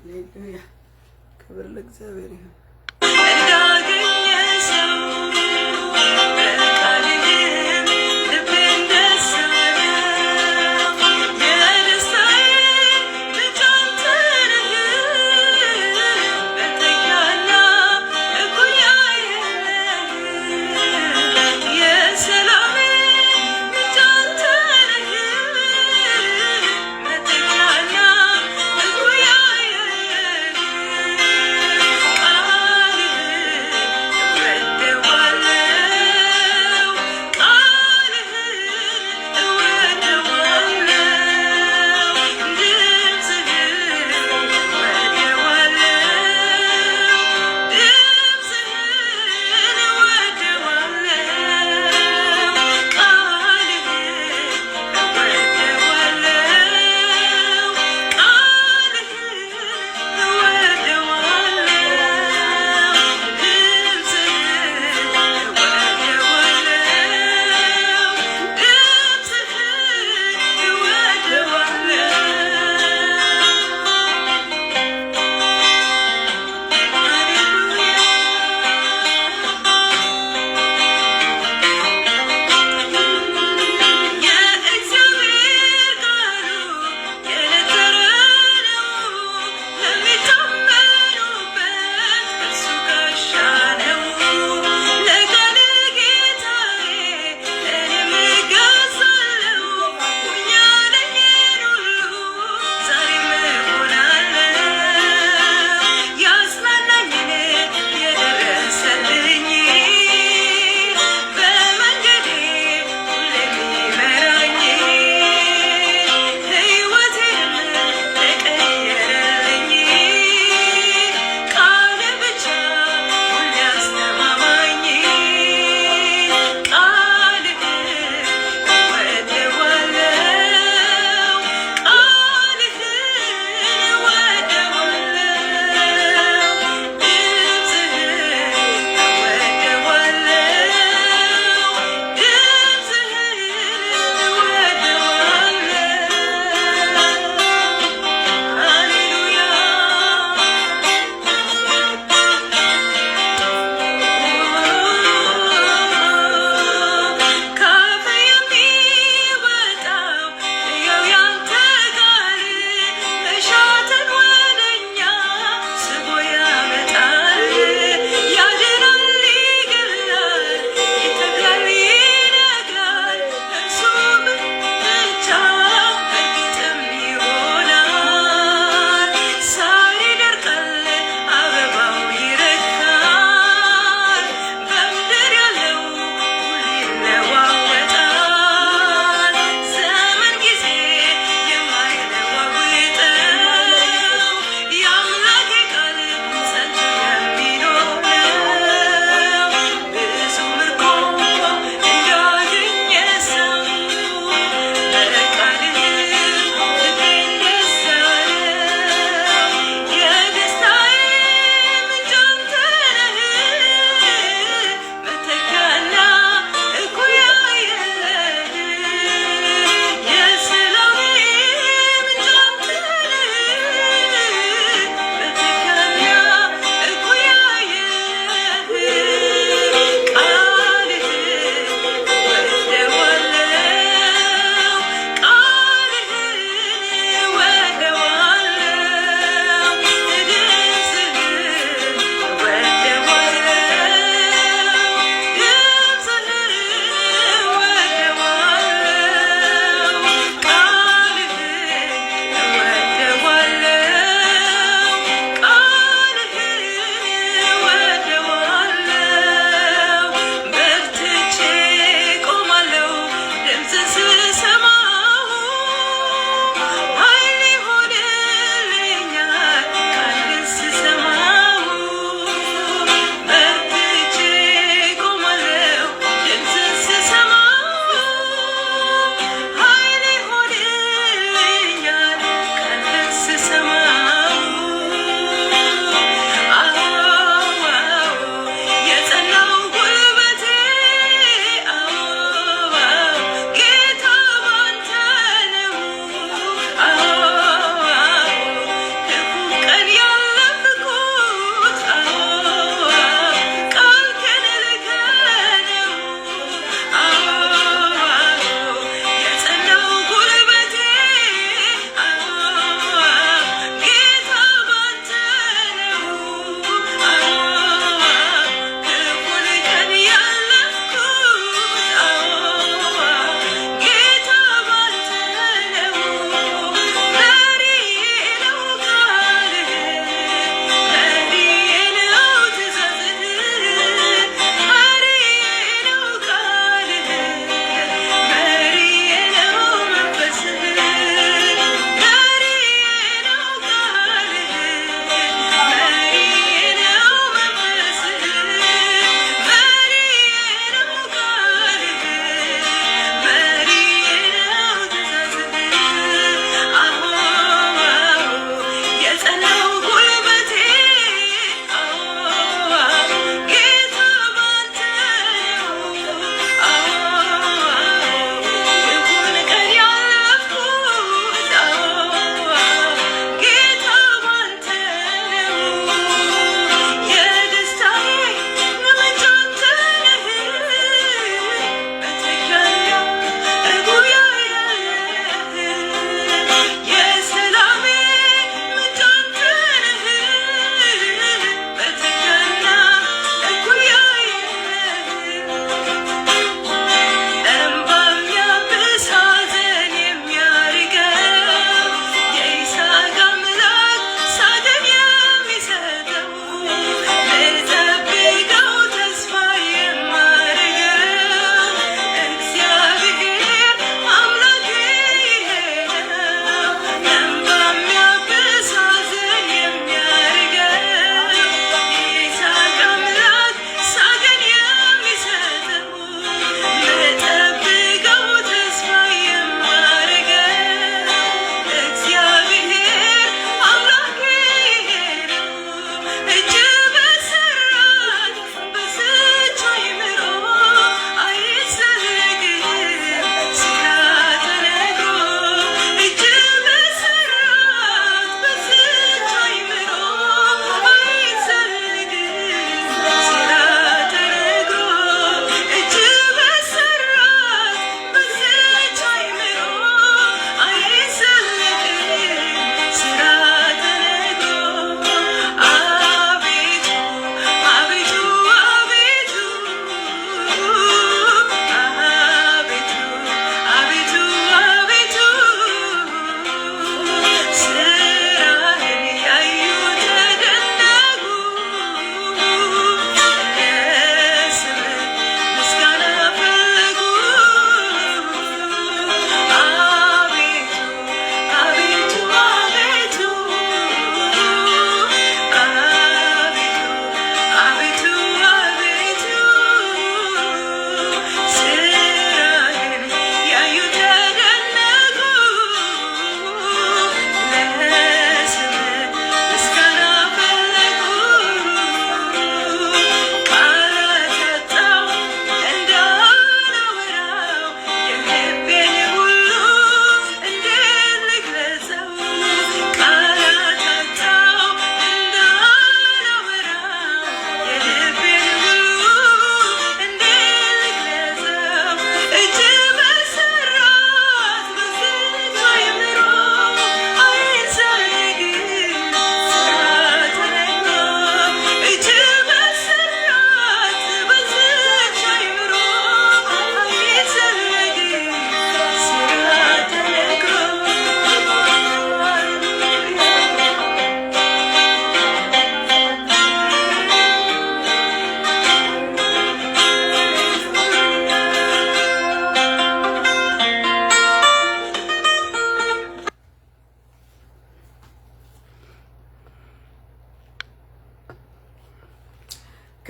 ሃሌሉያ ክብር ለእግዚአብሔር ይሁን።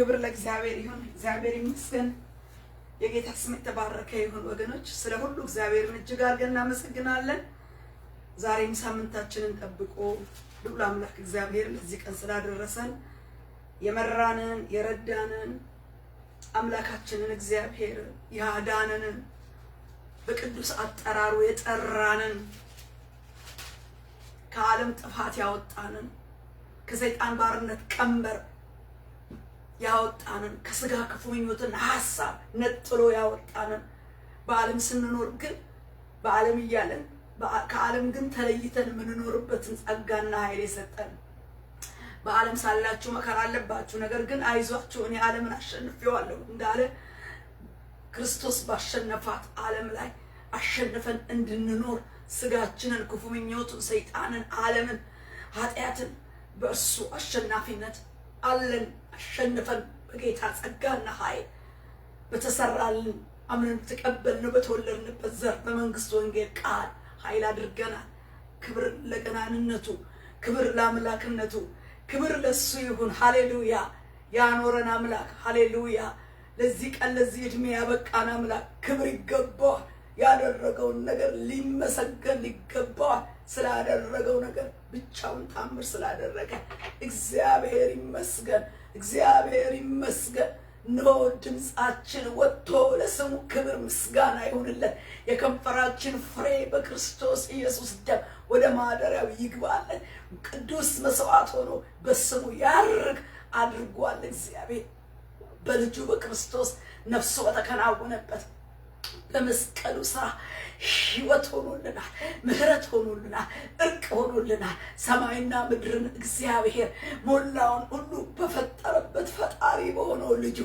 ክብር ለእግዚአብሔር ይሁን። እግዚአብሔር ይመስገን። የጌታ ስም የተባረከ ይሁን። ወገኖች ስለ ሁሉ እግዚአብሔርን እጅግ አድርገን እናመሰግናለን። ዛሬም ሳምንታችንን ጠብቆ ልዑል አምላክ እግዚአብሔር ለዚህ ቀን ስላደረሰን የመራንን የረዳንን አምላካችንን እግዚአብሔር ያዳነንን በቅዱስ አጠራሩ የጠራንን ከዓለም ጥፋት ያወጣንን ከሰይጣን ባርነት ቀንበር ያወጣንን ከስጋ ክፉ ምኞትና ሐሳብ ነጥሎ ያወጣንን በዓለም ስንኖር ግን በዓለም እያለን ከዓለም ግን ተለይተን የምንኖርበትን ጸጋና ኃይል የሰጠን በዓለም ሳላችሁ መከራ አለባችሁ፣ ነገር ግን አይዟችሁ እኔ ዓለምን አሸንፌዋለሁ እንዳለ ክርስቶስ ባሸነፋት ዓለም ላይ አሸንፈን እንድንኖር ስጋችንን ክፉ ምኞቱን ሰይጣንን ዓለምን ኃጢአትን በእርሱ አሸናፊነት አለን አሸንፈን በጌታ ጸጋና ኃይል በተሰራልን አምነን ተቀበልነው በተወለድንበት ዘር በመንግስት ወንጌል ቃል ኃይል አድርገናል። ክብር ለገናንነቱ፣ ክብር ለአምላክነቱ፣ ክብር ለሱ ይሁን። ሃሌሉያ! ያኖረን አምላክ ሃሌሉያ! ለዚህ ቀን ለዚህ እድሜ ያበቃን አምላክ ክብር ይገባዋል። ያደረገውን ነገር ሊመሰገን ይገባዋል። ስላደረገው ነገር ብቻውን ታምር ስላደረገ እግዚአብሔር ይመስገን፣ እግዚአብሔር ይመስገን። ኖ ድምጻችን ወጥቶ ለስሙ ክብር ምስጋና ይሁንለት። የከንፈራችን ፍሬ በክርስቶስ ኢየሱስ ደም ወደ ማደሪያው ይግባለን። ቅዱስ መስዋዕት ሆኖ በስሙ ያርግ አድርጓል። እግዚአብሔር በልጁ በክርስቶስ ነፍሱ በተከናወነበት በመስቀሉ ስራ ሕይወት ሆኖልናል፣ ምህረት ሆኖልናል፣ እርቅ ሆኖልናል። ሰማይና ምድርን እግዚአብሔር ሞላውን ሁሉ በፈጠረበት ፈጣሪ በሆነው ልጁ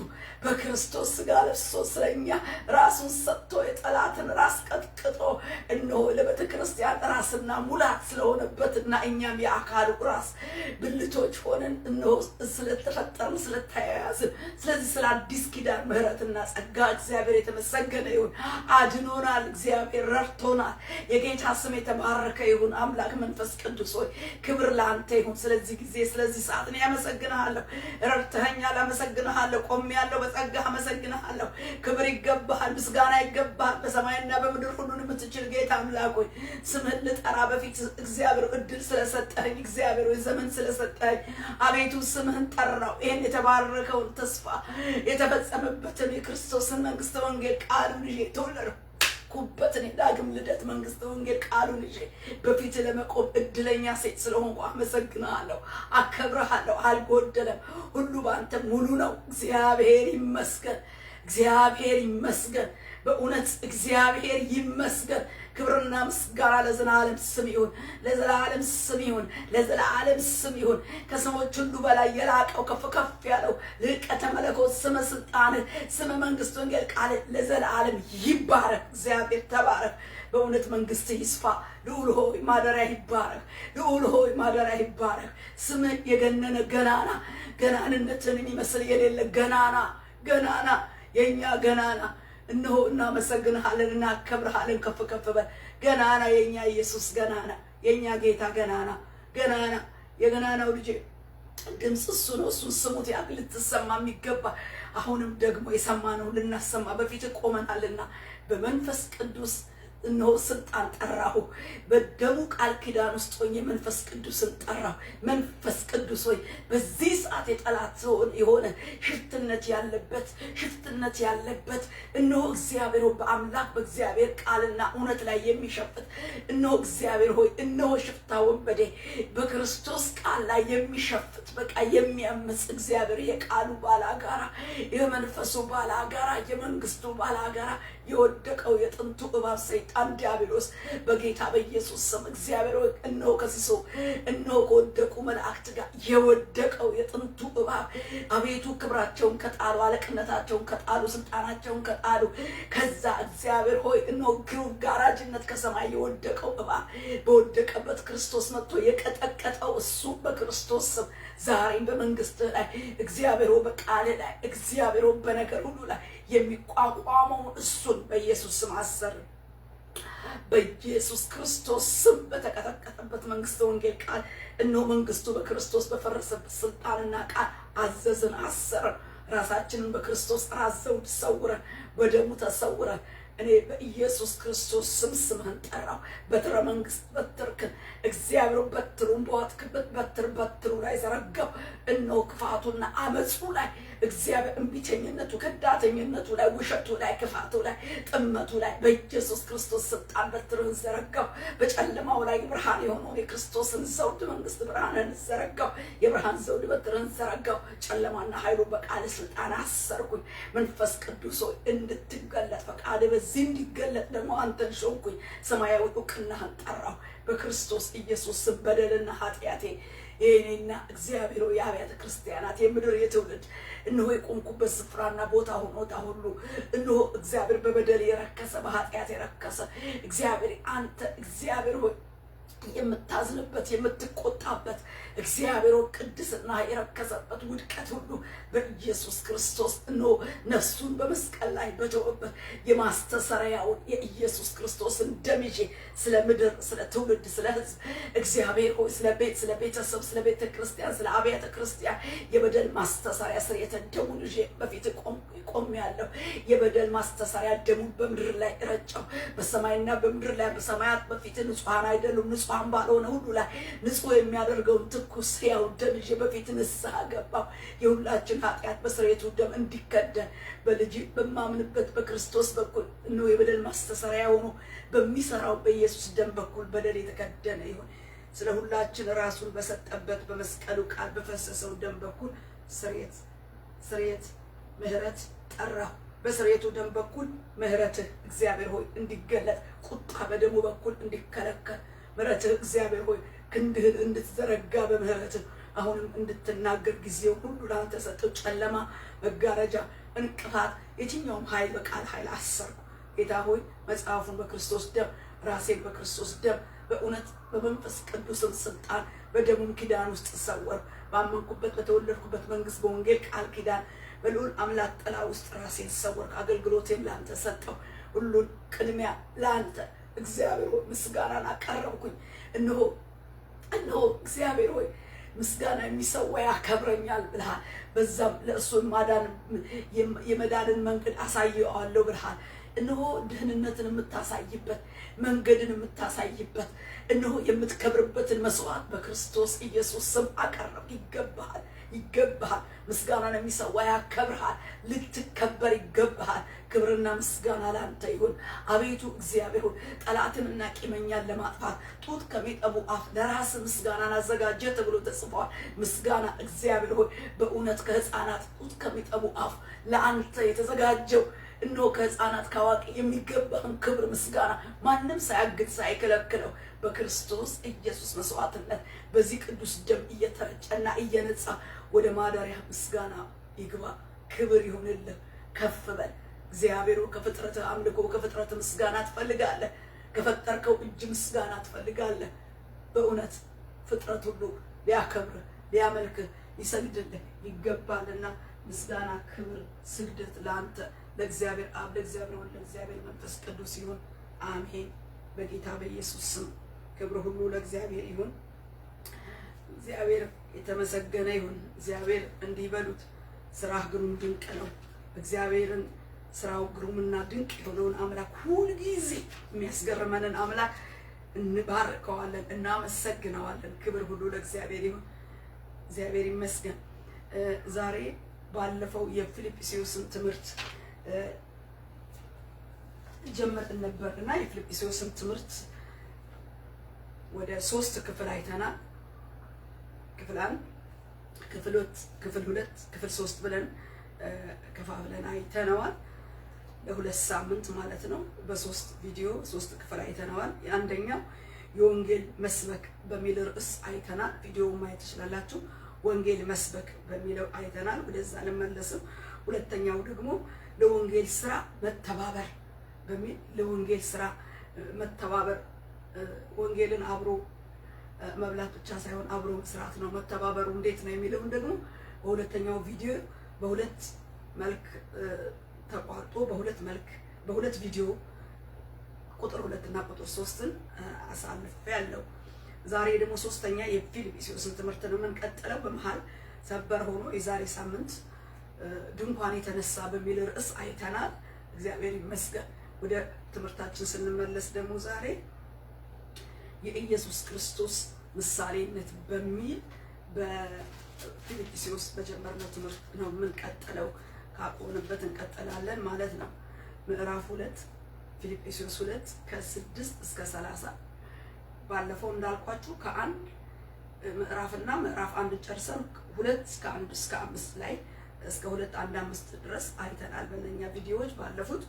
በክርስቶስ ስጋ ለብሶ ስለኛ ራሱን ሰጥቶ የጠላትን ራስ ቀጥቅጦ እነሆ ለቤተ ክርስቲያን ራስና ሙላት ስለሆነበትና እኛም የአካሉ ራስ ብልቶች ሆነን እነሆ ስለተፈጠርን ስለተያያዝን፣ ስለዚህ ስለ አዲስ ኪዳን ምህረትና ጸጋ እግዚአብሔር የተመሰገነ ይሁን። አድኖናል፣ እግዚአብሔር ረድቶናል። የጌታ ስም የተባረከ ይሁን። አምላክ መንፈስ ቅዱስ ሆይ ክብር ለአንተ ይሁን። ስለዚህ ጊዜ ስለዚህ ሰዓት እኔ አመሰግንሃለሁ። ረድተኸኛል፣ አመሰግንሃለሁ። ቆሜያለሁ፣ በጸጋህ አመሰግንሃለሁ። ክብር ይገባሃል፣ ምስጋና ይገባሃል። በሰማይና በምድር ሁሉን የምትችል ጌታ አምላክ ሆይ ስምህን ልጠራ በፊት እግዚአብሔር እድል ስለሰጠኸኝ፣ እግዚአብሔር ሆይ ዘመን ስለሰጠኸኝ አቤቱ ስምህን ጠራው። ይህን የተባረከውን ተስፋ የተፈጸመበትን የክርስቶስን መንግስት ወንጌል ቃሉን ይዤ ተወለድኩበትን የዳግም ልደት መንግስት ወንጌል ቃሉን ይዤ በፊት ለመቆም እድለኛ ሴት ስለሆንኩ አመሰግናለሁ፣ አከብረሃለሁ። አልጎደለም፣ ሁሉ በአንተ ሙሉ ነው። እግዚአብሔር ይመስገን፣ እግዚአብሔር ይመስገን። በእውነት እግዚአብሔር ይመስገን። ክብርና ምስጋና ለዘላለም ስም ይሁን፣ ለዘላለም ስም ይሁን፣ ለዘላለም ስም ይሁን። ከስሞች ሁሉ በላይ የላቀው ከፍ ከፍ ያለው ልቀተ መለኮት ስመ ስልጣን ስመ መንግስት ወንጌል ቃል ለዘላለም ይባረክ። እግዚአብሔር ተባረክ። በእውነት መንግስት ይስፋ። ልዑል ሆይ ማደሪያ ይባረክ። ልዑል ሆይ ማደሪያ ይባረክ። ስም የገነነ ገናና፣ ገናንነትን የሚመስል የሌለ ገናና፣ ገናና የኛ ገናና እነሆ እናመሰግንሃለን፣ እናከብርሃለን። ከፍ ከፍ በል። ገናና የኛ ኢየሱስ ገናና፣ የኛ ጌታ ገናና፣ ገናና የገናናው ልጅ ድምፅ እሱ ነው። እሱን ስሙት ያክል ልትሰማ የሚገባ አሁንም ደግሞ የሰማነው ልናሰማ በፊት ቆመናልና በመንፈስ ቅዱስ እነሆ ስልጣን ጠራሁ። በደሙ ቃል ኪዳን ውስጥ ሆኜ መንፈስ ቅዱስን ጠራሁ። መንፈስ ቅዱስ ሆይ በዚህ ሰዓት የጠላት የሆነ ሽፍትነት ያለበት እነሆ እግዚአብሔር ሆይ በአምላክ በእግዚአብሔር ቃልና እውነት ላይ የሚሸፍት እነሆ እግዚአብሔር ሆይ እነሆ ሽፍታ ወንበዴ በክርስቶስ ቃል ላይ የሚሸፍት በቃ የሚያምጽ እግዚአብሔር የቃሉ ባላጋራ የመንፈሱ ባላጋራ የመንግስቱ ባላጋራ የወደቀው የጥንቱ እባብ ሰይጣን ዲያብሎስ በጌታ በኢየሱስ ስም እግዚአብሔር ሆይ እነሆ ከሲሶ እነሆ ከወደቁ መላእክት ጋር የወደቀው የጥንቱ እባብ አቤቱ ክብራቸውን ከጣሉ፣ አለቅነታቸውን ከጣሉ፣ ስልጣናቸውን ከጣሉ ከዛ እግዚአብሔር ሆይ እነሆ ግሩብ ጋራጅነት ከሰማይ የወደቀው እባብ በወደቀበት ክርስቶስ መጥቶ የቀጠቀጠው እሱ በክርስቶስ ስም ዛሬም በመንግስት ላይ እግዚአብሔር ሆይ በቃል ላይ እግዚአብሔር ሆይ በነገር ሁሉ ላይ የሚቋቋመው እሱን በኢየሱስ ስም አሰር። በኢየሱስ ክርስቶስ ስም በተቀጠቀጠበት መንግስት ወንጌል ቃል እነሆ መንግስቱ በክርስቶስ በፈረሰበት ስልጣንና ቃል አዘዝን፣ አሰር። ራሳችንን በክርስቶስ ራስ ዘውድ ሰውረን በደሙ ተሰውረን እኔ በኢየሱስ ክርስቶስ ስም ስምህን ጠራው። በትረ መንግስት በትርክን እግዚአብሔር በትሩን በዋትክበት በትሩ ላይ ዘረጋው። እነሆ ክፋቱና አመፁ ላይ እግዚአብሔር እምቢተኝነቱ ከዳተኝነቱ ላይ ውሸቱ ላይ ክፋቱ ላይ ጥመቱ ላይ በኢየሱስ ክርስቶስ ስልጣን በትርህን ዘረጋው። በጨለማው ላይ ብርሃን የሆነውን የክርስቶስን ዘውድ መንግስት ብርሃንን ዘረጋው። የብርሃን ዘውድ በትርህን ዘረጋው። ጨለማና ኃይሉ በቃል ስልጣን አሰርኩኝ። መንፈስ ቅዱስ ሆይ እንድትገለጥ ፈቃድ በዚህ እንዲገለጥ ደግሞ አንተን ሾምኩኝ። ሰማያዊ ዕውቅናህን ጠራው። በክርስቶስ ኢየሱስ ስም በደልና ኃጢአቴ የኔና እግዚአብሔር የአብያተ ክርስቲያናት የምድር የትውልድ እነሆ የቆምኩበት ስፍራና ቦታ ሆኖታ ሁሉ እነሆ እግዚአብሔር በበደል የረከሰ በኃጢአት የረከሰ እግዚአብሔር አንተ እግዚአብሔር ሆይ የምታዝንበት የምትቆጣበት እግዚአብሔር ቅድስና የረከሰበት ውድቀት ሁሉ በኢየሱስ ክርስቶስ እነሆ ነፍሱን በመስቀል ላይ በተወበት የማስተሰሪያውን የኢየሱስ ክርስቶስን ደም ይዤ ስለ ምድር ስለ ትውልድ ስለ ሕዝብ እግዚአብሔር ሆይ ስለ ቤተሰብ ስለ ቤተ ክርስቲያን ስለ አብያተ ክርስቲያን የበደል ማስተሰሪያ ስርየተ ደሙን ይዤ በፊት ቆሜያለሁ። የበደል ማስተሰሪያ ደሙን በምድር ላይ ረጨው። በሰማይና በምድር ላይ በሰማያት በፊት ንጹሐን አይደሉም ንጹሐን ባልሆነ ሁሉ ላይ ንጹህ የሚያደርገውን ትኩስ ሕያው ደም ይዤ በፊት ንስሐ ገባሁ። የሁላችን ኃጢአት በስርየቱ ደም እንዲከደን በልጅ በማምንበት በክርስቶስ በኩል እነሆ የበደል ማስተሰሪያ ሆኖ በሚሰራው በኢየሱስ ደም በኩል በደል የተከደነ ይሁን። ስለ ሁላችን ራሱን በሰጠበት በመስቀሉ ቃል በፈሰሰው ደም በኩል ስርየት ምህረት ጠራሁ። በስርየቱ ደም በኩል ምህረትህ እግዚአብሔር ሆይ እንዲገለጥ ቁጣ በደሙ በኩል እንዲከለከል ምህረትህ እግዚአብሔር ሆይ ክንድህን እንድትዘረጋ በምህረትህ አሁንም እንድትናገር ጊዜው ሁሉ ላንተ ሰጠው። ጨለማ መጋረጃ እንቅፋት የትኛውም ኃይል በቃል ኃይል አሰርኩ። ጌታ ሆይ መጽሐፉን በክርስቶስ ደም ራሴን በክርስቶስ ደም በእውነት በመንፈስ ቅዱስም ስልጣን በደሙም ኪዳን ውስጥ ሰወር ባመንኩበት በተወለድኩበት መንግስት በወንጌል ቃል ኪዳን በልዑል አምላክ ጥላ ውስጥ ራሴን ሰወር። አገልግሎቴን ላንተ ሰጠው። ሁሉን ቅድሚያ ላንተ እግዚአብሔር ሆይ ምስጋናን አቀረብኩኝ። እነሆ እግዚአብሔር ሆይ ምስጋና የሚሰዋ ያከብረኛል ብልሃል። በዛም ለእሱ የመዳንን መንገድ አሳየዋለሁ ብልሃል። እነሆ ድህንነትን የምታሳይበት መንገድን የምታሳይበት እነሆ የምትከብርበትን መስዋዕት በክርስቶስ ኢየሱስ ስም አቀረብ። ይገባሃል። ምስጋናን የሚሰዋ ያከብርሃል። ልትከበር ይገባሃል። ክብርና ምስጋና ላንተ ይሁን። አቤቱ እግዚአብሔር ሆይ ጠላትንና ቂመኛን ለማጥፋት ጡት ከሚጠቡ አፍ ለራስ ምስጋናን አዘጋጀ ተብሎ ተጽፏል። ምስጋና እግዚአብሔር ሆይ በእውነት ከህፃናት ጡት ከሚጠቡ አፍ ለአንተ የተዘጋጀው እነሆ ከህፃናት ካዋቂ የሚገባን ክብር ምስጋና ማንም ሳያግድ ሳይከለክለው በክርስቶስ ኢየሱስ መስዋዕትነት በዚህ ቅዱስ ደም እየተረጨና እየነጻ ወደ ማደሪያ ምስጋና ይግባ። ክብር ይሁንልህ። ከፍ በል እግዚአብሔር። ከፍጥረት አምልኮ ከፍጥረት ምስጋና ትፈልጋለህ። ከፈጠርከው እጅ ምስጋና ትፈልጋለህ። በእውነት ፍጥረት ሁሉ ሊያከብርህ ሊያመልክህ ሊሰግድልህ ይገባልና ምስጋና ክብር ስግደት ለአንተ ለእግዚአብሔር አብ ለእግዚአብሔር ወልድ ለእግዚአብሔር መንፈስ ቅዱስ ይሁን። አሜን። በጌታ በኢየሱስ ስም ክብር ሁሉ ለእግዚአብሔር ይሁን። እግዚአብሔር የተመሰገነ ይሁን። እግዚአብሔር እንዲህ በሉት፣ ስራህ ግሩም ድንቅ ነው። እግዚአብሔርን ስራው ግሩምና ድንቅ የሆነውን አምላክ ሁልጊዜ የሚያስገርመንን አምላክ እንባርከዋለን፣ እናመሰግነዋለን። ክብር ሁሉ ለእግዚአብሔር ይሁን። እግዚአብሔር ይመስገን። ዛሬ ባለፈው የፊልጵስዩስን ትምህርት ጀመርን ነበርና የፊልጵስዩስን ትምህርት ወደ 3 ክፍል አይተናል። ክፍል 1፣ ክፍል 2፣ ክፍል 3 ብለን ከፋፍለን አይተነዋል። ለ2 ሳምንት ማለት ነው። በ3 ቪዲዮ 3 ክፍል አይተነዋል። አንደኛው የወንጌል መስበክ በሚል ርዕስ አይተናል። ቪዲዮውን ማየት ትችላላችሁ። ወንጌል መስበክ በሚለው አይተናል። ወደዛ ልመለስም። ሁለተኛው ደግሞ ለወንጌል ስራ መተባበር በሚል ለወንጌል ስራ መተባበር ወንጌልን አብሮ መብላት ብቻ ሳይሆን አብሮ መስራት ነው። መተባበሩ እንዴት ነው የሚለውን ደግሞ በሁለተኛው ቪዲዮ በሁለት መልክ ተቋርጦ በሁለት ቪዲዮ ቁጥር 2 እና ቁጥር 3ን አሳልፌያለሁ። ዛሬ ደግሞ ሶስተኛ የፊልጵስዩስን ትምህርት ነው የምንቀጥለው። በመሃል ሰበር ሆኖ የዛሬ ሳምንት ድንኳን የተነሳ በሚል ርዕስ አይተናል። እግዚአብሔር ይመስገን። ወደ ትምህርታችን ስንመለስ ደግሞ ዛሬ የኢየሱስ ክርስቶስ ምሳሌነት በሚል በፊልጵስዩስ በጀመርነው ትምህርት ነው የምንቀጥለው። ካቆምንበት እንቀጥላለን ማለት ነው። ምዕራፍ 2 ፊልጵስዩስ 2 ከ6 እስከ 30 ባለፈው እንዳልኳችሁ ከአንድ ምዕራፍና ምዕራፍ 1 ጨርሰን 2 እስከ 1 እስከ 5 ላይ እስከ 2:1-5 ድረስ አይተናል በእነኛ ቪዲዮዎች ባለፉት።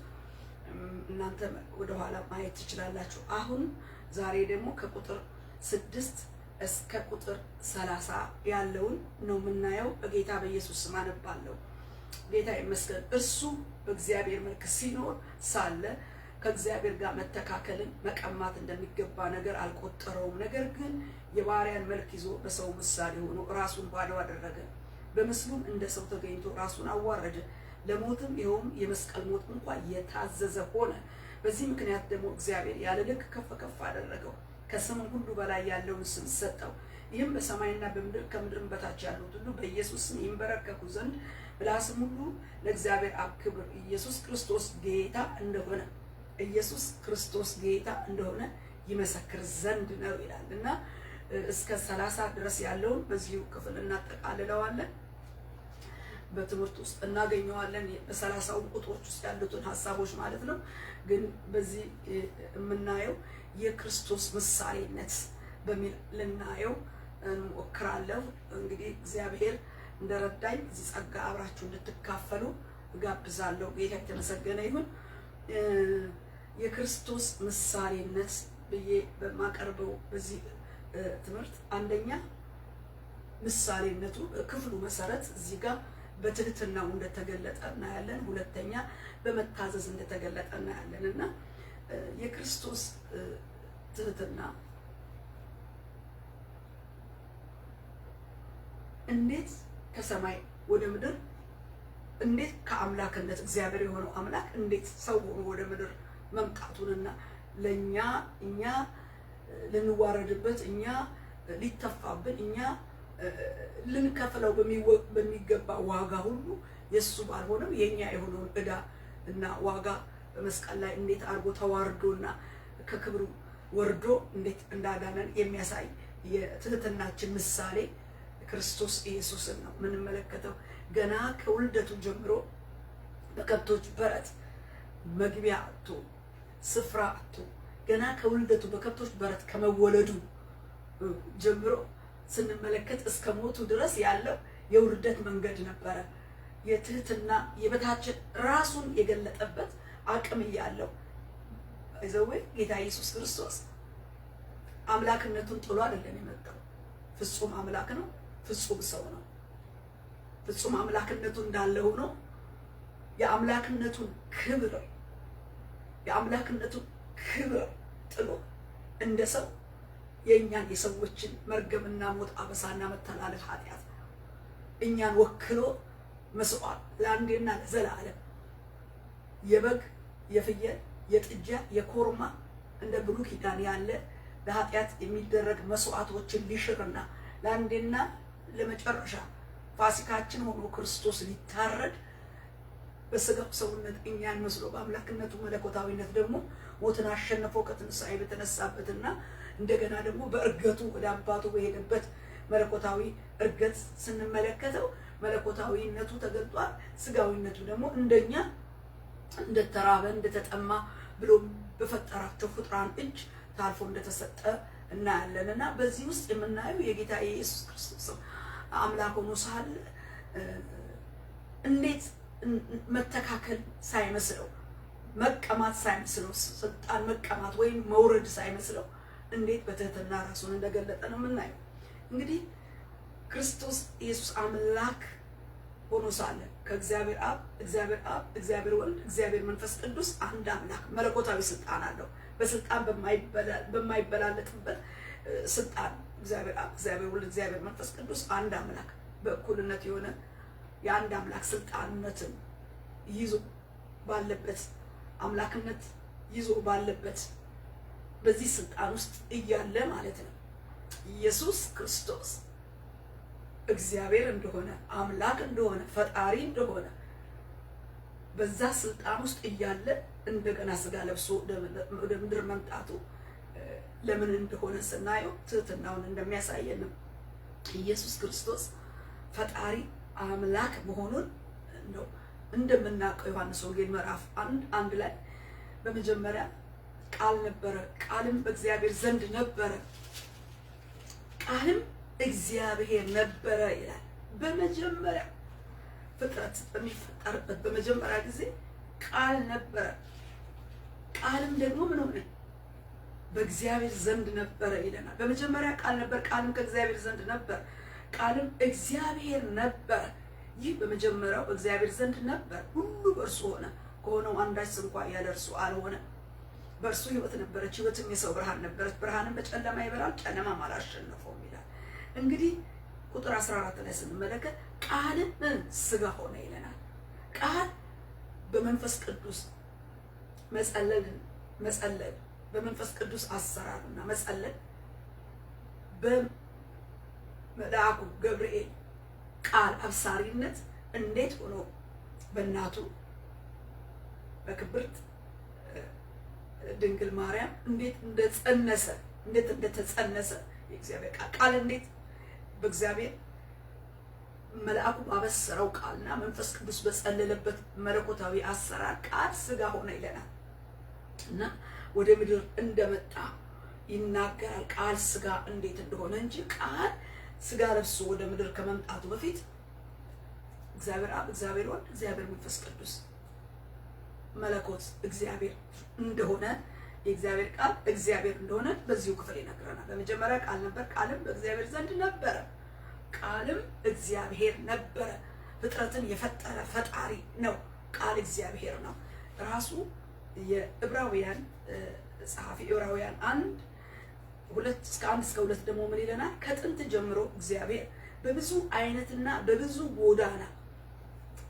እናንተ ወደ ኋላ ማየት ትችላላችሁ። አሁን ዛሬ ደግሞ ከቁጥር 6 እስከ ቁጥር 30 ያለውን ነው የምናየው። በጌታ በኢየሱስ ስም አነባለሁ። ጌታ ይመስገን። እርሱ በእግዚአብሔር መልክ ሲኖር ሳለ ከእግዚአብሔር ጋር መተካከልን መቀማት እንደሚገባ ነገር አልቆጠረውም። ነገር ግን የባሪያን መልክ ይዞ በሰው ምሳሌ ሆኖ ራሱን ባዶ አደረገ። በምስሉም እንደ ሰው ተገኝቶ ራሱን አዋረደ፣ ለሞትም ይኸውም የመስቀል ሞት እንኳን የታዘዘ ሆነ። በዚህ ምክንያት ደግሞ እግዚአብሔር ያለ ልክ ከፍ ከፍ አደረገው፣ ከስምም ሁሉ በላይ ያለውን ስም ሰጠው። ይህም በሰማይና በምድር ከምድርም በታች ያሉት ሁሉ በኢየሱስ ስም ይንበረከኩ ዘንድ ምላስም ሁሉ ለእግዚአብሔር አብ ክብር ኢየሱስ ክርስቶስ ጌታ እንደሆነ ኢየሱስ ክርስቶስ ጌታ እንደሆነ ይመሰክር ዘንድ ነው ይላል እና እስከ 30 ድረስ ያለውን በዚሁ ክፍል እናጠቃልለዋለን። በትምህርት ውስጥ እናገኘዋለን። በ30ው ቁጥሮች ውስጥ ያሉትን ሐሳቦች ማለት ነው። ግን በዚህ የምናየው የክርስቶስ ምሳሌነት በሚል ልናየው እንሞክራለሁ። እንግዲህ እግዚአብሔር እንደረዳኝ እዚህ ጸጋ አብራችሁ እንድትካፈሉ ጋብዛለሁ። ጌታ የተመሰገነ ይሁን። የክርስቶስ ምሳሌነት ብዬ በማቀርበው በዚህ ትምህርት አንደኛ ምሳሌነቱ ክፍሉ መሰረት እዚህ ጋር በትህትናው እንደተገለጠ እናያለን። ሁለተኛ በመታዘዝ እንደተገለጠ እናያለን እና የክርስቶስ ትህትና እንዴት ከሰማይ ወደ ምድር እንዴት ከአምላክነት እግዚአብሔር የሆነው አምላክ እንዴት ሰው ሆኖ ወደ ምድር መምጣቱንና ለኛ እኛ ልንዋረድበት እኛ ሊተፋብን እኛ ልንከፍለው በሚገባ ዋጋ ሁሉ የሱ ባልሆነው የኛ የሆነውን ዕዳ እና ዋጋ በመስቀል ላይ እንዴት አድርጎ ተዋርዶና ከክብሩ ወርዶ እንዴት እንዳዳነን የሚያሳይ የትህትናችን ምሳሌ ክርስቶስ ኢየሱስን ነው የምንመለከተው። ገና ከውልደቱ ጀምሮ በከብቶች በረት መግቢያ አጥቶ ስፍራ አጥቶ ገና ከውልደቱ በከብቶች በረት ከመወለዱ ጀምሮ ስንመለከት እስከ ሞቱ ድረስ ያለው የውርደት መንገድ ነበረ። የትህትና የበታችን ራሱን የገለጠበት አቅም እያለው አይዘው ጌታ ኢየሱስ ክርስቶስ አምላክነቱን ጥሎ አይደለም የመጣው። ፍጹም አምላክ ነው፣ ፍጹም ሰው ነው። ፍጹም አምላክነቱ እንዳለ ሆኖ የአምላክነቱን ክብር ጥሎ እንደ ሰው የእኛን የሰዎችን መርገምና ሞት አበሳና መተላለፍ ኃጢአት እኛን ወክሎ መስዋዕት ለአንዴና ለዘላለም የበግ የፍየል የጥጃ የኮርማ እንደ ብሉይ ኪዳን ያለ ለኃጢአት የሚደረግ መስዋዕቶችን ሊሽርና ለአንዴና ለመጨረሻ ፋሲካችን ሆኖ ክርስቶስ ሊታረድ በስጋው ሰውነት እኛን መስሎ በአምላክነቱ መለኮታዊነት ደግሞ ሞትን አሸንፎ ከትንሣኤ በተነሳበትና እንደገና ደግሞ በእርገቱ ወደ አባቱ በሄደበት መለኮታዊ እርገት ስንመለከተው መለኮታዊነቱ ተገልጧል። ስጋዊነቱ ደግሞ እንደኛ እንደተራበ እንደተጠማ ብሎ በፈጠራቸው ፍጥራን እጅ ታልፎ እንደተሰጠ እናያለንና በዚህ ውስጥ የምናየው የጌታ ኢየሱስ ክርስቶስ አምላክ ሆኖ ሳለ እንዴት መተካከል ሳይመስለው መቀማት ሳይመስለው ስልጣን መቀማት ወይም መውረድ ሳይመስለው እንዴት በትህትና ራሱን እንደገለጠ ነው የምናየው። እንግዲህ ክርስቶስ ኢየሱስ አምላክ ሆኖ ሳለ ከእግዚአብሔር አብ እግዚአብሔር ወልድ እግዚአብሔር መንፈስ ቅዱስ አንድ አምላክ መለኮታዊ ስልጣን አለው። በስልጣን በማይበላለጥበት ስልጣን እግዚአብሔር አብ እግዚአብሔር ወልድ እግዚአብሔር መንፈስ ቅዱስ አንድ አምላክ በእኩልነት የሆነ የአንድ አምላክ ስልጣንነትን ይዞ ባለበት አምላክነት ይዞ ባለበት በዚህ ስልጣን ውስጥ እያለ ማለት ነው ኢየሱስ ክርስቶስ እግዚአብሔር እንደሆነ አምላክ እንደሆነ ፈጣሪ እንደሆነ በዛ ስልጣን ውስጥ እያለ እንደገና ስጋ ለብሶ ወደ ምድር መምጣቱ ለምን እንደሆነ ስናየው ትህትናውን እንደሚያሳየን ነው። ኢየሱስ ክርስቶስ ፈጣሪ አምላክ መሆኑን ነው እንደምናውቀው ዮሐንስ ወንጌል ምዕራፍ 1 ላይ በመጀመሪያ ቃል ነበረ፣ ቃልም በእግዚአብሔር ዘንድ ነበረ፣ ቃልም እግዚአብሔር ነበረ ይላል። በመጀመሪያ ፍጥረት በሚፈጠርበት በመጀመሪያ ጊዜ ቃል ነበረ። ቃልም ደግሞ ምን ሆነ? በእግዚአብሔር ዘንድ ነበረ ይለናል። በመጀመሪያ ቃል ነበር፣ ቃልም ከእግዚአብሔር ዘንድ ነበር፣ ቃልም እግዚአብሔር ነበረ። ይህ በመጀመሪያው እግዚአብሔር ዘንድ ነበር። ሁሉ በእርሱ ሆነ፣ ከሆነው አንዳች እንኳ ያለ እርሱ አልሆነም። በእርሱ ሕይወት ነበረች፣ ሕይወትም የሰው ብርሃን ነበረች። ብርሃንም በጨለማ ይበራል፣ ጨለማም አላሸነፈውም ይላል። እንግዲህ ቁጥር 14 ላይ ስንመለከት ቃልም ስጋ ሆነ ይለናል። ቃል በመንፈስ ቅዱስ መጸለል በመንፈስ ቅዱስ አሰራርና መጸለል በመልአኩ ገብርኤል ቃል አብሳሪነት እንዴት ሆኖ በእናቱ በክብርት ድንግል ማርያም እንዴት እንደተጸነሰ የእግዚአብሔር ቃል እንዴት በእግዚአብሔር መልአኩ ባበሰረው ቃልና መንፈስ ቅዱስ በጸለለበት መለኮታዊ አሰራር ቃል ስጋ ሆነ ይለናል እና ወደ ምድር እንደመጣ ይናገራል። ቃል ስጋ እንዴት እንደሆነ እንጂ ቃል ስጋ ለብሶ ወደ ምድር ከመምጣቱ በፊት እግዚአብሔር አብ፣ እግዚአብሔር ወልድ፣ እግዚአብሔር መንፈስ ቅዱስ መለኮት እግዚአብሔር እንደሆነ የእግዚአብሔር ቃል እግዚአብሔር እንደሆነ በዚሁ ክፍል ይነግረናል። በመጀመሪያ ቃል ነበር፣ ቃልም በእግዚአብሔር ዘንድ ነበረ፣ ቃልም እግዚአብሔር ነበረ። ፍጥረትን የፈጠረ ፈጣሪ ነው። ቃል እግዚአብሔር ነው ራሱ። የዕብራውያን ጸሐፊ ዕብራውያን 1:1-2 ደግሞ ምን ይለናል? ከጥንት ጀምሮ እግዚአብሔር በብዙ አይነትና በብዙ ጎዳና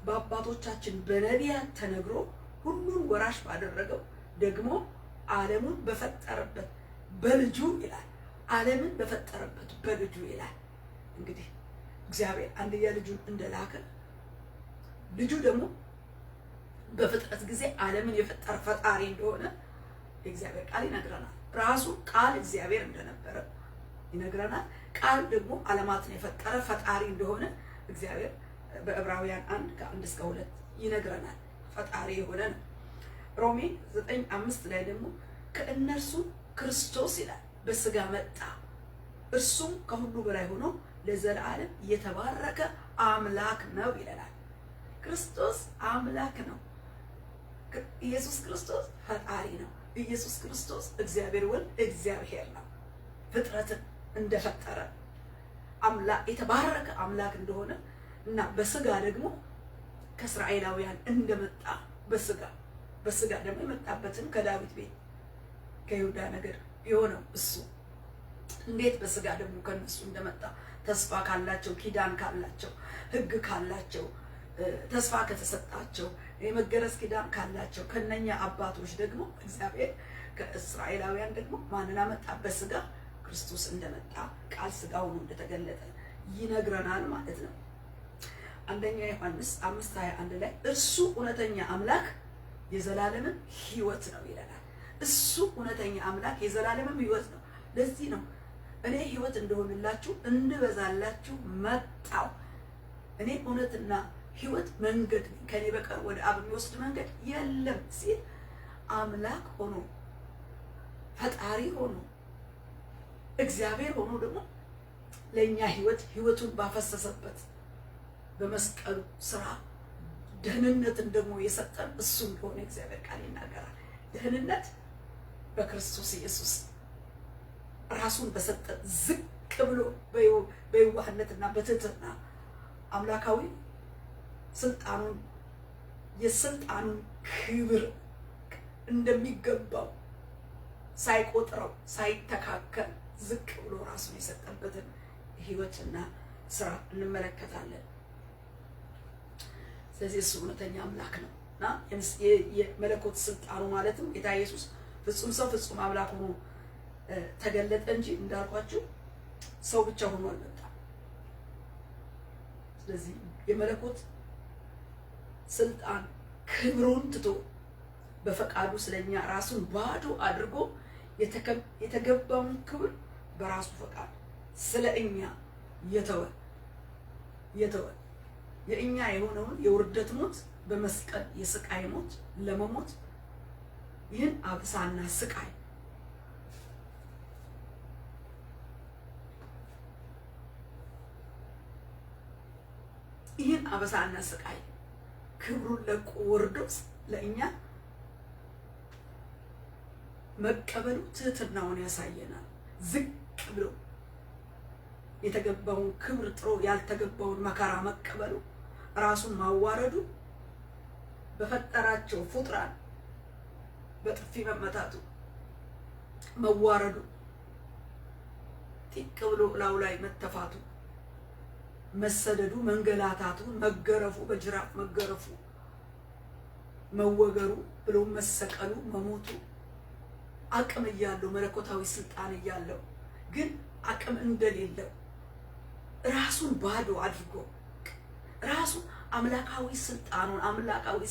በአባቶቻችን በነቢያት ተነግሮ ሁሉን ወራሽ ባደረገው ደግሞ ዓለሙን በፈጠረበት በልጁ ይላል። ዓለምን በፈጠረበት በልጁ ይላል። እንግዲህ እግዚአብሔር አንድያ ልጁን እንደላከ ልጁ ደግሞ በፍጥረት ጊዜ ዓለምን የፈጠረ ፈጣሪ እንደሆነ የእግዚአብሔር ቃል ይነግረናል። ራሱ ቃል እግዚአብሔር እንደነበረ ይነግረናል። ቃል ደግሞ ዓለማትን የፈጠረ ፈጣሪ እንደሆነ እግዚአብሔር በዕብራውያን 1:1-2 ይነግረናል። ፈጣሪ የሆነ ነው። ሮሜ 9:5 ላይ ደግሞ ከእነርሱ ክርስቶስ ይላል በስጋ መጣ፣ እርሱም ከሁሉ በላይ ሆኖ ለዘላለም የተባረከ አምላክ ነው ይለናል። ክርስቶስ አምላክ ነው። ኢየሱስ ክርስቶስ ፈጣሪ ነው። ኢየሱስ ክርስቶስ እግዚአብሔር ወልድ እግዚአብሔር ነው። ፍጥረትን እንደፈጠረ አምላክ የተባረከ አምላክ እንደሆነ እና በስጋ ደግሞ ከእስራኤላውያን እንደመጣ በስጋ ደግሞ የመጣበትን ከዳዊት ቤት ከይሁዳ ነገድ የሆነው እሱ እንዴት በስጋ ደግሞ ከነሱ እንደመጣ ተስፋ ካላቸው ኪዳን ካላቸው ሕግ ካላቸው ተስፋ ከተሰጣቸው የመገረዝ ኪዳን ካላቸው ከነኛ አባቶች ደግሞ እግዚአብሔር ከእስራኤላውያን ደግሞ ማንን አመጣ? በስጋ ክርስቶስ እንደመጣ ቃል ስጋ ሆኖ እንደተገለጠ ይነግረናል ማለት ነው። አንደኛ ዮሐንስ 5:21 ላይ እርሱ እውነተኛ አምላክ የዘላለምም ሕይወት ነው ይለናል። እሱ እውነተኛ አምላክ የዘላለምም ሕይወት ነው። ለዚህ ነው እኔ ሕይወት እንደሆንላችሁ እንድበዛላችሁ መጣሁ። እኔ እውነትና ሕይወት መንገድ ነኝ፣ ከኔ በቀር ወደ አብ የሚወስድ መንገድ የለም ሲል አምላክ ሆኖ ፈጣሪ ሆኖ እግዚአብሔር ሆኖ ደግሞ ለእኛ ሕይወቱን ባፈሰሰበት በመስቀሉ ስራ ደህንነትን ደግሞ የሰጠን እሱ እንደሆነ እግዚአብሔር ቃል ይናገራል። ደህንነት በክርስቶስ ኢየሱስ ራሱን በሰጠ ዝቅ ብሎ በየዋህነትና በትህትና አምላካዊ የስልጣኑን ክብር እንደሚገባው ሳይቆጥረው ሳይተካከል ዝቅ ብሎ ራሱን የሰጠበትን ሕይወትና ስራ እንመለከታለን። ስለዚህ እሱ እውነተኛ አምላክ ነው እና የመለኮት ስልጣኑ ማለትም ጌታ ኢየሱስ ፍጹም ሰው ፍጹም አምላክ ሆኖ ተገለጠ እንጂ እንዳልኳችሁ ሰው ብቻ ሆኖ አልመጣም። ስለዚህ የመለኮት ስልጣን ክብሩን ትቶ በፈቃዱ ስለኛ ራሱን ባዶ አድርጎ የተገባውን ክብር በራሱ ፈቃድ ስለኛ የተወ የእኛ የሆነውን የውርደት ሞት በመስቀል የስቃይ ሞት ለመሞት ይህን አብሳና ስቃይ ክብሩን ለቆ ወርዶ ለእኛ መቀበሉ ትህትናውን ያሳየናል። ዝቅ ብሎ የተገባውን ክብር ጥሮ ያልተገባውን መከራ መቀበሉ፣ ራሱን ማዋረዱ፣ በፈጠራቸው ፍጡራን በጥፊ መመታቱ፣ መዋረዱ፣ ጢቅ ብሎ ላዩ ላይ መተፋቱ፣ መሰደዱ፣ መንገላታቱ፣ መገረፉ፣ በጅራፍ መገረፉ፣ መወገሩ፣ ብሎ መሰቀሉ፣ መሞቱ አቅም እያለው መለኮታዊ ስልጣን እያለው ግን አቅም እንደሌለው ራሱን ባዶ አድርጎ ራሱ አምላካዊ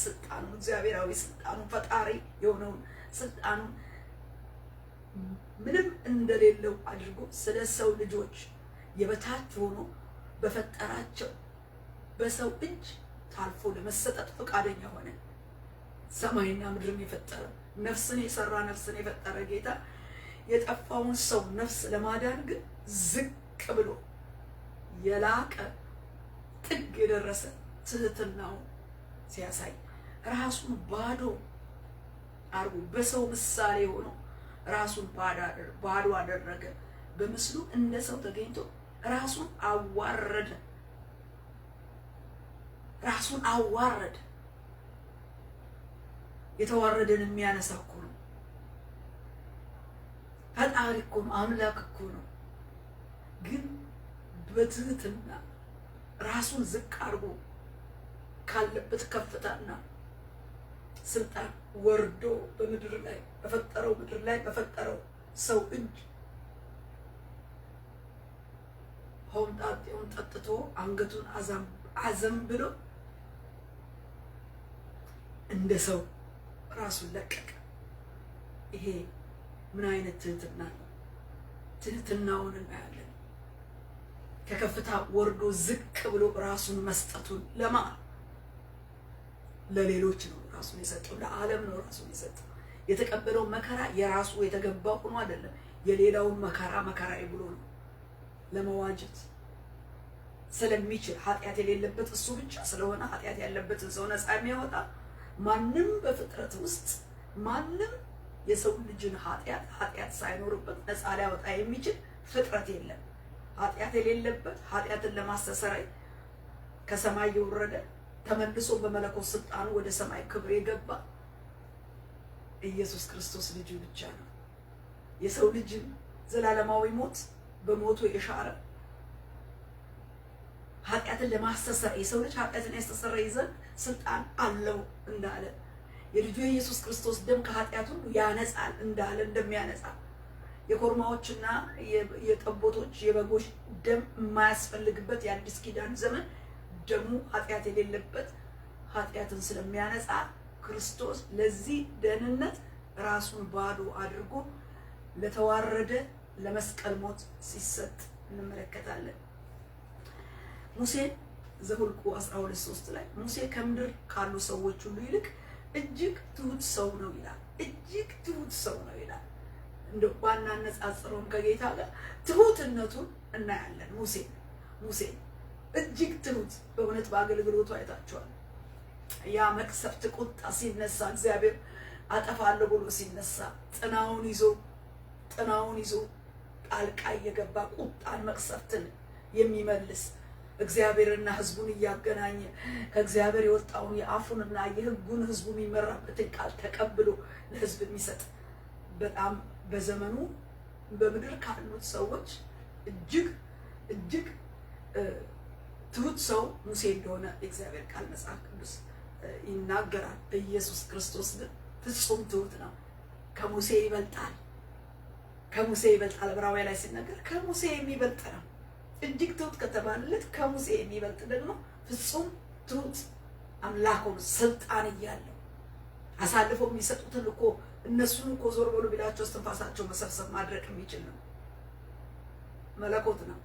ስልጣኑን እግዚአብሔራዊ ስልጣኑን ፈጣሪ የሆነውን ስልጣኑን ምንም እንደሌለው አድርጎ ስለ ሰው ልጆች የበታች ሆኖ በፈጠራቸው በሰው እጅ ታልፎ ለመሰጠት ፈቃደኛ ሆነ። ሰማይና ምድርን የፈጠረ ነፍስን የሰራ ነፍስን የፈጠረ ጌታ የጠፋውን ሰው ነፍስ ለማዳን ግን ዝቅ ብሎ የላቀ ጥግ የደረሰ ትህትናው ሲያሳይ ራሱን ባዶ አርጎ በሰው ምሳሌ ሆኖ ራሱን ባዶ አደረገ። በምስሉ እንደ ሰው ተገኝቶ ራሱን አዋረደ። የተዋረደን የሚያነሳ እኮ ነው። ፈጣሪ እኮ ነው። አምላክ እኮ ነው። ግን በትህትና ራሱን ዝቅ አድርጎ ካለበት ከፍታና ስልጣን ወርዶ በምድር ላይ በፈጠረው ሰው እጅ ሆምጣጤውን ጠጥቶ አንገቱን አዘንብሎ እንደ ሰው ራሱን ለቀቀ። ይሄ ምን አይነት ትህትና ነው? ትህትናውን እናያለን። ከከፍታ ወርዶ ዝቅ ብሎ ራሱን መስጠቱን ለሌሎች ነው ራሱን የሰጠው፣ ለዓለም ነው ራሱን የሰጠው። የተቀበለው መከራ የራሱ የተገባው ሆኖ አይደለም፣ የሌላውን መከራዬ ብሎ ነው ለመዋጀት ስለሚችል። ኃጢአት የሌለበት እሱ ብቻ ስለሆነ ኃጢአት ያለበትን ሰው ነፃ የሚያወጣ ማንም በፍጥረት ውስጥ ማንም የሰው ልጅን ኃጢአት ሳይኖርበት ነፃ ሊያወጣ የሚችል ፍጥረት የለም። ኃጢአት የሌለበት ኃጢአትን ለማስተሰረይ ከሰማይ የወረደ ተመልሶ በመለኮት ስልጣኑ ወደ ሰማይ ክብር የገባ ኢየሱስ ክርስቶስ ልጁ ብቻ ነው። የሰው ልጅን ዘላለማዊ ሞት በሞቱ የሻረ ኃጢአትን ለማስተሰረይ የሰው ልጅ ኃጢአትን ያስተሰረይ ዘንድ ስልጣን አለው እንዳለ የልጁ የኢየሱስ ክርስቶስ ደም ከኃጢአት ሁሉ ያነጻል እንዳለ እንደሚያነጻ የኮርማዎችና የጠቦቶች የበጎች ደም የማያስፈልግበት የአዲስ ኪዳን ዘመን ደሙ ኃጢአት የሌለበት ኃጢአትን ስለሚያነጻ ክርስቶስ ለዚህ ደህንነት ራሱን ባዶ አድርጎ ለተዋረደ ለመስቀል ሞት ሲሰጥ እንመለከታለን። ሙሴን ዘኍልቍ 12:3 ላይ ሙሴ ከምድር ካሉ ሰዎች ሁሉ ይልቅ እጅግ ትሁት ሰው ነው ይላል። እጅግ ትሁት ሰው ነው ይላል። እንደው ባናነጻጽረውም ከጌታ ጋር ትሁትነቱን እናያለን። ሙሴ እጅግ ትሁት በእውነት በአገልግሎቱ አይታችኋል። ያ መቅሰፍት ቁጣ ሲነሳ እግዚአብሔር አጠፋለሁ ብሎ ሲነሳ ጥናውን ይዞ ጣልቃ እየገባ ቁጣን መቅሰፍትን የሚመልስ እግዚአብሔርና ሕዝቡን እያገናኘ ከእግዚአብሔር የወጣውን የአፉንና የሕጉን ሕዝቡ የሚመራበትን ቃል ተቀብሎ ለሕዝብ የሚሰጥ በጣም በዘመኑ በምድር ካሉት ሰዎች እጅግ ትሁት ሰው ሙሴ እንደሆነ የእግዚአብሔር ቃል መጽሐፍ ቅዱስ ይናገራል። ኢየሱስ ክርስቶስ ግን ፍጹም ትሁት ነው። ከሙሴ ይበልጣል። ዕብራውያን ላይ ሲናገር ከሙሴ የሚበልጥ ነው። እጅግ ትሁት ከተባለለት ከሙሴ የሚበልጥ ደግሞ ፍጹም ትሁት አምላክ ሆኖ ስልጣን እያለው አሳልፈው የሚሰጡትን እኮ እነሱን እኮ ዞር በሉ ቢላቸው እስትንፋሳቸው መሰብሰብ ማድረግ የሚችል ነው፣ መለኮት ነው።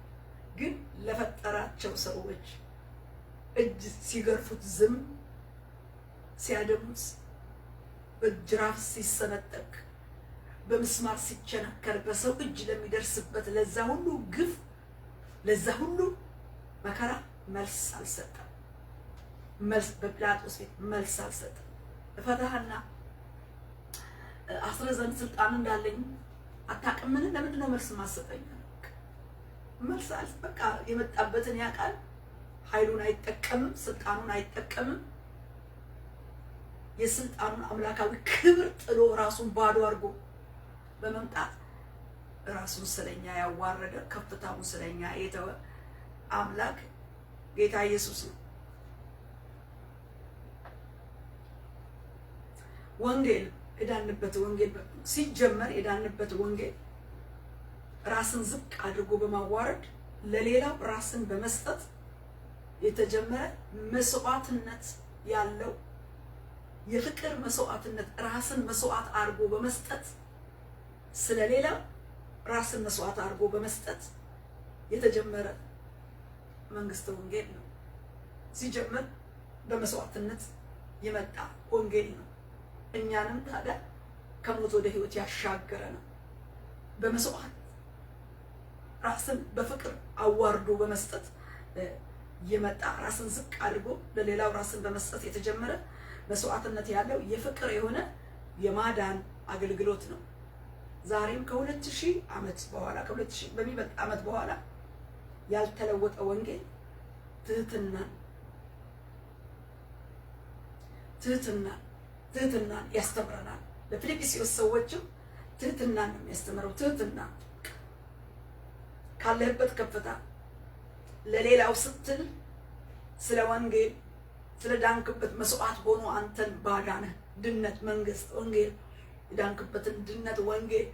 ግን ለፈጠራቸው ሰዎች እጅ ሲገርፉት ዝም ሲያደሙት በጅራፍ ሲሰነጠቅ በምስማር ሲቸነከር በሰው እጅ ለሚደርስበት ለዛ ሁሉ ግፍ ለዛ ሁሉ መከራ መልስ አልሰጠም። መልስ በጲላጦስ ፊት መልስ አልሰጠም። እፈታህና አስረዘን ስልጣን እንዳለኝ አታውቅምን? ለምንድን ነው መልስ ማሰጠኝ? መልስ በቃ የመጣበትን ያውቃል። ኃይሉን አይጠቀምም፣ ስልጣኑን አይጠቀምም። የስልጣኑን አምላካዊ ክብር ጥሎ ራሱን ባዶ አድርጎ በመምጣት ራሱን ስለኛ ያዋረደ ከፍታውን ስለኛ የተወ አምላክ ጌታ ኢየሱስ ነው። ወንጌል የዳንበት ወንጌል ሲጀመር የዳንበት ወንጌል ራስን ዝቅ አድርጎ በማዋረድ ለሌላው ራስን በመስጠት የተጀመረ መስዋዕትነት ያለው የፍቅር መስዋዕትነት ራስን መስዋዕት አድርጎ በመስጠት ስለሌላ ራስን መስዋዕት አድርጎ በመስጠት የተጀመረ መንግስት ወንጌል ነው። ሲጀመር በመስዋዕትነት የመጣ ወንጌል ነው። እኛንም ታዲያ ከሞት ወደ ህይወት ያሻገረ ነው። በመስዋዕት ራስን በፍቅር አዋርዶ በመስጠት የመጣ ራስን ዝቅ አድርጎ ለሌላው ራስን በመስጠት የተጀመረ መስዋዕትነት ያለው የፍቅር የሆነ የማዳን አገልግሎት ነው። ዛሬም ከ2000 ዓመት በኋላ ከ2000 በሚበልጥ ዓመት በኋላ ያልተለወጠ ወንጌል ትህትናን ያስተምረናል። ለፊልጵስዩስ ሰዎችም ትህትናን ነው የሚያስተምረው። ትህትና ካለህበት ከፍታ ለሌላው ስትል ስለ ወንጌል ስለ ዳንክበት መስዋዕት ሆኖ አንተን ባዳነህ ድነት መንግስት ወንጌል የዳንክበትን ድነት ወንጌል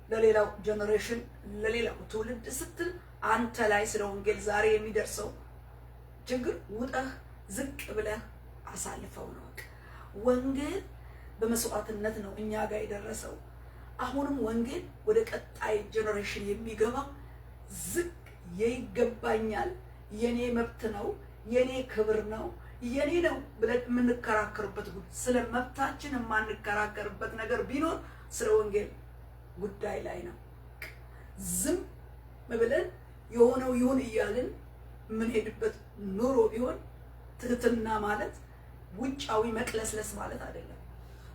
ለሌላው ጀነሬሽን ለሌላው ትውልድ ስትል አንተ ላይ ስለ ወንጌል ዛሬ የሚደርሰው ችግር ውጠህ ዝቅ ብለህ አሳልፈው ነው። ወንጌል በመስዋዕትነት ነው እኛ ጋር የደረሰው። አሁንም ወንጌል ወደ ቀጣይ ጀነሬሽን የሚገባ ዝቅ ይገባኛል፣ የኔ መብት ነው፣ የኔ ክብር ነው፣ የኔ ነው ብለን የምንከራከርበት ጉዳይ ስለ መብታችን የማንከራከርበት ነገር ቢኖር ስለ ወንጌል ጉዳይ ላይ ነው። ዝም ብለን የሆነው ይሁን እያልን የምንሄድበት ኑሮ ቢሆን ትህትና ማለት ውጫዊ መቅለስለስ ማለት አይደለም።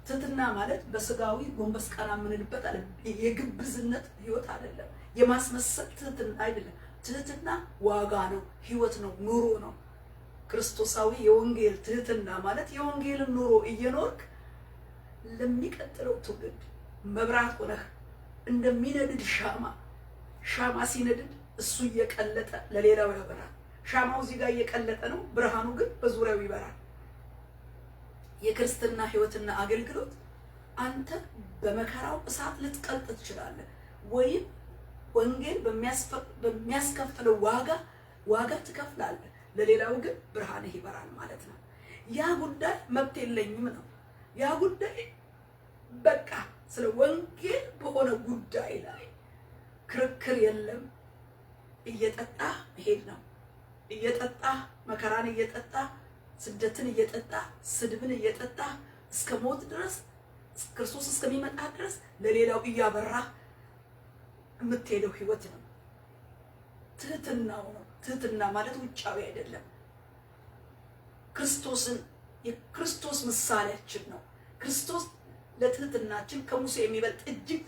ትህትና ማለት በስጋዊ ጎንበስ ቀና የምንልበት አይደለም። የግብዝነት ህይወት አይደለም። የማስመሰል ትህትና አይደለም። ትህትና ዋጋ ነው፣ ህይወት ነው፣ ኑሮ ነው። ክርስቶሳዊ የወንጌል ትህትና ማለት የወንጌልን ኑሮ እየኖርክ ለሚቀጥለው ትውልድ መብራት ሆነህ እንደሚነድድ ሻማ ሲነድድ እሱ እየቀለጠ ለሌላው ያበራል። ሻማው እዚህ ጋር እየቀለጠ ነው፣ ብርሃኑ ግን በዙሪያው ይበራል። የክርስትና ህይወትና አገልግሎት አንተ በመከራው እሳት ልትቀልጥ ትችላለህ፣ ወይም ወንጌል በሚያስከፍለው ዋጋ ትከፍላለህ። ለሌላው ግን ብርሃንህ ይበራል ማለት ነው። ያ ጉዳይ መብት የለኝም ነው። ያ ጉዳይ በቃ ስለ ወንጌል በሆነ ጉዳይ ላይ ክርክር የለም። እየጠጣህ መሄድ ነው። እየጠጣህ መከራን እየጠጣህ ስደትን እየጠጣህ ስድብን እየጠጣህ እስከ ሞት ድረስ ክርስቶስ እስከሚመጣ ድረስ ለሌላው እያበራህ የምትሄደው ህይወት ነው። ትህትናው ነው። ትህትና ማለት ውጫዊ አይደለም። የክርስቶስ ምሳሌያችን ነው። ክርስቶስ ለትህትናችን ከሙሴ የሚበልጥ እጅግ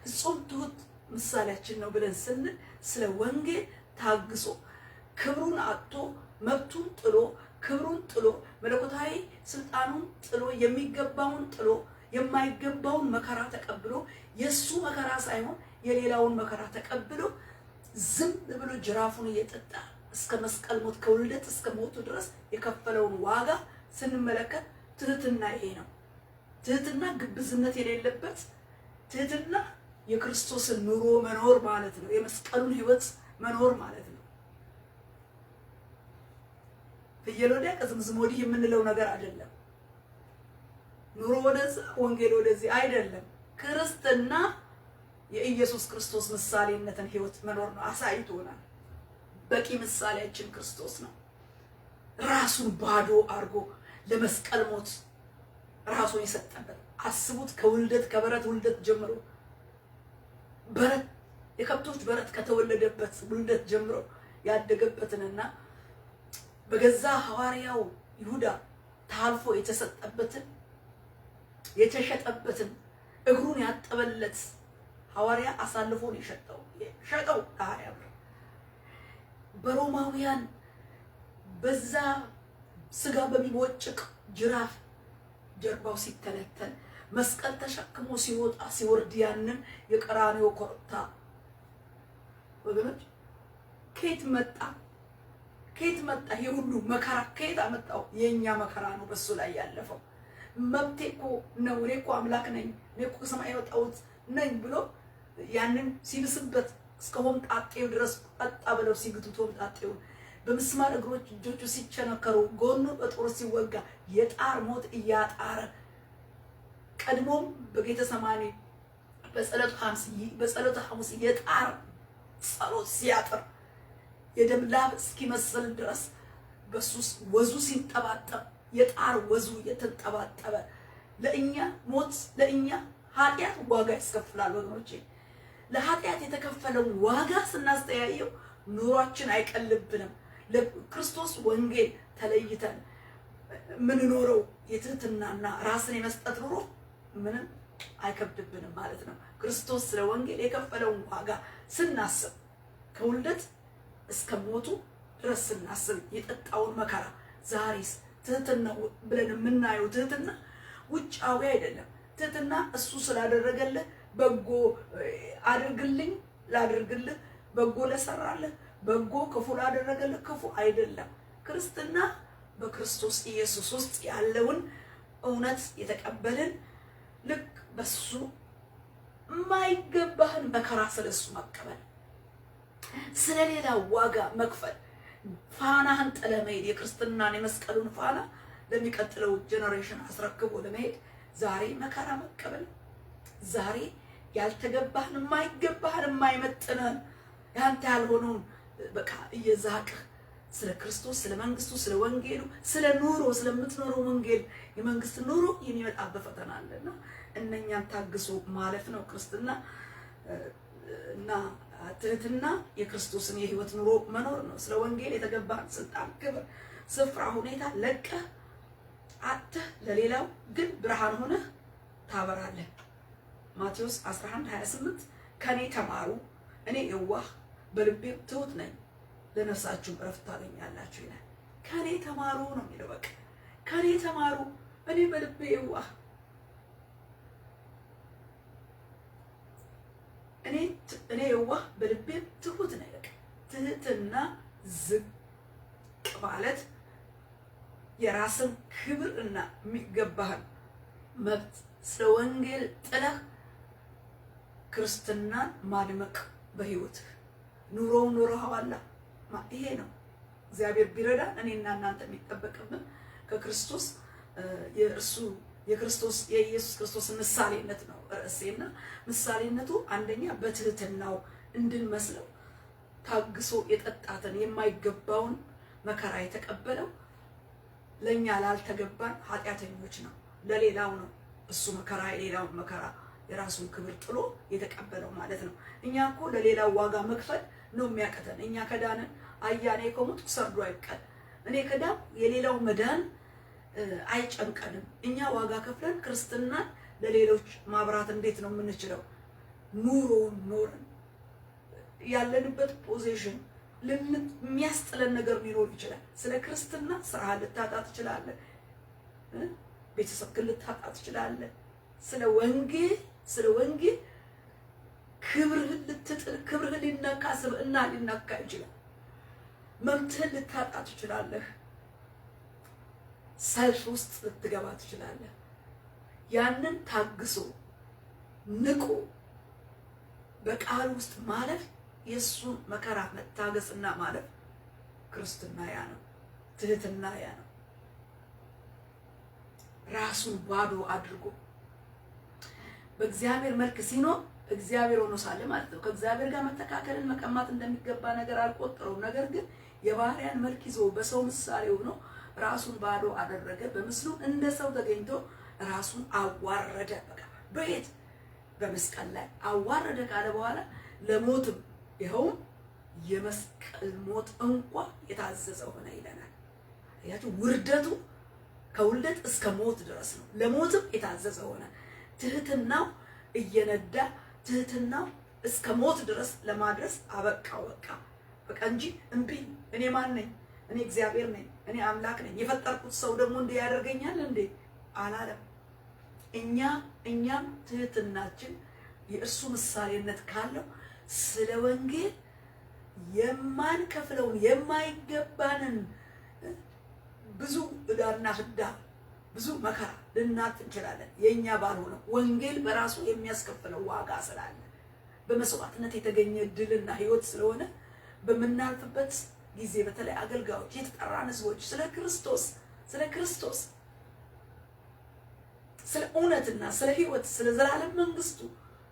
ፍጹም ትሁት ምሳሌያችን ነው ብለን ስንል ስለ ወንጌል ታግሶ ክብሩን አጥቶ መብቱን ጥሎ ክብሩን ጥሎ መለኮታዊ ስልጣኑን ጥሎ የሚገባውን ጥሎ የማይገባውን መከራ ተቀብሎ የሱ መከራ ሳይሆን የሌላውን መከራ ተቀብሎ ዝም ብሎ ጅራፉን እየጠጣ እስከ መስቀል ሞት ከውልደት እስከ ሞቱ ድረስ የከፈለውን ዋጋ ስንመለከት ትህትና ይሄ ነው። ትህትና ግብዝነት የሌለበት ትህትና የክርስቶስን ኑሮ መኖር ማለት ነው። የመስቀሉን ህይወት መኖር ማለት ነው። ፍየል ወዲያ ከዝምዝም ወዲህ የምንለው ነገር አይደለም። ኑሮ ወደዛ ወንጌል ወደዚህ አይደለም። ክርስትና የኢየሱስ ክርስቶስ ምሳሌነትን ህይወት መኖር ነው። አሳይቶናል። በቂ ምሳሌያችን ክርስቶስ ነው። ራሱን ባዶ አድርጎ ለመስቀል ሞት ራሱን የሰጠበት አስቡት። ከበረት ውልደት ጀምሮ በረት የከብቶች በረት ከተወለደበት ውልደት ጀምሮ ያደገበትንና በገዛ ሐዋርያው ይሁዳ ታልፎ የተሰጠበትን የተሸጠበትን እግሩን ያጠበለት ሐዋርያ አሳልፎ ነው ሸጠው 20 ብር በሮማውያን በዛ ስጋ በሚቦጭቅ ጅራፍ ጀርባው ሲተለተል መስቀል ተሸክሞ ሲወጣ ሲወርድ ያንን የቀራንዮ ኮርታ ወገኖች ከየት መጣ? የሁሉ መከራ ከየት አመጣው? የኛ መከራ ነው በሱ ላይ ያለፈው። መብቴ እኮ ነው፣ እኔ እኮ አምላክ ነኝ፣ እኔ እኮ ከሰማይ የወጣሁት ነኝ ብሎ ያንን ሲብስበት እስከ ሆምጣጤው ድረስ ቀጣ ብለው ሲግቱት ሆምጣጤውን በምስማር እግሮች እጆቹ ሲቸነከሩ ጎኑ በጦር ሲወጋ የጣር ሞት እያጣረ ቀድሞም በጌተሰማኒ በጸሎተ ሐሙስ የጣር ጸሎት ሲያጥር የደም ላብ እስኪመስል ድረስ በሱስ ወዙ ሲንጠባጠብ የጣር ወዙ የተንጠባጠበ ለእኛ ሞት ለእኛ ኃጢአት ዋጋ ያስከፍላል ወገኖቼ። ለኃጢአት የተከፈለው ዋጋ ስናስተያየው ኑሯችን አይቀልብንም። ለክርስቶስ ወንጌል ተለይተን ምንኖረው የትህትናና ራስን የመስጠት ኑሮ ምንም አይከብድብንም ማለት ነው። ክርስቶስ ስለ ወንጌል የከፈለውን ዋጋ ስናስብ ከውልደት እስከ ሞቱ ድረስ ስናስብ የጠጣውን መከራ ዛሬስ ትህትና ብለን የምናየው ትህትና ውጫዊ አይደለም። ትህትና እሱ ስላደረገልህ በጎ አድርግልኝ ላድርግልህ፣ በጎ ለሰራልህ በጎ፣ ክፉ ላደረገልህ ክፉ አይደለም። ክርስትና በክርስቶስ ኢየሱስ ውስጥ ያለውን እውነት የተቀበልን ልክ በሱ የማይገባህን መከራ ስለሱ መቀበል፣ ስለሌላ ዋጋ መክፈል፣ ፋናህን ጥለህ መሄድ፣ የክርስትናን የመስቀሉን ፋና ለሚቀጥለው ጄኔሬሽን አስረክቦ ለመሄድ ዛሬ መከራ መቀበል፣ ዛሬ ያልተገባህን የማይገባህን የማይመጥንህን ያንተ ያልሆነውን በቃ እየዛቅህ ስለ ክርስቶስ ስለ መንግስቱ ስለ ወንጌሉ ስለ ኑሮ ስለምትኖረው ወንጌል የመንግስት ኑሮ የሚመጣበት ፈተና አለና እነኛን ታግሶ ማለፍ ነው ክርስትና። እና ትህትና የክርስቶስን የህይወት ኑሮ መኖር ነው። ስለ ወንጌል የተገባን ስልጣን፣ ክብር፣ ስፍራ፣ ሁኔታ ለቀህ አጥተህ ለሌላው ግን ብርሃን ሆነህ ታበራለህ። ማቴዎስ 11:28 ከኔ ተማሩ እኔ የዋህ በልቤ ትሁት ነኝ ለነፍሳችሁ ዕረፍት ታገኛላችሁ ይላል። ከኔ ተማሩ ነው የሚለው። በቃ ከኔ ተማሩ እኔ በልቤ የዋህ እኔ የዋህ በልቤ ትሁት ነኝ። በቃ ትህትና ዝቅ ማለት የራስን ክብር እና የሚገባህን መብት ስለ ወንጌል ጥለህ ክርስትናን ማድመቅ በህይወትህ ኑሮው ኑሮሃዋላ ይሄ ነው። እግዚአብሔር ቢረዳ እኔና እናንተ የሚጠበቅብን ከክርስቶስ የክርስቶስ የኢየሱስ ክርስቶስ ምሳሌነት ነው ርዕሴና ምሳሌነቱ አንደኛ በትህትናው እንድንመስለው ታግሶ የጠጣትን የማይገባውን መከራ የተቀበለው ለኛ ላልተገባን ኃጢአተኞች ነው፣ ለሌላው ነው እሱ መከራ የሌላውን መከራ የራሱን ክብር ጥሎ የተቀበለው ማለት ነው። እኛ እኮ ለሌላው ዋጋ መክፈል ነው የሚያቀተን። እኛ ከዳንን አያኔ ከሞት ሰርዶ አይቀር እኔ ከዳን የሌላው መዳን አይጨንቀንም። እኛ ዋጋ ከፍለን ክርስትናን ለሌሎች ማብራት እንዴት ነው የምንችለው? ኑሮውን ኖረን ያለንበት ፖዚሽን የሚያስጥለን ነገር ሊኖር ይችላል። ስለ ክርስትና ስራ ልታጣ ትችላለህ፣ ቤተሰብ ልታጣ ትችላለህ። ስለ ወንጌል ክብርህን ልትጥል፣ ክብርህን ሊነካ፣ ስብዕና ሊነካ ይችላል። መብትህን ልታጣ ትችላለህ። ሰልፍ ውስጥ ልትገባ ትችላለህ። ያንን ታግሶ ንቁ በቃል ውስጥ ማለፍ የሱን መከራ መታገስና ማለፍ ክርስትና ያ ነው። ትህትና ያ ነው። ራሱን ባዶ አድርጎ በእግዚአብሔር መልክ ሲኖር እግዚአብሔር ሆኖ ሳለ ማለት ነው። ከእግዚአብሔር ጋር መተካከልን መቀማት እንደሚገባ ነገር አልቆጠረውም። ነገር ግን የባሪያን መልክ ይዞ በሰው ምሳሌ ሆኖ ራሱን ባዶ አደረገ። በምስሉ እንደ ሰው ተገኝቶ ራሱን አዋረደ። በቃ በየት በመስቀል ላይ አዋረደ ካለ በኋላ ለሞትም ይኸውም የመስቀል ሞት እንኳ የታዘዘ ሆነ ይለናል። ያቺ ውርደቱ ከውልደት እስከ ሞት ድረስ ነው። ለሞትም የታዘዘ ሆነ። ትህትናው እየነዳ ትህትናው እስከ ሞት ድረስ ለማድረስ አበቃው። በቃ እንጂ እምቢ እኔ ማን ነኝ? እኔ እግዚአብሔር ነኝ፣ እኔ አምላክ ነኝ፣ የፈጠርኩት ሰው ደግሞ እንዲህ ያደርገኛል እንዴ አላለም። እኛም ትህትናችን የእርሱ ምሳሌነት ካለው ስለ ወንጌል የማንከፍለውን የማይገባንን ብዙ ዕዳና ፍዳ ብዙ መከራ ልናልፍ እንችላለን። የኛ ባልሆነ ወንጌል በራሱ የሚያስከፍለው ዋጋ ስላለ በመስዋዕትነት የተገኘ ድልና ሕይወት ስለሆነ በምናልፍበት ጊዜ በተለይ አገልጋዮች የተጠራን ሕዝቦች ስለ ክርስቶስ ስለ እውነትና ስለ ሕይወት ስለ ዘላለም መንግስቱ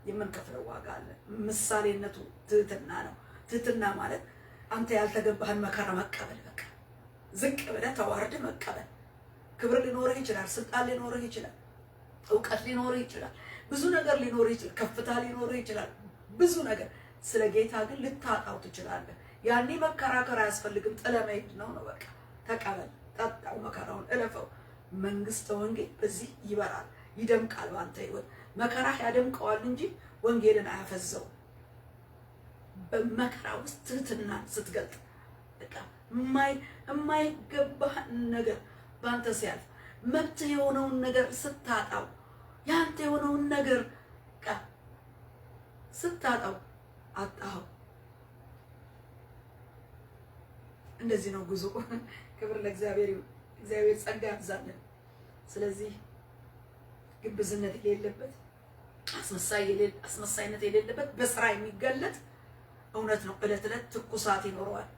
የምንከፍለው ዋጋ አለ። ምሳሌነቱ ትህትና ነው። ትህትና ማለት አንተ ያልተገባህን መከራ መቀበል፣ በቃ ዝቅ ብለህ ተዋርደህ መቀበል። ክብር ሊኖርህ ይችላል፣ ስልጣን ሊኖርህ ይችላል፣ እውቀት ሊኖርህ ይችላል፣ ብዙ ነገር ሊኖርህ ይችላል፣ ከፍታ ሊኖርህ ይችላል፣ ብዙ ነገር። ስለ ጌታ ግን ልታጣው ትችላለህ። ያኔ መከራከር አያስፈልግም። ጥለህ መሄድ ነው። በቃ ተቀበል፣ ጠጣው፣ መከራውን እለፈው። መንግስተ ወንጌል በዚህ ይበራል፣ ይደምቃል። ባንተ ህይወት መከራህ ያደምቀዋል እንጂ ወንጌልን አያፈዘው። በመከራ ውስጥ ትህትናን ስትገልጥ በቃ የማይገባህ ነገር ባንተ ሲያልፍ መብት የሆነውን ነገር ስታጣው ያንተ የሆነውን ነገር ስታጣው አጣው። እንደዚህ ነው ጉዞ። ክብር ለእግዚአብሔር ይሁን። እግዚአብሔር ጸጋ ያብዛልን። ስለዚህ ግብዝነት የሌለበት አስመሳይነት የሌለበት በስራ የሚገለጥ እውነት ነው። ዕለት ዕለት ትኩሳት ይኖረዋል።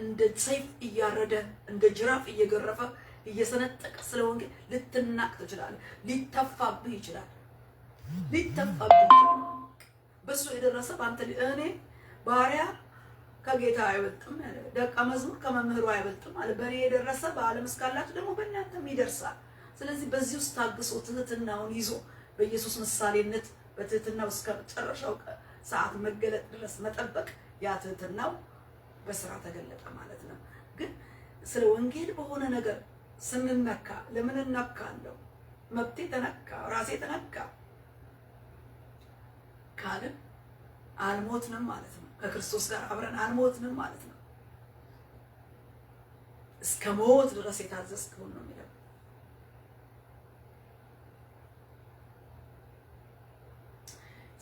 እንደ ሰይፍ እያረደ እንደ ጅራፍ እየገረፈ እየሰነጠቀ ስለ ወንጌል ልትናቅ ትችላለህ። ሊተፋብህ ይችላል። በሱ የደረሰ በአንተ እኔ ባሪያ ከጌታ አይበልጥም፣ ደቀ መዝሙር ከመምህሩ አይበልጥም አለ። በእኔ የደረሰ በዓለም እስካላችሁ ደግሞ በእናንተም ይደርሳል። ስለዚህ በዚህ ውስጥ ታግሶ ትህትናውን ይዞ በኢየሱስ ምሳሌነት በትህትናው እስከ መጨረሻው ሰዓት መገለጥ ድረስ መጠበቅ፣ ያ ትህትናው በስራ ተገለጠ ማለት ነው። ግን ስለ ወንጌል በሆነ ነገር ስንነካ ለምን እነካለሁ? መብቴ ተነካ፣ ራሴ ተነካ ካልን አልሞትንም ማለት ነው። ከክርስቶስ ጋር አብረን አልሞትንም ማለት ነው። እስከ ሞት ድረስ የታዘዝከውን ነው የሚለው።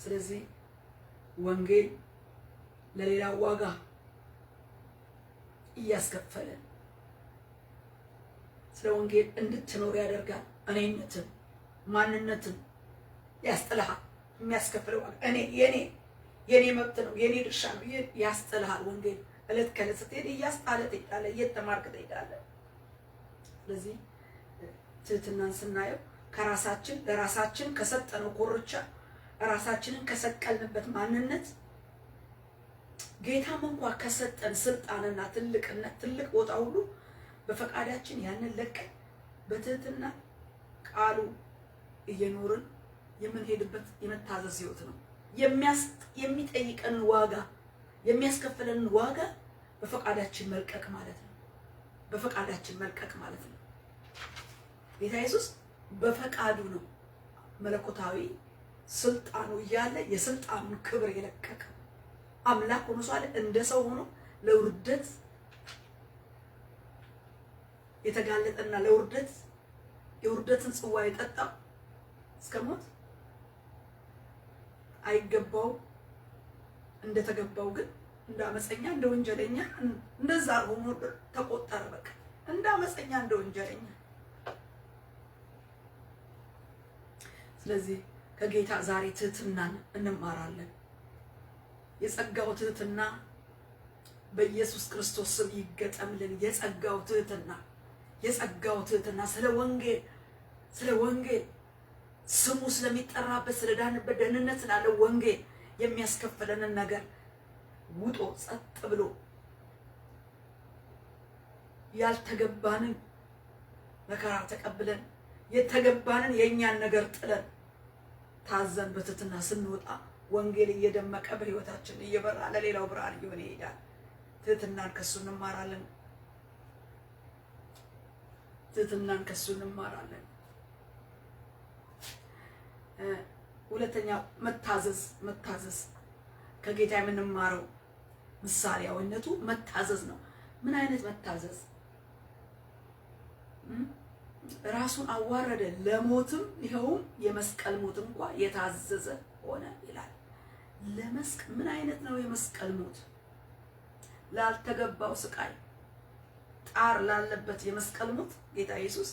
ስለዚህ ወንጌል ለሌላ ዋጋ እያስከፈለ ስለ ወንጌል እንድትኖር ያደርጋል። እኔነትን ማንነትን ያስጥልሃል። የሚያስከፍለው ዋጋ የኔ መብት ነው፣ የኔ ድርሻ ነው ያስጥልሃል። ወንጌል እለት ከእለት ስትሄድ እያስጣለ ትሄዳለህ፣ እየተማርክ ትሄዳለህ። ስለዚህ ትህትናን ስናየው ከራሳችን ለራሳችን ከሰጠነው ኮርቻ ራሳችንን ከሰቀልንበት ማንነት ጌታም እንኳን ከሰጠን ስልጣንና ትልቅነት ትልቅ ቦታ ሁሉ በፈቃዳችን ያንን ለቀን በትህትና ቃሉ እየኖርን የምንሄድበት የመታዘዝ ህይወት ነው። የሚጠይቀንን ዋጋ የሚያስከፍለንን ዋጋ በፈቃዳችን መልቀቅ ማለት ነው። በፈቃዳችን መልቀቅ ማለት ነው። ጌታ ኢየሱስ በፈቃዱ ነው መለኮታዊ ስልጣኑ እያለ የስልጣኑን ክብር የለቀቀ አምላክ ሆኖ ሳለ እንደ ሰው ሆኖ ለውርደት የተጋለጠና የውርደትን ጽዋ የጠጣ እስከ ሞት አይገባው እንደተገባው ግን እንደ አመፀኛ እንደ ወንጀለኛ እንደዛ ሆኖ ተቆጠረ። በቃ እንደ አመፀኛ እንደ ወንጀለኛ። ስለዚህ ከጌታ ዛሬ ትህትናን እንማራለን። የጸጋው ትህትና በኢየሱስ ክርስቶስ ስም ይገጠምልን። የጸጋው ትህትና ስለ ወንጌል ስሙ ስለሚጠራበት ስለዳንበት ደህንነት ስላለው ወንጌል የሚያስከፍለንን ነገር ውጦ ጸጥ ብሎ ያልተገባንን መከራ ተቀብለን የተገባንን የእኛን ነገር ጥለን ታዘን በትህትና ስንወጣ ወንጌል እየደመቀ በሕይወታችን እየበራ ለሌላው ብርሃን እየሆነ ይሄዳል። ትህትናን ከሱ እንማራለን። ሁለተኛ መታዘዝ ከጌታ የምንማረው ምሳሌያዊነቱ መታዘዝ ነው። ምን አይነት መታዘዝ? ራሱን አዋረደ ለሞትም ይኸውም የመስቀል ሞት እንኳን የታዘዘ ሆነ ይላል። ምን አይነት ነው የመስቀል ሞት? ላልተገባው ስቃይ ጣር ላለበት የመስቀል ሞት ጌታ ኢየሱስ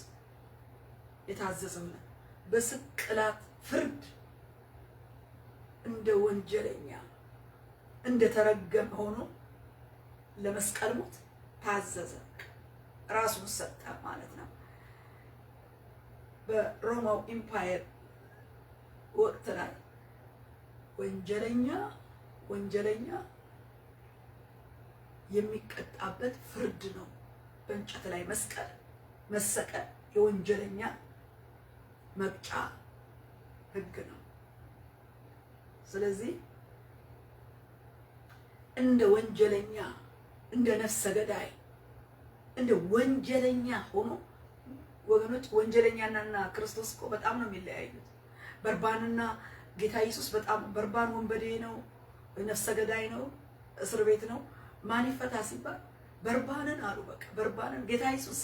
የታዘዘው ነው። በስቅላት ፍርድ እንደ ወንጀለኛ እንደ ተረገመ ሆኖ ለመስቀል ሞት ታዘዘ፣ ራሱን ሰጠ ማለት ነው። በሮማው ኢምፓየር ወቅት ላይ ወንጀለኛ የሚቀጣበት ፍርድ ነው። በእንጨት ላይ መሰቀል የወንጀለኛ መቅጫ ሕግ ነው። ስለዚህ እንደ ወንጀለኛ እንደ ነፍሰ ገዳይ እንደ ወንጀለኛ ሆኖ ወገኖች፣ ወንጀለኛና ክርስቶስ እኮ በጣም ነው የሚለያዩት። በርባንና ጌታ ኢየሱስ በርባን ወንበዴ ነው፣ ነፍሰ ገዳይ ነው፣ እስር ቤት ነው። ማን ይፈታ ሲባል በርባንን አሉ። በቃ በርባንን ጌታ ኢየሱስ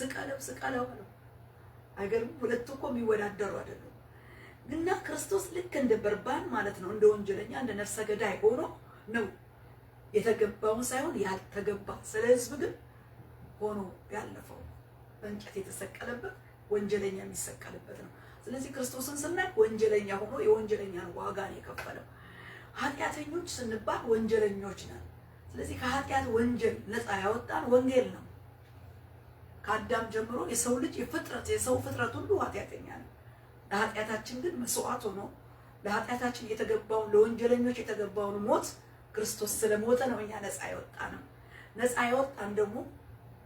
ስቀለው አሉ። አይገርም? ሁለቱ እኮ የሚወዳደሩ አይደሉም። እና ክርስቶስ ልክ እንደ በርባን ማለት ነው፣ እንደ ወንጀለኛ እንደ ነፍሰ ገዳይ ሆኖ ነው የተገባውን ሳይሆን ያልተገባ ስለ ሕዝብ ግን ሆኖ ያለፈው በእንጨት የተሰቀለበት ወንጀለኛ የሚሰቀልበት ነው። ስለዚህ ክርስቶስን ስናይ ወንጀለኛ ሆኖ የወንጀለኛን ዋጋ ነው የከፈለው። ኃጢአተኞች ስንባል ወንጀለኞች ነን። ስለዚህ ከኃጢአት ወንጀል ነፃ ያወጣን ወንጌል ነው። ከአዳም ጀምሮ የሰው ልጅ የሰው ፍጥረት ሁሉ ኃጢአተኛ ነው። ለኃጢአታችን ግን መስዋዕት ሆኖ ለኃጢአታችን የተገባውን ለወንጀለኞች የተገባውን ሞት ክርስቶስ ስለሞተ ነው እኛ ነፃ ያወጣን። ነፃ ያወጣን ደግሞ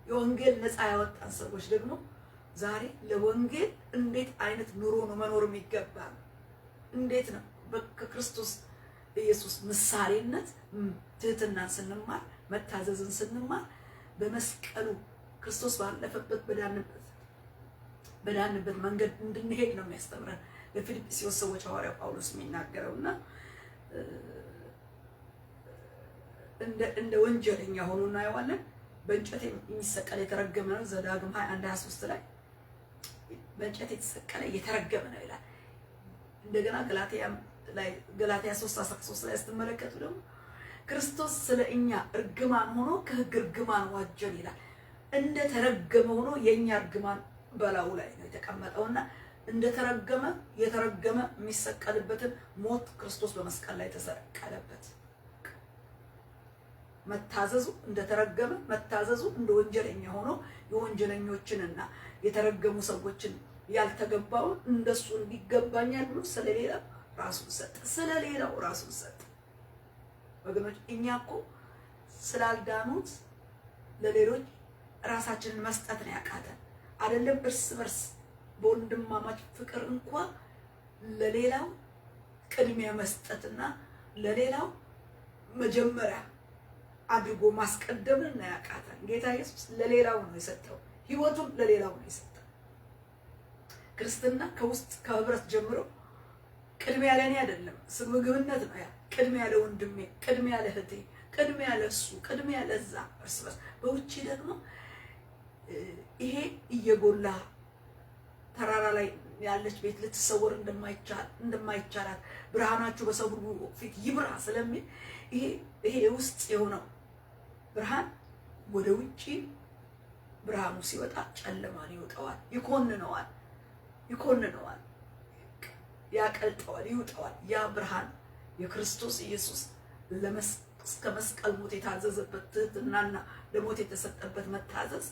የወንጌል ነፃ ያወጣን ሰዎች ደግሞ ዛሬ ለወንጌል እንዴት አይነት ኑሮ ነው መኖር የሚገባን? እንዴት ነው በክርስቶስ ኢየሱስ ምሳሌነት ትህትናን ስንማር መታዘዝን ስንማር በመስቀሉ ክርስቶስ ባለፈበት በዳንበት መንገድ እንድንሄድ ነው የሚያስተምረን። ለፊልጵስዩስ ሰዎች ሐዋርያው ጳውሎስ የሚናገረውና እንደ ወንጀለኛ ሆኖ እናየዋለን። በእንጨት የሚሰቀል የተረገመ ነው። ዘዳግም 21:23 ላይ በእንጨት የተሰቀለ የተረገመ ነው ይላል። እንደገና ገላትያ 3:13 ላይ ስትመለከቱ ደግሞ ክርስቶስ ስለኛ እርግማን ሆኖ ከሕግ እርግማን ዋጀን ይላል። እንደ ተረገመ ሆኖ የኛ እርግማን በላዩ ላይ ነው የተቀመጠውና እንደ የተረገመ የሚሰቀልበትን ሞት ክርስቶስ በመስቀል ላይ ተሰቀለበት። መታዘዙ እንደ ወንጀለኛ ሆኖ የወንጀለኞችንና የተረገሙ ሰዎችን ያልተገባውን እንደሱ እንዲገባኛል ብሎ ስለሌላው ራሱን ሰጠ። ወገኖች እኛ እኮ ስላልዳኑት ለሌሎች ራሳችንን መስጠት ነው ያቃተን። አይደለም እርስ በርስ በወንድማማች ፍቅር እንኳን ለሌላው ቅድሚያ መስጠትና ለሌላው መጀመሪያ አድርጎ ማስቀደምን ነው ያቃተን። ጌታ ኢየሱስ ለሌላው ነው የሰጠው፣ ሕይወቱን ለሌላው ነው የሰጠው። ክርስትና ከህብረት ጀምሮ ቅድሚያ ለኔ አይደለም፣ ስግብግብነት ነው ያ። ቅድሚያ ለወንድሜ፣ ቅድሚያ ለእህቴ፣ ቅድሚያ ለሱ፣ ቅድሚያ ለዛ እርስ በርስ። በውጪ ደግሞ ይሄ እየጎላ ተራራ ላይ ያለች ቤት ልትሰወር እንደማይቻላት ብርሃናችሁ በሰው ሁሉ ፊት ይብራ ስለሚል ይሄ ውስጥ የሆነው ብርሃን ወደ ውጪ ብርሃኑ ሲወጣ ጨለማን ይወጣዋል፣ ይኮንነዋል፣ ያቀልጠዋል፣ ይውጠዋል። ያ ብርሃን የክርስቶስ ኢየሱስ እስከ መስቀል ሞት የታዘዘበት ትህትናና ለሞት የተሰጠበት መታዘዝ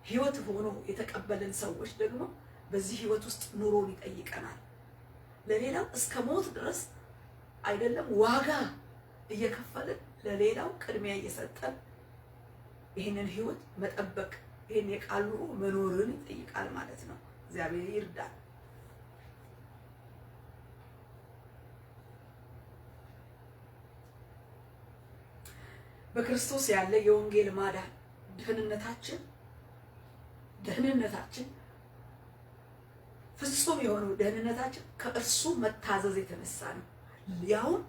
ህይወት ሆኖ የተቀበልን ሰዎች ደግሞ በዚህ ህይወት ውስጥ ኑሮን ይጠይቀናል። ለሌላው እስከ ሞት ድረስ አይደለም ዋጋ እየከፈልን ለሌላው ቅድሚያ እየሰጠን ይህንን ህይወት መጠበቅ ይህን የቃል ኑሮ መኖርን ይጠይቃል ማለት ነው። እግዚአብሔር ይርዳል። በክርስቶስ ያለ የወንጌል ማዳን ደህንነታችን ፍጹም የሆነው ደህንነታችን ከእርሱ መታዘዝ የተነሳ ነው። ያውም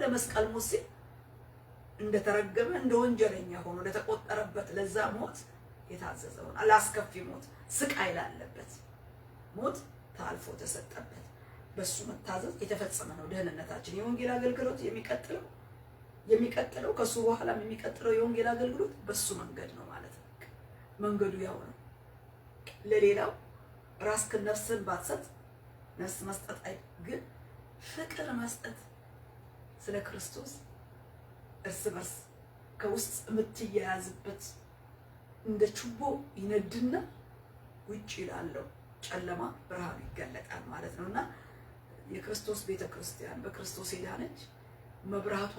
ለመስቀል ሞት ሲል እንደተረገመ እንደ ወንጀለኛ ሆኖ ለተቆጠረበት ለዛ ሞት የታዘዘው አላስከፊ ሞት ስቃይ ላለበት ሞት ታልፎ ተሰጠበት። በሱ መታዘዝ የተፈጸመ ነው ደህንነታችን። የወንጌል አገልግሎት የሚቀጥለው ከሱ በኋላም የሚቀጥለው የወንጌል አገልግሎት በሱ መንገድ ነው ማለት ነው። መንገዱ ያው ነው። ለሌላው ራስክን ነፍስን ባትሰጥ ነፍስ መስጠት ግን ፍቅር መስጠት ስለ ክርስቶስ እርስ በርስ ከውስጥ የምትያያዝበት እንደ ችቦ ይነድና ውጭ ላለው ጨለማ ብርሃን ይገለጣል ማለት ነውና የክርስቶስ ቤተክርስቲያን በክርስቶስ የዳነች መብራቷ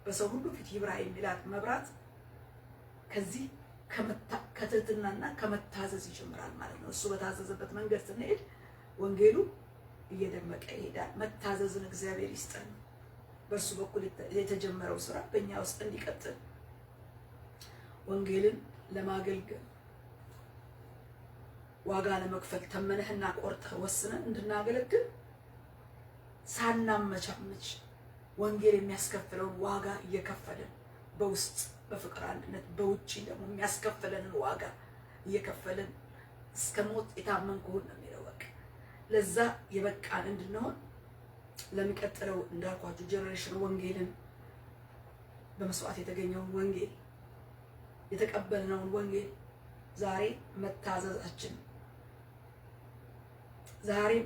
በሰው ሁሉ ፊት ይብራ የሚላት መብራት ከዚህ ከትህትናና ከመታዘዝ ይጀምራል ማለት ነው። እሱ በታዘዘበት መንገድ ስንሄድ ወንጌሉ እየደመቀ ይሄዳል። መታዘዝን እግዚአብሔር ይስጠን። በእርሱ በኩል የተጀመረው ስራ በእኛ ውስጥ እንዲቀጥል ወንጌልን ለማገልገል ዋጋ ለመክፈል ተመነህና ቆርጠህ ወስነን እንድናገለግል ሳናመቻመች ወንጌል የሚያስከፍለውን ዋጋ እየከፈለን በውስጥ በፍቅር አንድነት በውጪ ደግሞ የሚያስከፍለንን ዋጋ እየከፈለን እስከ ሞት የታመንኩህ ነው የሚለው። በቃ ለዛ የበቃን እንድንሆን ለሚቀጥለው እንዳልኳችሁ ጀነሬሽን ወንጌልን በመስዋዕት የተገኘውን ወንጌል የተቀበልነውን ወንጌል ዛሬ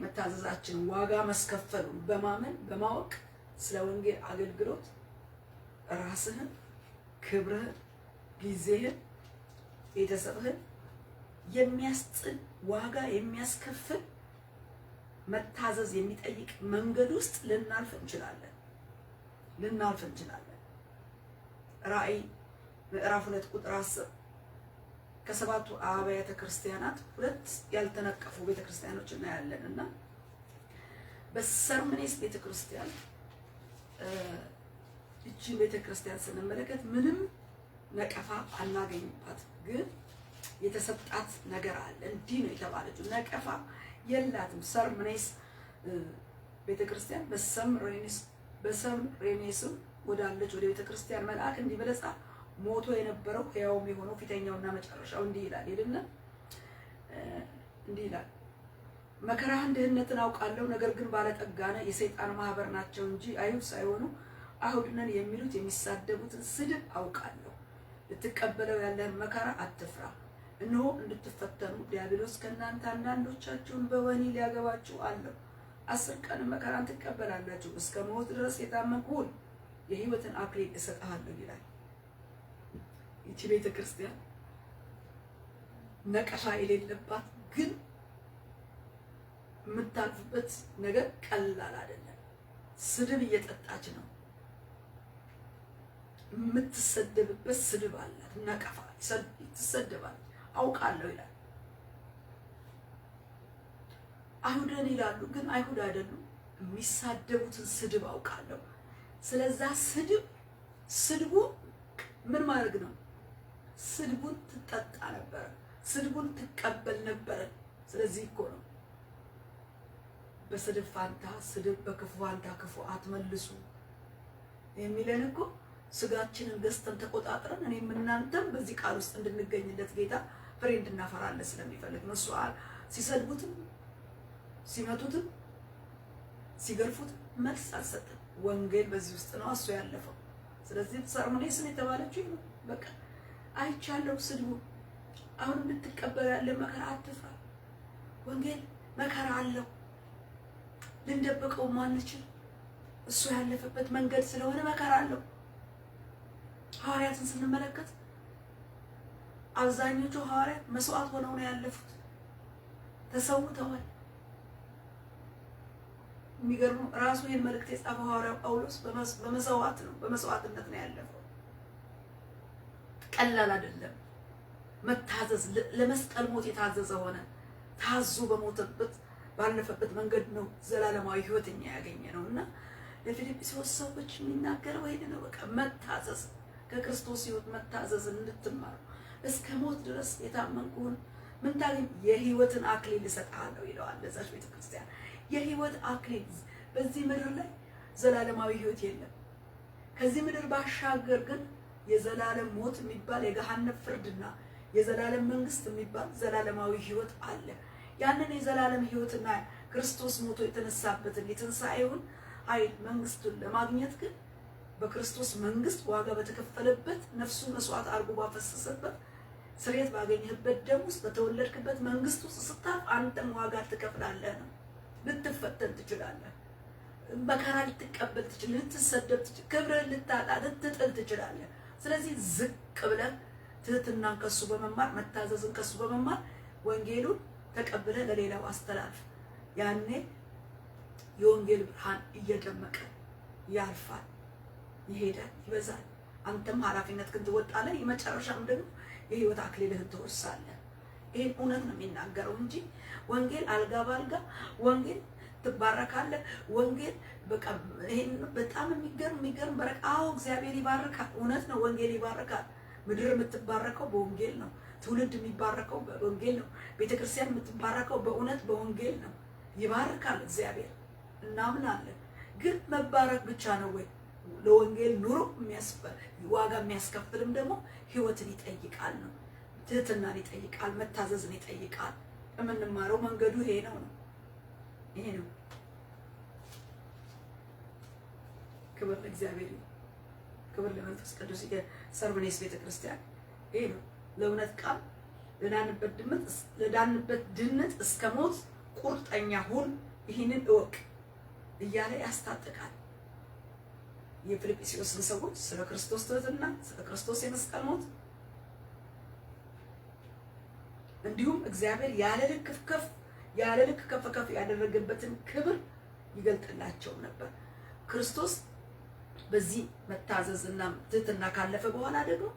መታዘዛችን ዋጋ መስከፈሉን በማመን በማወቅ ስለ ወንጌል አገልግሎት ራስህን፣ ክብርህን፣ ጊዜህን፣ ቤተሰብህን የሚያስጥል ዋጋ የሚያስከፍል መታዘዝ የሚጠይቅ መንገድ ውስጥ ልናልፍ እንችላለን። ራእይ ምዕራፍ 2 ቁጥር 10 ከሰባቱ አብያተ ክርስቲያናት 2 ያልተነቀፉ ቤተክርስቲያኖች እናያለንና በሰርምኔስ ቤተክርስቲያን እቺ ቤተክርስቲያን ስንመለከት ምንም ነቀፋ አናገኝባት፣ ግን የተሰጣት ነገር አለ። እንዲህ ነው የተባለችው፣ ነቀፋ የላትም። ሰርምኔስ ቤተክርስቲያን በሰርምኔስም ወዳለች ወደ ቤተክርስቲያን መልአክ እንዲህ ብለህ ጻፍ፣ ሞቶ የነበረው ሕያውም የሆነው ፊተኛውና መጨረሻው እንዲህ ይላል ይልና እንዲህ ይላል፣ መከራህን ድህነትን አውቃለሁ፣ ነገር ግን ባለጠጋ ነህ። የሰይጣን ማህበር ናቸው እንጂ አይሁድ ሳይሆኑ አይሁድ ነን የሚሉት የሚሳደቡትን ስድብ አውቃለሁ። ልትቀበለው ያለህን መከራ አትፍራ። እነሆ እንድትፈተኑ ዲያብሎስ ከእናንተ አንዳንዶቻችሁን በወህኒ ሊያገባችሁ አለው። 10 ቀን መከራን ትቀበላላችሁ። እስከ ሞት ድረስ የታመንክ ሁን፣ የሕይወትን አክሊል እሰጥሃለሁ ይላል። ይቺ ቤተክርስቲያን ነቀፋ የሌለባት ግን የምታልፍበት ነገር ቀላል አይደለም። ስድብ እየጠጣች ነው። የምትሰደብበት ስድብ አላት። ነቀፋ ትሰደባለች። አውቃለሁ ይላል። አይሁድን ይላሉ፣ ግን አይሁድ አይደሉም። የሚሳደቡትን ስድብ አውቃለሁ። ስለዛ ስድቡ ምን ማድረግ ነው? ስድቡን ትጠጣ ነበረ፣ ስድቡን ትቀበል ነበረ። ስለዚህ እኮ ነው በስድብ ፋንታ ስድብ፣ በክፉ ፋንታ ክፉ አትመልሱ የሚለን እኮ ስጋችንን ገዝተን ተቆጣጥረን እኔም እናንተም በዚህ ቃል ውስጥ እንድንገኝለት ጌታ ፍሬ እንድናፈራለን ስለሚፈልግ ነው። እሱ ሲሰድቡትም ሲመቱትም ሲገርፉት መልስ አልሰጠም። ወንጌል በዚህ ውስጥ ነው እሱ ያለፈው። ስለዚህ ሰርምኔስን የተባለችው ነው። በቃ አይቻለሁ ስድቡ። አሁን እንድትቀበል ያለ መከራ አትፍራ። ወንጌል መከራ አለው፣ ልንደብቀው ማንችል እሱ ያለፈበት መንገድ ስለሆነ መከራ አለው። ሐዋርያትን ስንመለከት አብዛኞቹ ሐዋርያት መስዋዕት ሆነው ነው ያለፉት፣ ተሰውተዋል። የሚገርመው ራሱ ይህን መልእክት የጻፈው ሐዋርያው ጳውሎስ በመስዋዕትነት ነው ያለፈው። ቀላል አይደለም። መታዘዝ ለመስቀል ሞት የታዘዘ ሆነ። ታዞ በሞተበት ባለፈበት መንገድ ነው ዘላለማዊ ሕይወት እኛ ያገኘ ነው። እና ለፊልጵስዩስ ሰዎች የሚናገረው ይሄ ነው። በቃ መታዘዝ፣ ከክርስቶስ ሕይወት መታዘዝ እንድትማሩ እስከ ሞት ድረስ የታመንኩህን ምን ታገኝ? የሕይወትን አክሊል እሰጥሃለሁ ይለዋል ለዛች ቤተክርስቲያን። የሕይወት አክሊል። በዚህ ምድር ላይ ዘላለማዊ ሕይወት የለም። ከዚህ ምድር ባሻገር ግን የዘላለም ሞት የሚባል የገሃነም ፍርድና የዘላለም መንግስት የሚባል ዘላለማዊ ሕይወት አለ። ያንን የዘላለም ሕይወትና ክርስቶስ ሞቶ የተነሳበትን የትንሣኤውን ኃይል መንግስቱን ለማግኘት ግን በክርስቶስ መንግስት ዋጋ በተከፈለበት ነፍሱ መስዋዕት አድርጎ ባፈሰሰበት ስርየት ባገኘህበት ደም ውስጥ በተወለድክበት መንግስት ውስጥ ስታልፍ አንተም ዋጋ ትከፍላለህ ነው። ልትፈተን ትችላለህ። መከራ ልትቀበል ትችላለህ። ልትሰደብ ትችላለህ። ክብርህን ልታጣ ልትጥል ትችላለህ። ስለዚህ ዝቅ ብለህ ትህትናን ከሱ በመማር መታዘዝን ከሱ በመማር ወንጌሉን ተቀብለህ ለሌላው አስተላልፍ። ያኔ የወንጌል ብርሃን እየደመቀ ያልፋል፣ ይሄዳል፣ ይበዛል። አንተም ኃላፊነት ግን ትወጣለህ። የመጨረሻም ደግሞ የህይወት አክሊልህን ትወርሳለህ። ይሄን እውነት ነው የሚናገረው እንጂ ወንጌል አልጋ ባልጋ ወንጌል ትባረካለህ። ወንጌል በቃ ይሄን በጣም የሚገርም በረካ። አዎ እግዚአብሔር ይባርካል። እውነት ነው፣ ወንጌል ይባርካል። ምድር የምትባረከው በወንጌል ነው። ትውልድ የሚባረከው በወንጌል ነው። ቤተክርስቲያን የምትባረከው በእውነት በወንጌል ነው። ይባርካል እግዚአብሔር፣ እናምናለን። ግን መባረክ ብቻ ነው ወይ? ለወንጌል ኑሮ ዋጋ የሚያስከፍልም ደግሞ ህይወትን ይጠይቃል ነው። ትህትናን ይጠይቃል፣ መታዘዝን ይጠይቃል። የምንማረው መንገዱ ይሄ ነው። ይሄ ነው። ክብር ለእግዚአብሔር፣ ክብር ለመንፈስ ቅዱስ። የሰርቨኔስ ቤተክርስቲያን ይሄ ነው። ለእውነት ቃል ለዳንበት ድነት እስከ ሞት ቁርጠኛ ሁን፣ ይህንን እወቅ እያለ ያስታጥቃል። የፊልጵስዩስን ሰዎች ስለ ክርስቶስ ትህትና፣ ስለ ክርስቶስ የመስቀል ሞት እንዲሁም እግዚአብሔር ያለ ልክ ከፍ ያደረገበትን ክብር ይገልጥላቸው ነበር። ክርስቶስ በዚህ መታዘዝና ትህትና ካለፈ በኋላ ደግሞ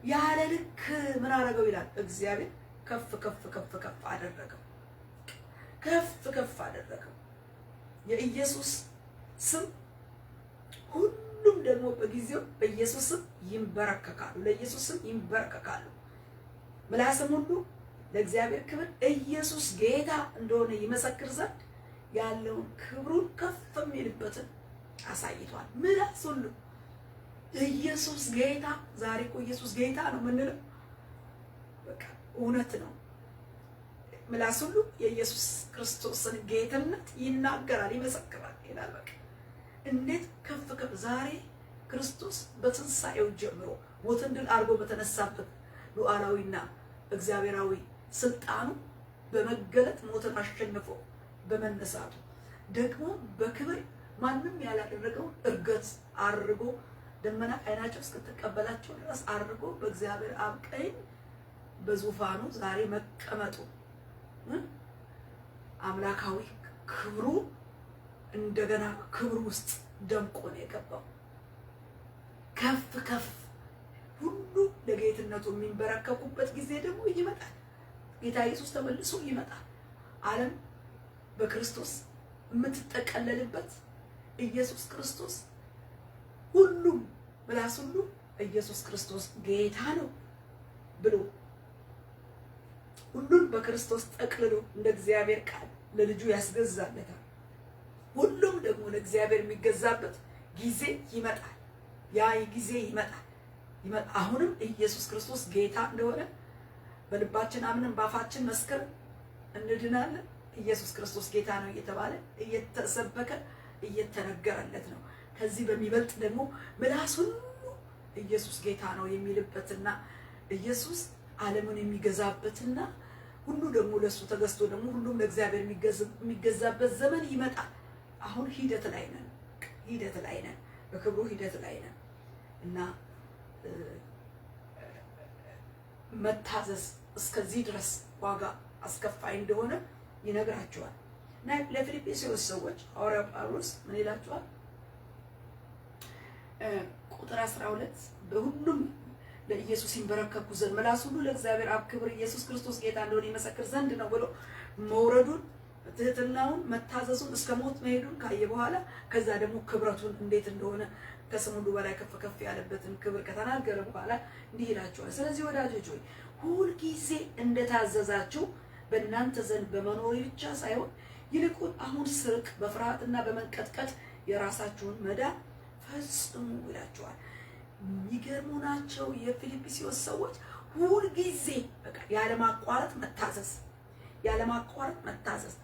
ያለ ልክ ምን አደረገው ይላል? እግዚአብሔር ከፍ አደረገው። ከፍ አደረገው። የኢየሱስ ስም ሁሉም ደግሞ በጊዜው በኢየሱስ ስም ይንበረከካሉ፣ ለኢየሱስ ስም ይንበረከካሉ። ምላስም ሁሉ ለእግዚአብሔር ክብር ኢየሱስ ጌታ እንደሆነ ይመሰክር ዘንድ ያለውን ክብሩን ከፍ የሚልበትን አሳይቷል። ምላስ ሁሉ ኢየሱስ ጌታ። ዛሬ እኮ ኢየሱስ ጌታ ነው የምንለው፣ በቃ እውነት ነው። ምላስ ሁሉ የኢየሱስ ክርስቶስን ጌትነት ይናገራል፣ ይመሰክራል ይላል። በቃ እንዴት ከፍ ዛሬ ክርስቶስ በትንሣኤው ጀምሮ ሞትን ድል አድርጎ በተነሳበት ሉዓላዊና እግዚአብሔራዊ ስልጣኑ በመገለጥ ሞትን አሸንፎ በመነሳቱ ደግሞ በክብር ማንም ያላደረገውን እርገት አድርጎ ደመና አይናቸው እስክትቀበላቸው ድረስ አድርጎ በእግዚአብሔር አብ ቀኝ በዙፋኑ ዛሬ መቀመጡ አምላካዊ ክብሩ እንደገና ክብሩ ውስጥ ደምቆ ነው የገባው። ከፍ ሁሉ ለጌትነቱ የሚንበረከኩበት ጊዜ ደግሞ ይመጣል። ጌታ ኢየሱስ ተመልሶ ይመጣል። ዓለም በክርስቶስ የምትጠቀለልበት ኢየሱስ ክርስቶስ ሁሉም ምላስ ሁሉ ኢየሱስ ክርስቶስ ጌታ ነው ብሎ ሁሉን በክርስቶስ ጠቅልሎ እንደ እግዚአብሔር ቃል ለልጁ ያስገዛለታል። ሁሉም ደግሞ ለእግዚአብሔር የሚገዛበት ጊዜ ይመጣል። ያ ጊዜ ይመጣል። አሁንም ኢየሱስ ክርስቶስ ጌታ እንደሆነ በልባችን አምነን በአፋችን መስከረን እንድናለን። ኢየሱስ ክርስቶስ ጌታ ነው እየተባለ እየተሰበከ እየተነገረለት ነው። ከዚህ በሚበልጥ ደግሞ ምላስ ሁሉ ኢየሱስ ጌታ ነው የሚልበትና ኢየሱስ ዓለምን የሚገዛበትና ሁሉ ደግሞ ለሱ ተገዝቶ ደግሞ ሁሉም ለእግዚአብሔር የሚገዛበት ዘመን ይመጣል። አሁን ሂደት ላይ ነን። ሂደት ላይ ነን፣ በክብሩ ሂደት ላይ ነን እና መታዘዝ እስከዚህ ድረስ ዋጋ አስከፋይ እንደሆነ ይነግራቸዋል። እና ለፊልጵስዩስ ሰዎች ሐዋርያው ጳውሎስ ምን ይላቸዋል? ቁጥር 12 በሁሉም ለኢየሱስ ይንበረከኩ ዘንድ ምላስ ሁሉ ለእግዚአብሔር አብ ክብር ኢየሱስ ክርስቶስ ጌታ እንደሆነ ይመሰክር ዘንድ ነው ብሎ መውረዱን፣ ትህትናውን፣ መታዘዙን እስከ ሞት መሄዱን ካየ በኋላ ከዛ ደግሞ ክብረቱን እንዴት እንደሆነ ከስም ሁሉ በላይ ከፍ ከፍ ያለበትን ክብር ከተናገረ በኋላ እንዲህ ይላቸዋል። ስለዚህ ወዳጆች ሆይ ሁልጊዜ እንደታዘዛችሁ በእናንተ ዘንድ በመኖሬ ብቻ ሳይሆን ይልቁን አሁን ስርቅ በፍርሃትና በመንቀጥቀጥ የራሳችሁን መዳን ፈጽሙ ይላቸዋል። የሚገርሙ ናቸው የፊልጵስዩስ ሰዎች። ሁልጊዜ በቃ ያለማቋረጥ መታዘዝ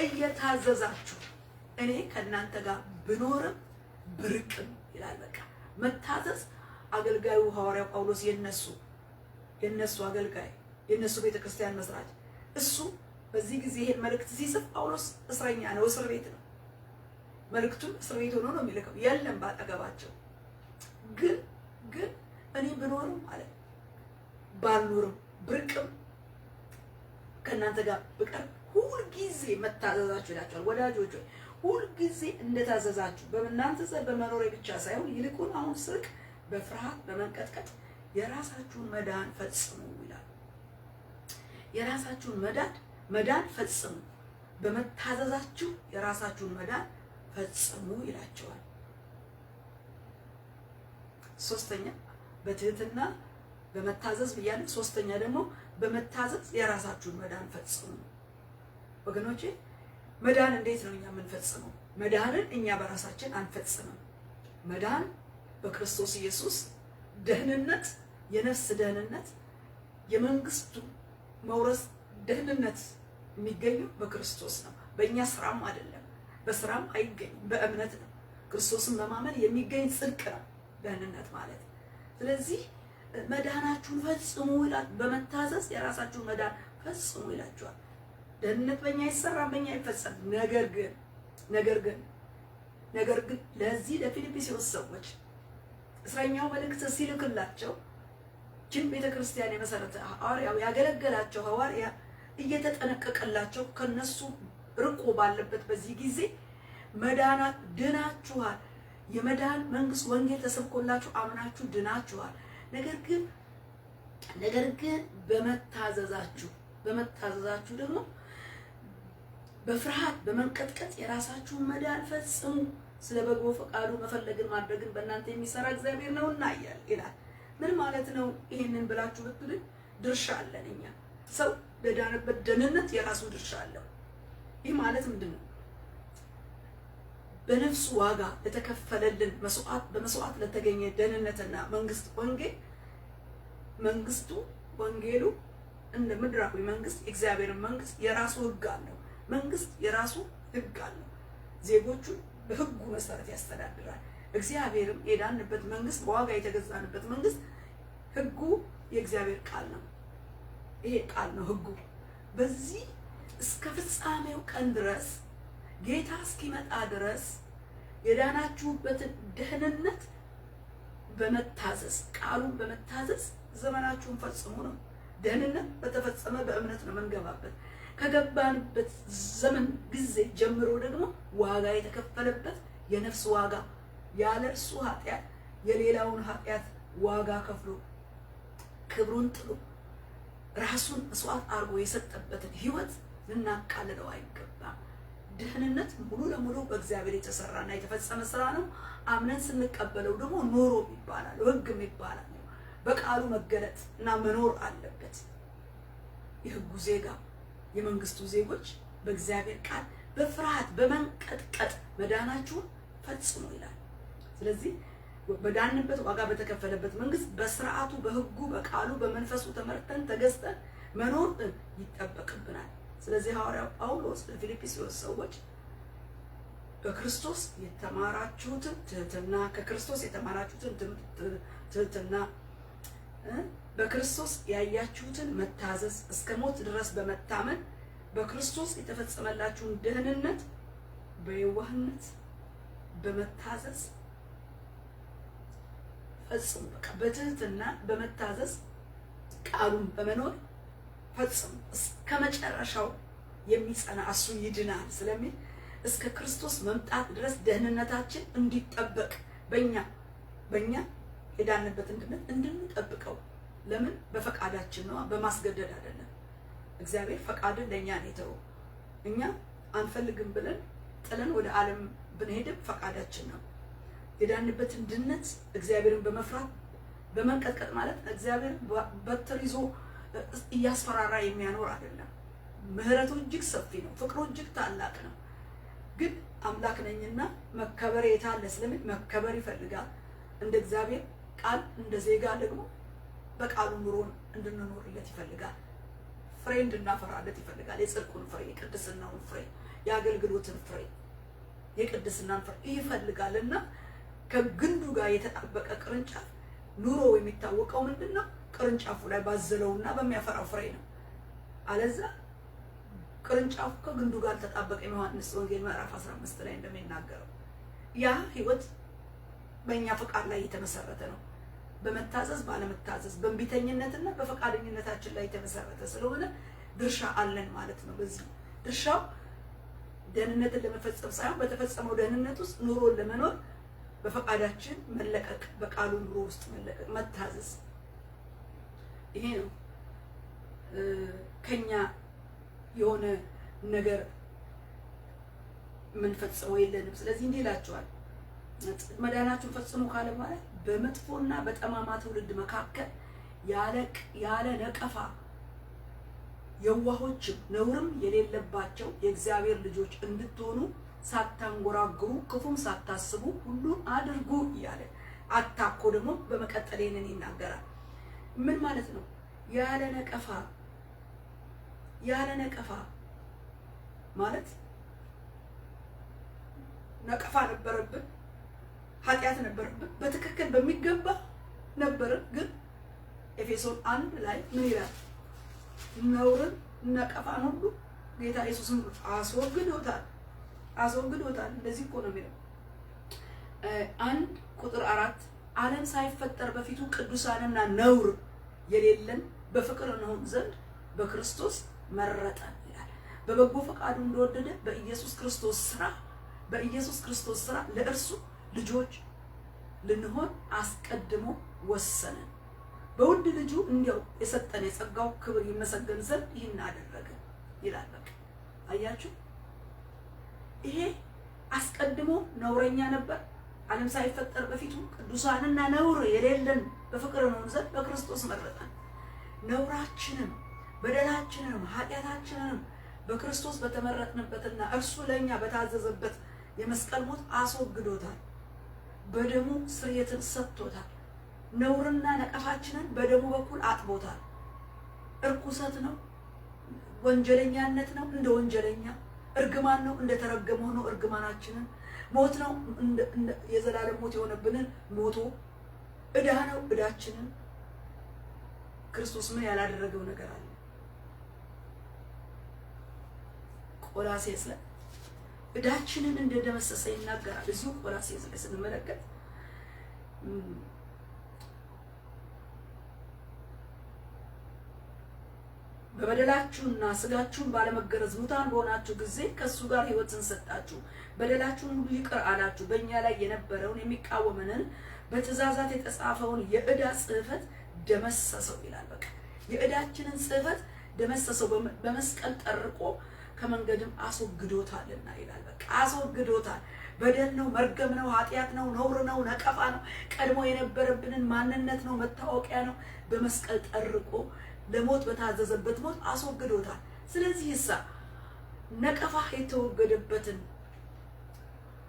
እየታዘዛችሁ እኔ ከእናንተ ጋር ብኖርም ብርቅም ይላል። በቃ መታዘዝ አገልጋዩ ሐዋርያው ጳውሎስ የነሱ አገልጋይ የነሱ ቤተክርስቲያን መስራች እሱ በዚህ ጊዜ ይሄን መልእክት ሲጽፍ ጳውሎስ እስረኛ ነው፣ እስር ቤት ነው። መልእክቱን እስር ቤት ሆኖ ነው የሚልከው። የለም ባጠገባቸው። ግን እኔ ብኖርም ማለት ባልኖርም ብርቅም ከእናንተ ጋር ብቀር ሁልጊዜ መታዘዛችሁ ይላቸዋል። ወዳጆች ሆይ ሁልጊዜ እንደታዘዛችሁ በእናንተ ዘንድ በመኖሬ ብቻ ሳይሆን ይልቁን አሁን ስርቅ በፍርሃት በመንቀጥቀጥ የራሳችሁን መዳን ፈጽሙ ይላል። የራሳችሁን መዳን ፈጽሙ፣ በመታዘዛችሁ የራሳችሁን መዳን ፈጽሙ ይላቸዋል። ሶስተኛ በትህትና በመታዘዝ ብያለሁ። ሶስተኛ ደግሞ በመታዘዝ የራሳችሁን መዳን ፈጽሙ። ወገኖቼ መዳን እንዴት ነው እኛ የምንፈጽመው? መዳንን እኛ በራሳችን አንፈጽምም። መዳን በክርስቶስ ኢየሱስ ደህንነት፣ የነፍስ ደህንነት፣ የመንግስቱ መውረስ ደህንነት የሚገኘው በክርስቶስ ነው። በእኛ ስራም አይደለም፣ በስራም አይገኝም፣ በእምነት ነው። ክርስቶስን በማመን የሚገኝ ጽድቅ ነው ደህንነት ማለት። ስለዚህ መዳናችሁን ፈጽሙ ይላል። በመታዘዝ የራሳችሁን መዳን ፈጽሙ ይላችኋል። ደህንነት በእኛ አይሰራም፣ በእኛ አይፈጸም። ነገር ግን ለዚህ ለፊልጵስዩስ ሰዎች እስረኛው መልእክት ሲልክላቸው ችን ቤተክርስቲያን የመሰረተ ሐዋርያው ያገለገላቸው ሐዋርያ እየተጠነቀቀላቸው ከነሱ ርቆ ባለበት በዚህ ጊዜ መዳናት ድናችኋል፣ የመዳን መንግስት ወንጌል ተሰብኮላችሁ አምናችሁ ድናችኋል። ነገር ግን በመታዘዛችሁ ደግሞ በፍርሃት በመንቀጥቀጥ የራሳችሁን መዳን ፈጽሙ፣ ስለ በጎ ፈቃዱ መፈለግን ማድረግን በእናንተ የሚሰራ እግዚአብሔር ነውና ይላል። ምን ማለት ነው? ይሄንን ብላችሁ ብትሉኝ ድርሻ አለን እኛ። ሰው ለዳነበት ደህንነት የራሱ ድርሻ አለው። ይህ ማለት ምንድን ነው? በነፍሱ ዋጋ ለተከፈለልን በመስዋዕት ለተገኘ ደህንነትና ወንጌሉ እንደ ምድራዊ መንግስት የእግዚአብሔርን መንግስት የራሱ ህግ አለው። መንግስት የራሱ ህግ አለው። ዜጎቹን በህጉ መሰረት ያስተዳድራል። እግዚአብሔርም የዳንበት መንግስት በዋጋ የተገዛንበት መንግስት ህጉ የእግዚአብሔር ቃል ነው። ይሄ ቃል ነው ህጉ። በዚህ እስከ ፍጻሜው ቀን ድረስ ጌታ እስኪመጣ ድረስ የዳናችሁበትን ደህንነት በመታዘዝ ቃሉን በመታዘዝ ዘመናችሁን ፈጽሙ ነው። ደህንነት በተፈጸመ በእምነት ነው መንገባበት። ከገባንበት ዘመን ጊዜ ጀምሮ ደግሞ ዋጋ የተከፈለበት የነፍስ ዋጋ ያለ እርሱ ኃጢአት የሌላውን ኃጢአት ዋጋ ከፍሎ ክብሩን ጥሎ ራሱን መስዋዕት አድርጎ የሰጠበትን ህይወት ልናቃልለው አይገባም። ደህንነት ሙሉ ለሙሉ በእግዚአብሔር የተሰራና የተፈጸመ ስራ ነው። አምነን ስንቀበለው ደግሞ ኖሮ ይባላል፣ ህግም ይባላል። በቃሉ መገለጥ እና መኖር አለበት። የህጉ ዜጋ የመንግስቱ ዜጎች በእግዚአብሔር ቃል በፍርሃት በመንቀጥቀጥ መዳናችሁን ፈጽሙ ይላል። ስለዚህ በዳንበት ዋጋ በተከፈለበት መንግስት በስርዓቱ በህጉ በቃሉ በመንፈሱ ተመርተን ተገዝተን መኖር ይጠበቅብናል። ስለዚህ ሐዋርያው ጳውሎስ ለፊልጵስዩስ ሰዎች በክርስቶስ የተማራችሁትን ትህትና ከክርስቶስ የተማራችሁትን ትህትና በክርስቶስ ያያችሁትን መታዘዝ እስከ ሞት ድረስ በመታመን በክርስቶስ የተፈጸመላችሁን ደህንነት በየዋህነት በመታዘዝ ፈጽሙ። በቃ በትህትና በመታዘዝ ቃሉን በመኖር ፈጽሙ። እስከ መጨረሻው የሚጸና እሱ ይድናል ስለሚል እስከ ክርስቶስ መምጣት ድረስ ደህንነታችን እንዲጠበቅ በእኛ የዳንበት እንድንጠብቀው። ለምን? በፈቃዳችን ነው፣ በማስገደድ አይደለም። እግዚአብሔር ፈቃድን ለእኛ ነው የተወው። እኛ አንፈልግም ብለን ጥለን ወደ ዓለም ብንሄድም ፈቃዳችን ነው። የዳንበትን ድነት እግዚአብሔርን በመፍራት በመንቀጥቀጥ ማለት እግዚአብሔር በትር ይዞ እያስፈራራ የሚያኖር አይደለም። ምህረቱ እጅግ ሰፊ ነው፣ ፍቅሩ እጅግ ታላቅ ነው። ግን አምላክ ነኝና መከበር የታለ ስለምን መከበር ይፈልጋል። እንደ እግዚአብሔር ቃል እንደ ዜጋ ደግሞ በቃሉ ኑሮን እንድንኖርለት ይፈልጋል። ፍሬ እንድናፈራለት ይፈልጋል። የጽድቁን ፍሬ፣ የቅድስናውን ፍሬ፣ የአገልግሎትን ፍሬ፣ የቅድስናን ፍሬ ይፈልጋልና ከግንዱ ጋር የተጣበቀ ቅርንጫፍ ኑሮ የሚታወቀው ምንድነው? ቅርንጫፉ ላይ ባዘለውና በሚያፈራው ፍሬ ነው። አለዛ ቅርንጫፉ ከግንዱ ጋር ተጣበቀ። ዮሐንስ ወንጌል ምዕራፍ 15 ላይ እንደሚናገረው ያ ህይወት በእኛ ፈቃድ ላይ የተመሰረተ ነው። በመታዘዝ ባለመታዘዝ፣ በእንቢተኝነትና በፈቃደኝነታችን ላይ የተመሰረተ ስለሆነ ድርሻ አለን ማለት ነው። በዚህ ድርሻው ደህንነትን ለመፈጸም ሳይሆን በተፈጸመው ደህንነት ውስጥ ኑሮን ለመኖር በፈቃዳችን መለቀቅ፣ በቃሉ ኑሮ ውስጥ መለቀቅ፣ መታዘዝ። ይሄ ነው ከኛ የሆነ ነገር መንፈጽመው የለንም። ስለዚህ እንዲህ ይላችኋል፣ መዳናችሁን ፈጽሙ ካለ ማለት በመጥፎና በጠማማ ትውልድ መካከል ያለ ነቀፋ የዋሆችም ነውርም የሌለባቸው የእግዚአብሔር ልጆች እንድትሆኑ ሳታንጎራጉሩ ክፉም ሳታስቡ ሁሉን አድርጉ እያለ አታኮ ደግሞ በመቀጠል ይህንን ይናገራል። ምን ማለት ነው? ያለ ነቀፋ ማለት ነቀፋ ነበረብን፣ ኃጢአት ነበረብን፣ በትክክል በሚገባ ነበር። ግን ኤፌሶን 1 ላይ ምን ይላል? ነውርን ነቀፋን ሁሉ ጌታ ኢየሱስም አስወግዶታል። እንደዚህ እኮ ነው የሚለው 1:4 ዓለም ሳይፈጠር በፊቱ ቅዱሳንና ነውር የሌለን በፍቅር እንሆን ዘንድ በክርስቶስ መረጠን ይላል። በበጎ ፈቃዱ እንደወደደ በኢየሱስ ክርስቶስ ስራ ለእርሱ ልጆች ልንሆን አስቀድሞ ወሰነን። በውድ ልጁ እንዲያው የሰጠን የጸጋው ክብር ይመሰገን ዘንድ ይህን አደረገ ይላል። በቃ አያችሁ፣ ይሄ አስቀድሞ ነውረኛ ነበር። ዓለም ሳይፈጠር በፊቱ ቅዱሳንና ነውር የሌለን በፍቅር እንሆን ዘንድ በክርስቶስ መረጠን። ነውራችንን፣ በደላችንን፣ ኃጢአታችንን በክርስቶስ በተመረጥንበትና እርሱ ለኛ በታዘዘበት የመስቀል ሞት አስወግዶታል። በደሙ ስርየትን ሰጥቶታል። ነውርና ነቀፋችንን በደሙ በኩል አጥቦታል። እርኩሰት ነው፣ ወንጀለኛነት ነው እንደ ወንጀለኛ፣ እርግማን ነው እንደ ተረገመ ሆኖ እርግማናችንን፣ ሞት ነው እንደ የዘላለም ሞት የሆነብንን ሞቶ፣ ዕዳ ነው ዕዳችንን። ክርስቶስ ምን ያላደረገው ነገር አለ? ቆላስይስ ላይ ዕዳችንን እንደደመሰሰ ይናገራል። እዚሁ ቆላስይስ ላይ ስንመለከት በበደላችሁና ስጋችሁን ባለመገረዝ ሙታን በሆናችሁ ጊዜ ከእሱ ጋር ሕይወትን ሰጣችሁ። በደላችሁን ሁሉ ይቅር አላችሁ። በእኛ ላይ የነበረውን የሚቃወመንን በትእዛዛት የተጻፈውን የዕዳ ጽሕፈት ደመሰሰው ይላል። በቃ የዕዳችንን ጽሕፈት ደመሰሰው፣ በመስቀል ጠርቆ ከመንገድም አስወግዶታልና ይላል። በቃ አስወግዶታል። በደል ነው፣ መርገም ነው፣ ኃጢአት ነው፣ ነውር ነው፣ ነቀፋ ነው፣ ቀድሞ የነበረብንን ማንነት ነው፣ መታወቂያ ነው። በመስቀል ጠርቆ ለሞት በታዘዘበት ሞት አስወግዶታል። ስለዚህ ይሳ ነቀፋህ የተወገደበትን፣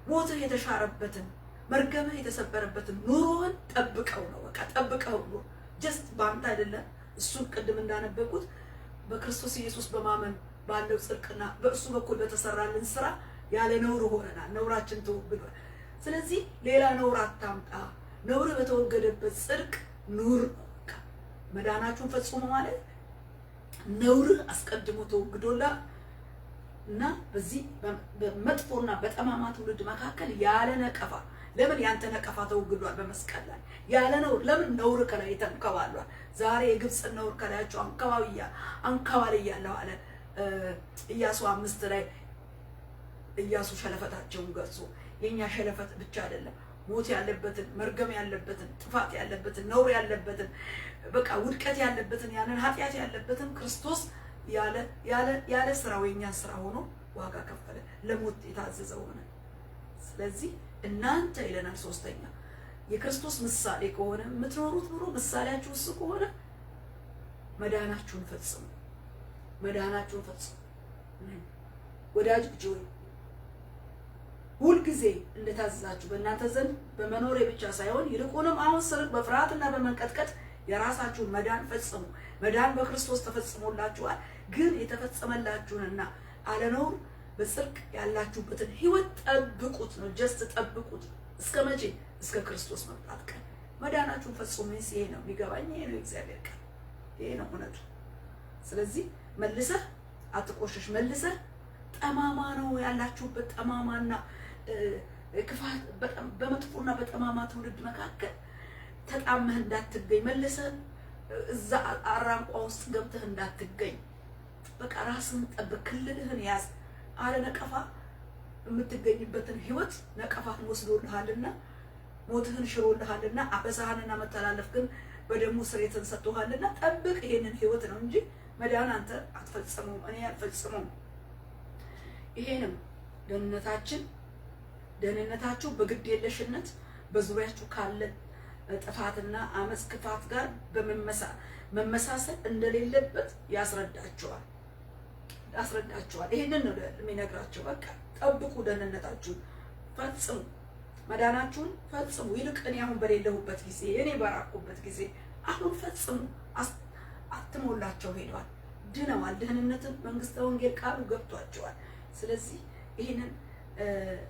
ሞትህ የተሻረበትን፣ መርገምህ የተሰበረበትን ኑሮህን ጠብቀው ነው። በቃ ጠብቀው ነው። ጀስት ባንተ አይደለም። እሱን ቅድም እንዳነበብኩት በክርስቶስ ኢየሱስ በማመን ባለው ጽድቅና በእሱ በኩል በተሰራልን ስራ ያለ ነውር ሆነናል። ነውራችን ተወግዷል። ስለዚህ ሌላ ነውር አታምጣ። ነውር በተወገደበት ጽድቅ ኑር። መዳናችሁን ፈጽሙ ማለት ነውር አስቀድሞ ተወግዶላ እና በዚህ በመጥፎና በጠማማ ትውልድ መካከል ያለ ነቀፋ ለምን ያንተ ነቀፋ ተወግዷል በመስቀል ላይ ያለ ነውር ለምን ነውር ከላይ ተንከባሏል። ዛሬ የግብፅን ነውር ከላያቸው አንከባልያለሁ አለ ኢያሱ 5 ላይ ኢያሱ ሸለፈታቸውን ገጾ የኛ ሸለፈት ብቻ አይደለም ሞት ያለበትን መርገም ያለበትን ጥፋት ያለበትን ነውር ያለበትን በቃ ውድቀት ያለበትን ያንን ኃጢአት ያለበትን ክርስቶስ ያለ ስራው የኛን ስራ ሆኖ ዋጋ ከፈለ ለሞት የታዘዘው ሆነ። ስለዚህ እናንተ ይለናል ሶስተኛ የክርስቶስ ምሳሌ ከሆነ የምትኖሩት ኑሮ ምሳሌያችሁ እሱ ከሆነ መዳናችሁን ፈጽሙ። ወዳጅ ልጆች ሁልጊዜ እንደታዘዛችሁ በእናንተ ዘንድ በመኖሬ ብቻ ሳይሆን ይልቁንም አሁን በፍርሃትና በመንቀጥቀጥ የራሳችሁን መዳን ፈጽሙ። መዳን በክርስቶስ ተፈጽሞላችኋል። ግን የተፈጸመላችሁንና አለነውር በጽድቅ ያላችሁበትን ህይወት ጠብቁት ነው። ጀስት ጠብቁት። እስከ መቼ? እስከ ክርስቶስ መምጣት ቀን መዳናችሁን ፈጽሙ። ይሄ ነው የሚገባኝ። ይሄ ነው እግዚአብሔር ቃል። ይሄ ነው እውነቱ። ስለዚህ መልሰህ አትቆሽሽ። መልሰህ ጠማማ ነው ያላችሁበት ጠማማና ክፋት በመጥፎና በጠማማ ትውልድ መካከል ተጣመህ እንዳትገኝ። መልሰህ እዛ አራንቋ ውስጥ ገብተህ እንዳትገኝ። በቃ ራስን ጠብቅ፣ ክልልህን ያዝ። አለ ነቀፋ የምትገኝበትን ህይወት ነቀፋህን ወስዶልሃልና ሞትህን ሽሮልሃልና አበሳህንና መተላለፍ ግን በደሙ ስርየትን ሰጥቶሃልና ጠብቅ ይሄንን ህይወት ነው እንጂ መዳን አንተ አትፈጽመው፣ እኔ አልፈጽመው። ይሄንም ደህንነታችሁ በግድ የለሽነት በዙሪያችሁ ካለ ጥፋትና አመጽ ክፋት ጋር በመመሳሰል እንደሌለበት ያስረዳቸዋል። ይሄንን ነው የሚነግራቸው። በቃ ጠብቁ፣ ደህንነታችሁን ፈጽሙ፣ መዳናችሁን ፈጽሙ። ይልቅ እኔ አሁን በሌለሁበት ጊዜ እኔ በራኩበት ጊዜ አሁን ፈጽሙ። አትሞላቸው ሄደዋል፣ ድነዋል። ደህንነትን መንግስተ ወንጌል ቃሉ ገብቷቸዋል። ስለዚህ ይሄንን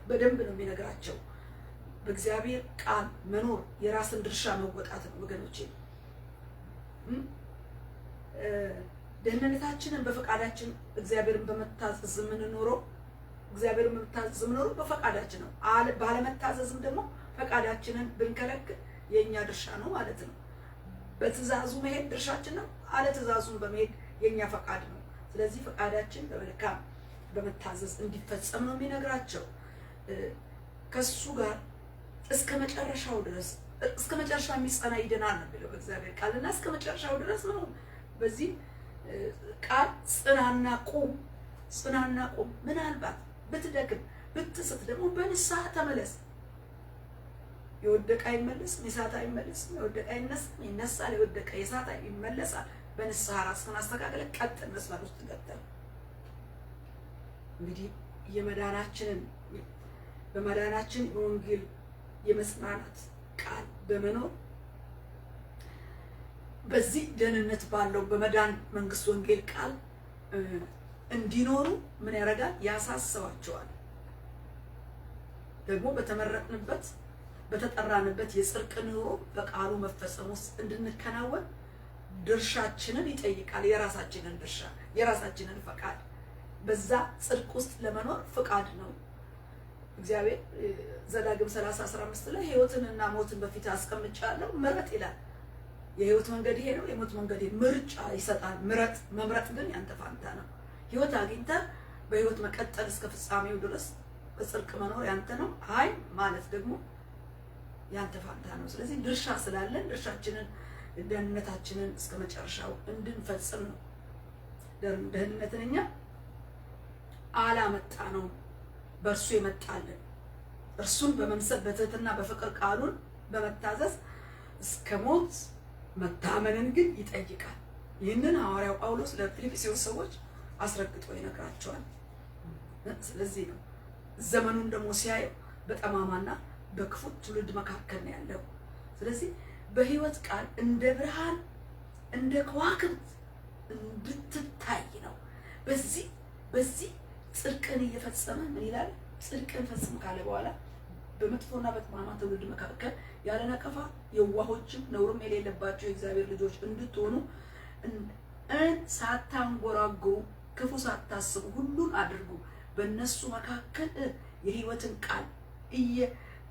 በደንብ ነው የሚነግራቸው። በእግዚአብሔር ቃል መኖር የራስን ድርሻ መወጣት ነው ወገኖቼ። ደህንነታችንን በፈቃዳችን እግዚአብሔርን በመታዘዝ የምንኖረው በፈቃዳችን ነው። ባለመታዘዝም ደግሞ ፈቃዳችንን ብንከለክል የኛ ድርሻ ነው ማለት ነው። በትእዛዙ መሄድ ድርሻችን ነው፣ አለ ትእዛዙን በመሄድ የኛ ፈቃድ ነው። ስለዚህ ፈቃዳችን በመልካም በመታዘዝ እንዲፈጸም ነው የሚነግራቸው። ከሱ ጋር እስከ መጨረሻው ድረስ እስከ መጨረሻው የሚጸና ይድናል ነው የሚለው በእግዚአብሔር ቃልና እስከ መጨረሻው ድረስ ነው። በዚህ ቃል ጽናና ቁም። ምናልባት ብትደክም ብትስት ደግሞ በንስሐ ተመለስ። የወደቀ አይመለስም፣ የሳተ አይመለስም። የወደቀ ይነሳል፣ የወደቀ የሳተ ይመለሳል። በንስሐ ራስህን አስተካክለ ቀጥል፣ መስመር ውስጥ ገብተህ እንግዲህ በመዳናችን የወንጌል የመጽናናት ቃል በመኖር በዚህ ደህንነት ባለው በመዳን መንግስት ወንጌል ቃል እንዲኖሩ ምን ያደርጋል? ያሳስባቸዋል። ደግሞ በተጠራንበት የጽድቅ ኑሮ በቃሉ መፈጸም ውስጥ እንድንከናወን ድርሻችንን ይጠይቃል። የራሳችንን ድርሻ፣ የራሳችንን ፈቃድ በዛ ጽድቅ ውስጥ ለመኖር ፈቃድ ነው። እግዚአብሔር ዘዳግም 30:15 ላይ ሕይወትንና ሞትን በፊት አስቀምጫለሁ ምረጥ ይላል። የሕይወት መንገድ ይሄ ነው፣ የሞት መንገድ ምርጫ ይሰጣል። መምረጥ ግን ያንተ ፋንታ ነው። ሕይወት አግኝተህ በሕይወት መቀጠል እስከ ፍጻሜው ድረስ በጽድቅ መኖር ያንተ ነው። አይ ማለት ደግሞ ያንተ ፋንታ ነው። ስለዚህ ድርሻ ስላለን ድርሻችንን ደህንነታችንን እስከ መጨረሻው እንድንፈጽም ነው። ደህንነትን እኛ አላመጣ ነው፣ በእርሱ የመጣልን እርሱን በመምሰል በትህትና በፍቅር ቃሉን በመታዘዝ እስከ ሞት መታመንን ግን ይጠይቃል። ይህንን ሐዋርያው ጳውሎስ ለፊልጵስዩስ ሰዎች አስረግጦ ይነግራቸዋል። ስለዚህ ነው ዘመኑን ደግሞ ሲያየው በጠማማና በክፉ ትውልድ መካከል ነው ያለው። ስለዚህ በሕይወት ቃል እንደ ብርሃን እንደ ከዋክብት እንድትታይ ነው። በዚህ ጽድቅን እየፈጸመ ምን ይላል? ጽድቅን ፈጽም ካለ በኋላ በመጥፎና በጠማማ ትውልድ መካከል ያለ ነቀፋ የዋሆችም ነውርም የሌለባቸው የእግዚአብሔር ልጆች እንድትሆኑ ሳታንጎራጉሩ ክፉ ሳታስቡ ሁሉን አድርጉ። በእነሱ መካከል የሕይወትን ቃል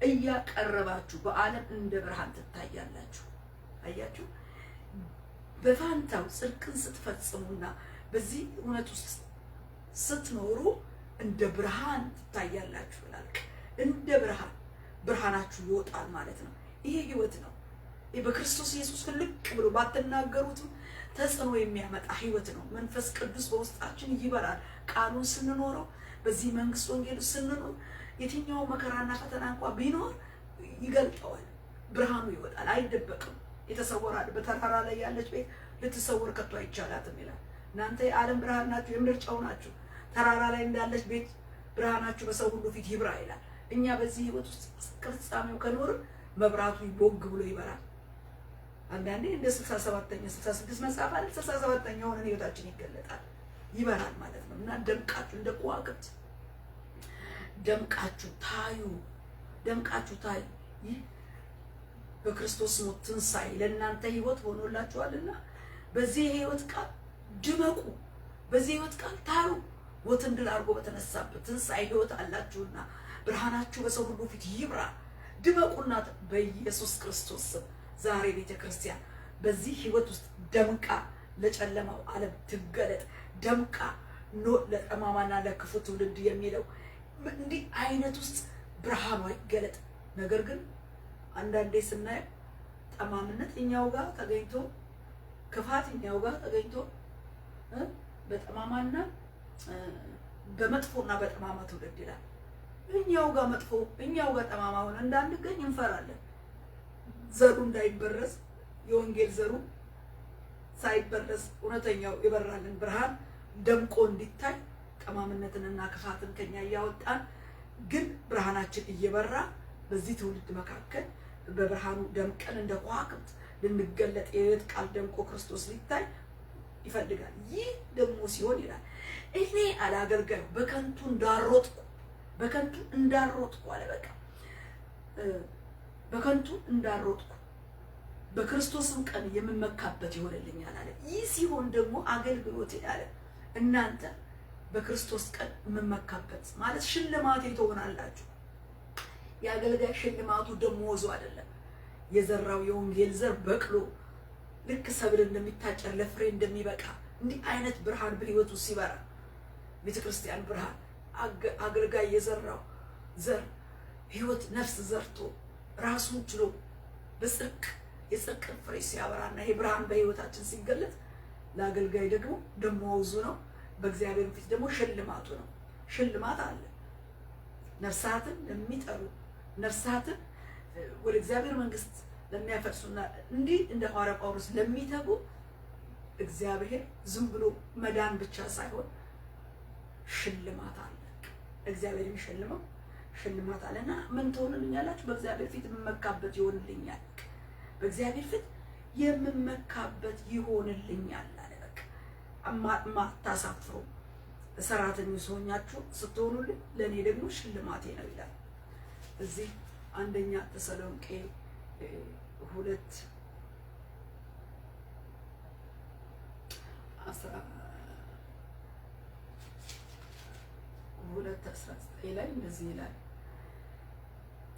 እያቀረባችሁ በዓለም እንደ ብርሃን ትታያላችሁ። አያችሁ፣ በፋንታው ጽድቅን ስትፈጽሙና በዚህ እውነት ውስጥ ስትኖሩ እንደ ብርሃን ትታያላችሁ ይላል። እንደ ብርሃናችሁ ይወጣል ማለት ነው። ይሄ ሕይወት ነው። በክርስቶስ ኢየሱስ ልቅ ብሎ ባትናገሩትም ተጽዕኖ የሚያመጣ ሕይወት ነው። መንፈስ ቅዱስ በውስጣችን ይበራል። ቃሉን ስንኖረው፣ በዚህ መንግስት ወንጌል ስንኖር የትኛው መከራና ፈተና እንኳን ቢኖር ይገልጠዋል። ብርሃኑ ይወጣል፣ አይደበቅም፣ የተሰወራል። በተራራ ላይ ያለች ቤት ልትሰወር ከቶ አይቻላትም ይላል። እናንተ የዓለም ብርሃን ናችሁ፣ የምድር ጨው ናችሁ። ተራራ ላይ እንዳለች ቤት ብርሃናችሁ በሰው ሁሉ ፊት ይብራ ይላል። እኛ በዚህ ሕይወት ውስጥ እስከ ፍጻሜው ከኖርን መብራቱ ቦግ ብሎ ይበራል። አንዳንዴ እንደ 67ኛ 66 መጽሐፍ አይደል 67ኛ ሆነን ሕይወታችን ይገለጣል፣ ይበራል ማለት ነው። እና ደምቃችሁ እንደ ከዋክብት ደምቃችሁ ታዩ። ይህ በክርስቶስ ሞት ትንሣኤ ለእናንተ ሕይወት ሆኖላችኋልና በዚህ ሕይወት ቃል ድመቁ፣ በዚህ ሕይወት ቃል ታዩ። ሞትን ድል አድርጎ በተነሳበት ትንሣኤ ሕይወት አላችሁና ብርሃናችሁ በሰው ሁሉ ፊት ይብራ። ድመቁና በኢየሱስ ክርስቶስ ስም ዛሬ ቤተ ክርስቲያን በዚህ ሕይወት ውስጥ ደምቃ ለጨለማው ዓለም ትገለጥ። ደምቃ ለጠማማና ለክፉ ትውልድ የሚለው እንዲህ አይነት ውስጥ ብርሃኗ ይገለጥ። ነገር ግን አንዳንዴ ስናየው ጠማምነት እኛው ጋር ተገኝቶ ክፋት እኛው ጋር ተገኝቶ በጠማማና በመጥፎና በጠማማ ትውልድ ይላል። እኛው ጋር መጥፎ እኛው ጋር ጠማማ ሆነ እንዳንገኝ እንፈራለን። ዘሩ እንዳይበረዝ የወንጌል ዘሩ ሳይበረዝ እውነተኛው የበራልን ብርሃን ደምቆ እንዲታይ ጠማምነትንና ክፋትን ከኛ እያወጣን ግን ብርሃናችን እየበራ በዚህ ትውልድ መካከል በብርሃኑ ደምቀን እንደ ከዋክብት ልንገለጥ የሕይወት ቃል ደምቆ ክርስቶስ ሊታይ ይፈልጋል። ይህ ደግሞ ሲሆን ይላል እኔ አላገልጋዩ በከንቱ እንዳሮጥኩ አለ። በቃ በከንቱ እንዳሮጥኩ በክርስቶስም ቀን የምመካበት ይሆንልኛል አለ። ይህ ሲሆን ደግሞ አገልግሎት አለ እናንተ በክርስቶስ ቀን የምመካበት ማለት ሽልማቴ ትሆናላችሁ። የአገልጋይ ሽልማቱ ደሞዙ አይደለም። የዘራው የወንጌል ዘር በቅሎ ልክ ሰብል እንደሚታጨር ለፍሬ እንደሚበቃ እንዲህ አይነት ብርሃን በሕይወቱ ሲበራ ቤተክርስቲያን ብርሃን አገልጋይ የዘራው ዘር ሕይወት ነፍስ ዘርቶ ራሱን ችሎ የጽድቅ ፍሬ ሲያበራና ይሄ ብርሃን በሕይወታችን ሲገለጥ ለአገልጋይ ደግሞ ደሞዙ ነው። በእግዚአብሔር ፊት ደግሞ ሽልማቱ ነው። ሽልማት አለ። ነፍሳትን ለሚጠሩ ነፍሳትን ወደ እግዚአብሔር መንግስት ለሚያፈርሱና እንዲህ እንደ ሐዋርያ ጳውሎስ ለሚተጉ እግዚአብሔር ዝም ብሎ መዳን ብቻ ሳይሆን ሽልማት አለ። እግዚአብሔር የሚሸልመው ሽልማት አለና ምን ትሆንልኛላችሁ? በእግዚአብሔር ፊት የምመካበት ይሆንልኛል። በእግዚአብሔር ፊት የምመካበት ይሆንልኛል አለ። በቃ ማታሳፍሩ ሰራተኞች ሆኛችሁ ስትሆኑልኝ ለእኔ ደግሞ ሽልማቴ ነው ይላል። እዚህ አንደኛ ተሰሎንቄ 2:19 ላይ እንደዚህ ይላል፣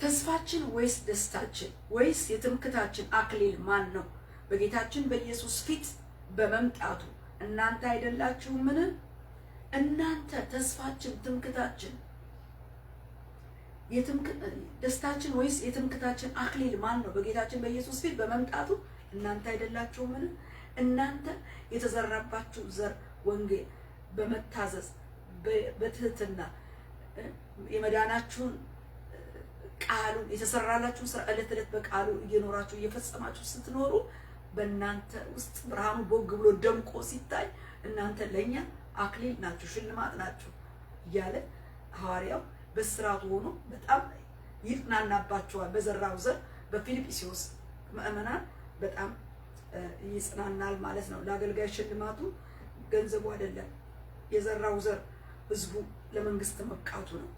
ተስፋችን ወይስ ደስታችን ወይስ የትምክታችን አክሊል ማን ነው? በጌታችን በኢየሱስ ፊት በመምጣቱ እናንተ አይደላችሁምን? እናንተ ተስፋችን ትምክታችን ደስታችን ወይስ የትምክታችን አክሊል ማን ነው? በጌታችን በኢየሱስ ፊት በመምጣቱ እናንተ አይደላችሁምን? እናንተ የተዘራባችሁ ዘር ወንጌል በመታዘዝ በትህትና የመዳናችሁን ቃሉን የተሰራላችሁን ስራ ዕለት ዕለት በቃሉ እየኖራችሁ እየፈጸማችሁ ስትኖሩ በእናንተ ውስጥ ብርሃኑ ቦግ ብሎ ደምቆ ሲታይ እናንተ ለኛ አክሊል ናችሁ፣ ሽልማት ናችሁ እያለ ሐዋርያው በስራቱ ሆኖ በጣም ይጽናናባቸዋል። በዘራው ዘር በፊልጵስዩስ ምዕመናን በጣም ይጽናናል ማለት ነው። ለአገልጋይ ሽልማቱ ገንዘቡ አይደለም፣ የዘራው ዘር ህዝቡ ለመንግስት መብቃቱ ነው።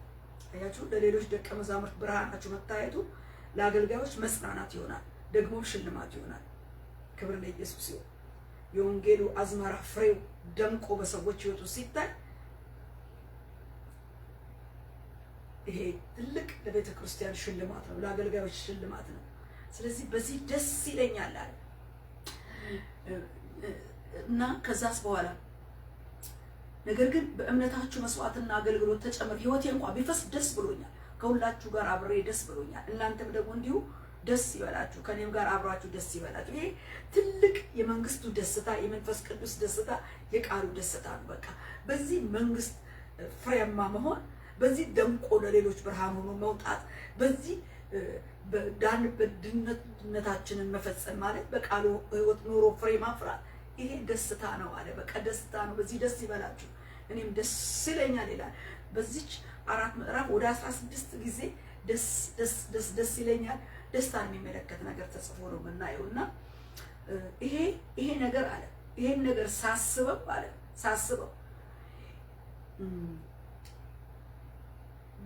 አያችሁ፣ ለሌሎች ደቀ መዛሙርት ብርሃናችሁ መታየቱ ለአገልጋዮች መጽናናት ይሆናል፣ ደግሞ ሽልማት ይሆናል። ክብር ለኢየሱስ ይሁን። የወንጌሉ አዝመራ ፍሬው ደምቆ በሰዎች ህይወት ውስጥ ሲታይ ይሄ ትልቅ ለቤተ ክርስቲያን ሽልማት ነው፣ ለአገልጋዮች ሽልማት ነው። ስለዚህ በዚህ ደስ ይለኛል አለ እና ከዛስ በኋላ ነገር ግን በእምነታችሁ መስዋዕትና አገልግሎት ተጨምር ህይወቴ እንኳን ቢፈስ ደስ ብሎኛል፣ ከሁላችሁ ጋር አብሬ ደስ ብሎኛል፣ እናንተም ደግሞ እንዲሁ ደስ ይበላችሁ፣ ከኔም ጋር አብራችሁ ደስ ይበላችሁ። ይሄ ትልቅ የመንግስቱ ደስታ፣ የመንፈስ ቅዱስ ደስታ፣ የቃሉ ደስታ ነው። በቃ በዚህ መንግስት ፍሬያማ መሆን፣ በዚህ ደምቆ ለሌሎች ብርሃን ሆኖ መውጣት፣ በዚህ ድነታችንን መፈጸም ማለት በቃሉ ህይወት ኑሮ ፍሬ ማፍራት፣ ይሄ ደስታ ነው አለ። በቃ ደስታ ነው። በዚህ ደስ ይበላችሁ እኔም ደስ ይለኛል ይላል። በዚች 4 ምዕራፍ ወደ 16 ጊዜ ደስ ደስ ደስ ደስ ይለኛል ደስታን የሚመለከት ነገር ተጽፎ ነው የምናየውና ይሄ ነገር አለ። ይሄን ነገር ሳስበው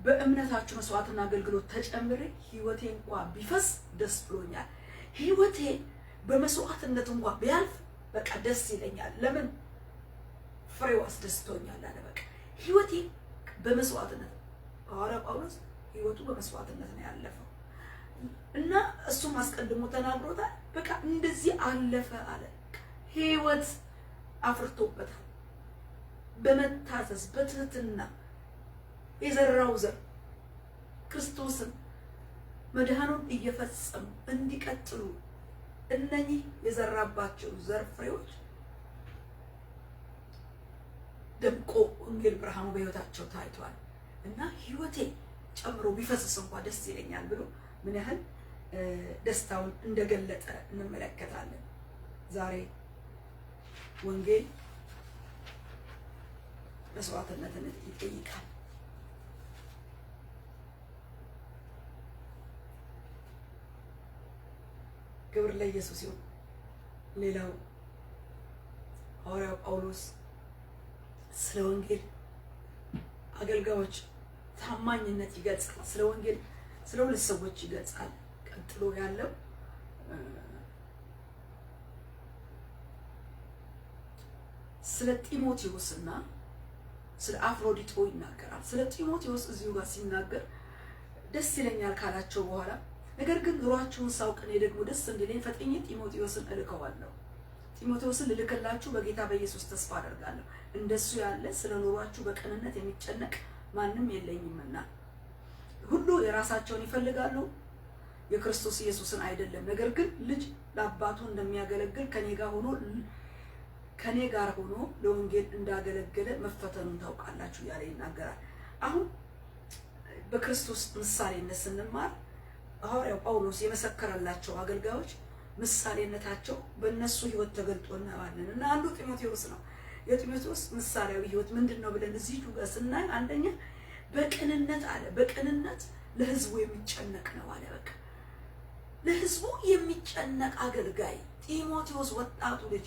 በእምነታችሁ መስዋዕትና አገልግሎት ተጨምሬ ህይወቴ እንኳን ቢፈስ ደስ ብሎኛል። ህይወቴ በመስዋዕትነት እንኳን ቢያልፍ በቃ ደስ ይለኛል። ለምን? ፍሬው አስደስቶኛል አለ። በቃ ህይወቴ በመስዋዕትነት ሐዋርያው ጳውሎስ ህይወቱ በመስዋዕትነት ነው ያለፈው እና እሱም አስቀድሞ ተናግሮታል። በቃ እንደዚህ አለፈ አለ። ህይወት አፍርቶበታል። በመታዘዝ በትህትና የዘራው ዘር ክርስቶስን መድኃኑን እየፈጸሙ እንዲቀጥሉ እነኚህ የዘራባቸው ዘር ፍሬዎች ደምቆ ወንጌል ብርሃኑ በህይወታቸው ታይቷል እና ህይወቴ ጨምሮ ቢፈስስ እንኳን ደስ ይለኛል ብሎ ምን ያህል ደስታውን እንደገለጠ እንመለከታለን። ዛሬ ወንጌል መስዋዕትነትን ይጠይቃል። ክብር ለኢየሱስ ይሁን። ሌላው ሐዋርያው ጳውሎስ ስለ ወንጌል አገልጋዮች ታማኝነት ይገልጻል። ስለ ወንጌል ስለ ሁለት ሰዎች ይገልጻል። ቀጥሎ ያለው ስለ ጢሞቴዎስና ስለ አፍሮዲጦ ይናገራል። ስለ ጢሞቴዎስ እዚሁ ጋር ሲናገር ደስ ይለኛል ካላቸው በኋላ ነገር ግን ኑሯችሁን ሳውቅ እኔ ደግሞ ደስ እንዲለኝ ፈጥኜ ጢሞቴዎስን እልከዋለሁ። ጢሞቴዎስን ልልክላችሁ በጌታ በኢየሱስ ተስፋ አደርጋለሁ። እንደሱ ያለ ስለ ኑሯችሁ በቅንነት የሚጨነቅ ማንም የለኝምና። ሁሉ የራሳቸውን ይፈልጋሉ፣ የክርስቶስ ኢየሱስን አይደለም። ነገር ግን ልጅ ለአባቱ እንደሚያገለግል ከኔ ጋር ሆኖ ለወንጌል እንዳገለገለ መፈተኑን ታውቃላችሁ ያለ ይናገራል። አሁን በክርስቶስ ምሳሌነት ስንማር ሐዋርያው ጳውሎስ የመሰከረላቸው አገልጋዮች ምሳሌነታቸው በእነሱ ህይወት ተገልጦ እናያለን እና አንዱ ጢሞቴዎስ ነው። የጢሞቴዎስ ምሳሌያዊ ህይወት ምንድነው ብለን እዚህ ጋር ስናይ አንደኛ በቅንነት አለ። በቅንነት ለህዝቡ የሚጨነቅ ነው አለ። በቃ ለህዝቡ የሚጨነቅ አገልጋይ ጢሞቴዎስ ወጣቱ ልጅ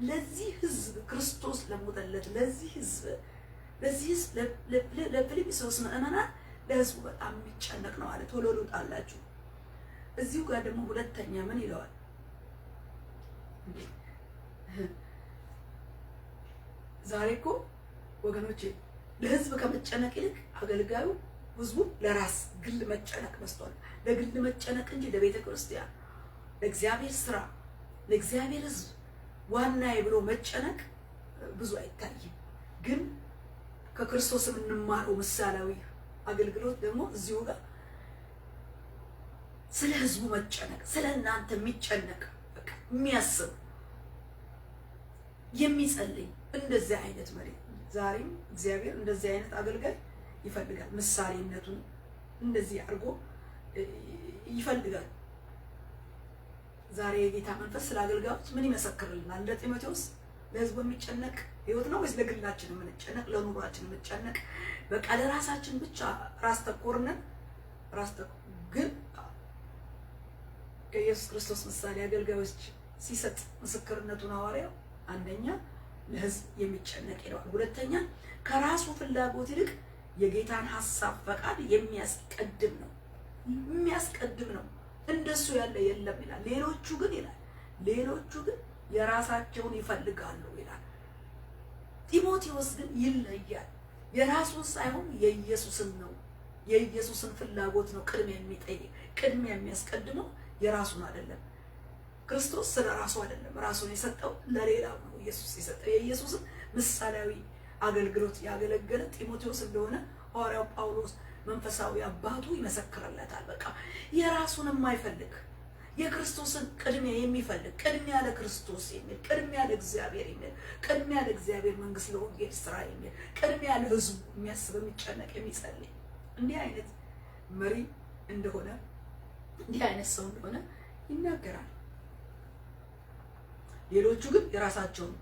ለዚህ ህዝብ ክርስቶስ ለሞተለት ለዚህ ህዝብ ለፊልጵስዩስ ምዕመናን ለህዝቡ በጣም የሚጨነቅ ነው አለ። ቶሎ ልውጣላችሁ። እዚሁ ጋር ደግሞ ሁለተኛ ምን ይለዋል? ዛሬ እኮ ወገኖቼ ለህዝብ ከመጨነቅ ይልቅ አገልጋዩ ህዝቡ ለራስ ግል መጨነቅ መስቷል። ለግል መጨነቅ እንጂ ለቤተ ክርስቲያን፣ ለእግዚአብሔር ስራ፣ ለእግዚአብሔር ህዝብ ዋናዬ ብሎ መጨነቅ ብዙ አይታይም። ግን ከክርስቶስ የምንማረው ምሳሌያዊ አገልግሎት ደግሞ እዚሁ ጋር ስለ ህዝቡ መጨነቅ፣ ስለ እናንተ የሚጨነቅ በቃ የሚያስብ የሚጸልይ እንደዚህ አይነት መሪ ዛሬም እግዚአብሔር እንደዚህ አይነት አገልጋይ ይፈልጋል። ምሳሌነቱን እንደዚህ አድርጎ ይፈልጋል። ዛሬ የጌታ መንፈስ ስለ አገልጋዮች ምን ይመሰክርልናል? እንደ ጢሞቴዎስ ለህዝቡ የሚጨነቅ ህይወት ነው ወይስ ለግላችን የምንጨነቅ፣ ለኑሯችን የምንጨነቅ በቃ ለራሳችን ብቻ ራስ ተኮርነን ግን ከኢየሱስ ክርስቶስ ምሳሌ አገልጋዮች ሲሰጥ ምስክርነቱን ሐዋርያው አንደኛ ለህዝብ የሚጨነቅ ይለዋል። ሁለተኛ ከራሱ ፍላጎት ይልቅ የጌታን ሐሳብ ፈቃድ የሚያስቀድም ነው። እንደሱ ያለ የለም ይላል። ሌሎቹ ግን የራሳቸውን ይፈልጋሉ ይላል። ጢሞቴዎስ ግን ይለያል። የራሱን ሳይሆን የኢየሱስን ነው፣ የኢየሱስን ፍላጎት ነው ቅድሚያ የሚጠይቅ። ቅድሚያ የሚያስቀድመው የራሱን አይደለም። ክርስቶስ ስለ ራሱ አይደለም ራሱን የሰጠው ለሌላው ነው። ኢየሱስ የሰጠው የኢየሱስን ምሳሌያዊ አገልግሎት ያገለገለ ጢሞቴዎስ እንደሆነ ሐዋርያው ጳውሎስ መንፈሳዊ አባቱ ይመሰክርለታል። በቃ የራሱን የማይፈልግ የክርስቶስን ቅድሚያ የሚፈልግ ቅድሚያ ለክርስቶስ የሚል ቅድሚያ ለእግዚአብሔር የሚል ቅድሚያ ለእግዚአብሔር መንግስት ለወንጌል ስራ የሚል ቅድሚያ ለሕዝቡ የሚያስብ የሚጨነቅ የሚጸልይ እንዲህ አይነት መሪ እንደሆነ እንዲህ አይነት ሰው እንደሆነ ይናገራል። ሌሎቹ ግን የራሳቸውን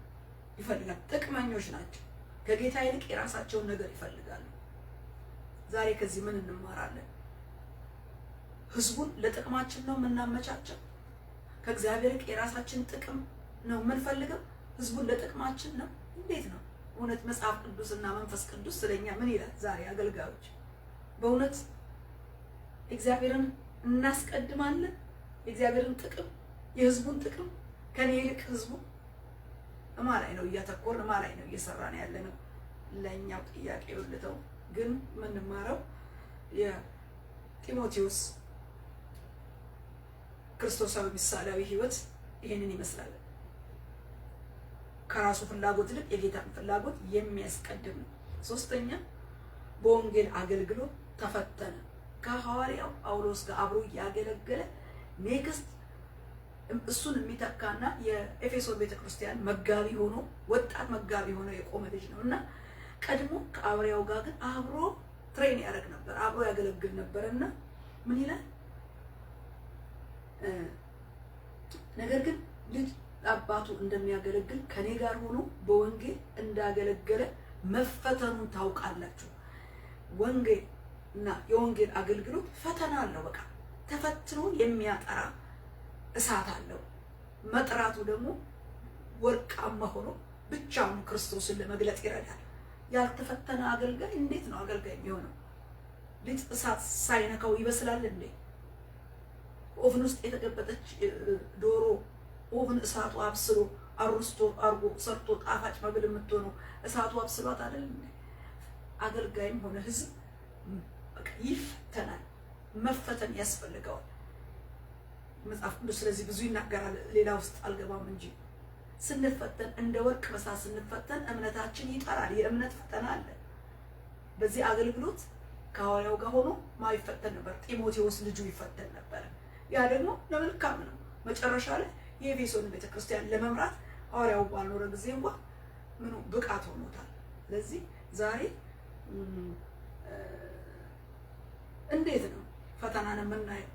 ይፈልጋሉ። ጥቅመኞች ናቸው። ከጌታ ይልቅ የራሳቸውን ነገር ይፈልጋሉ። ዛሬ ከዚህ ምን እንማራለን? ህዝቡን ለጥቅማችን ነው የምናመቻቸው? ከእግዚአብሔር ይልቅ የራሳችን ጥቅም ነው የምንፈልገው? ህዝቡን ለጥቅማችን ነው? እንዴት ነው? እውነት መጽሐፍ ቅዱስና መንፈስ ቅዱስ ስለኛ ምን ይላል? ዛሬ አገልጋዮች በእውነት እግዚአብሔርን እናስቀድማለን? የእግዚአብሔርን ጥቅም የህዝቡን ጥቅም ከኔ ይልቅ ህዝቡ እማ ላይ ነው እያተኮርን እማ ላይ ነው እየሰራን ያለ ነው? ለኛው ጥያቄ ወልተው ግን የምንማረው የጢሞቴዎስ ክርስቶሳዊ ምሳሌያዊ ህይወት ይሄንን ይመስላል። ከራሱ ፍላጎት ይልቅ የጌታን ፍላጎት የሚያስቀድም ነው። ሶስተኛ በወንጌል አገልግሎት ተፈተነ። ከሐዋርያው ጳውሎስ ጋር አብሮ ያገለገለ ኔክስት እሱን የሚተካና የኤፌሶን ቤተክርስቲያን መጋቢ ሆኖ ወጣት መጋቢ ሆኖ የቆመ ልጅ ነው እና ቀድሞ ከሐዋርያው ጋር ግን አብሮ ትሬን ያደርግ ነበር፣ አብሮ ያገለግል ነበርና ምን ይላል? ነገር ግን ልጅ አባቱ እንደሚያገለግል ከኔ ጋር ሆኖ በወንጌል እንዳገለገለ መፈተኑን ታውቃላችሁ። ወንጌል እና የወንጌል አገልግሎት ፈተና አለው። በቃ ተፈትኖ የሚያጠራ እሳት አለው። መጥራቱ ደግሞ ወርቃማ ሆኖ ብቻውን ክርስቶስን ለመግለጥ ይረዳል። ያልተፈተነ አገልጋይ እንዴት ነው አገልጋይ የሚሆነው? ልጅ እሳት ሳይነካው ይበስላል እንዴ? ኦቭን ውስጥ የተገበጠች ዶሮ ኦቭን እሳቱ አብስሎ አሩስቶ አርጎ ሰርቶ ጣፋጭ መብል የምትሆነው እሳቱ አብስሏት አይደል እንዴ? አገልጋይም ሆነ ህዝብ በቃ ይፈተናል። መፈተን ያስፈልገዋል። መጽሐፍ ቅዱስ ስለዚህ ብዙ ይናገራል። ሌላ ውስጥ አልገባም እንጂ ስንፈተን እንደ ወርቅ በሳት ስንፈተን እምነታችን ይጠራል። የእምነት ፈተና አለ። በዚህ አገልግሎት ከሐዋርያው ጋር ሆኖ ማይፈተን ነበር። ጢሞቴዎስ ልጁ ይፈተን ነበር። ያ ደግሞ ለመልካም ነው። መጨረሻ ላይ የኤፌሶን ቤተክርስቲያን ለመምራት ሐዋርያው ባልኖረ ጊዜ እንኳን ምኑ ብቃት ሆኖታል። ስለዚህ ዛሬ እንዴት ነው ፈተናን የምናየው?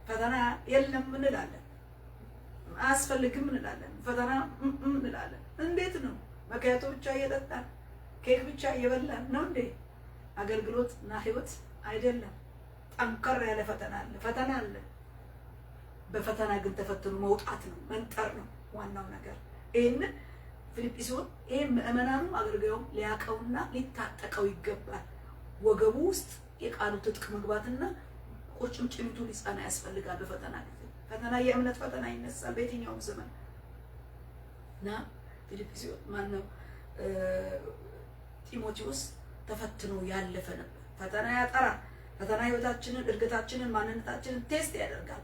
ፈተና የለም እንላለን፣ አያስፈልግም እንላለን፣ ፈተና እንላለን። እንዴት ነው? መካያቶ ብቻ እየጠጣን ኬክ ብቻ እየበላን ነው እንዴ? አገልግሎት እና ህይወት አይደለም። ጠንከር ያለ ፈተና አለ፣ ፈተና አለ። በፈተና ግን ተፈትኖ መውጣት ነው፣ መንጠር ነው ዋናው ነገር። ይሄንን ፊልጵስዩስ ይሄ ምእመናኑ አገልጋዩም ሊያቀውና ሊታጠቀው ይገባል። ወገቡ ውስጥ የቃሉ ትጥቅ መግባትና ቁርጭምጭሚቱ ሊጸና ያስፈልጋል። በፈተና ጊዜ ፈተና የእምነት ፈተና ይነሳል በየትኛውም ዘመን እና ፊልጵስዩስ ማነው ጢሞቴዎስ ተፈትኖ ያለፈ ነበር። ፈተና ያጠራል። ፈተና ህይወታችንን፣ እድገታችንን፣ ማንነታችንን ቴስት ያደርጋል።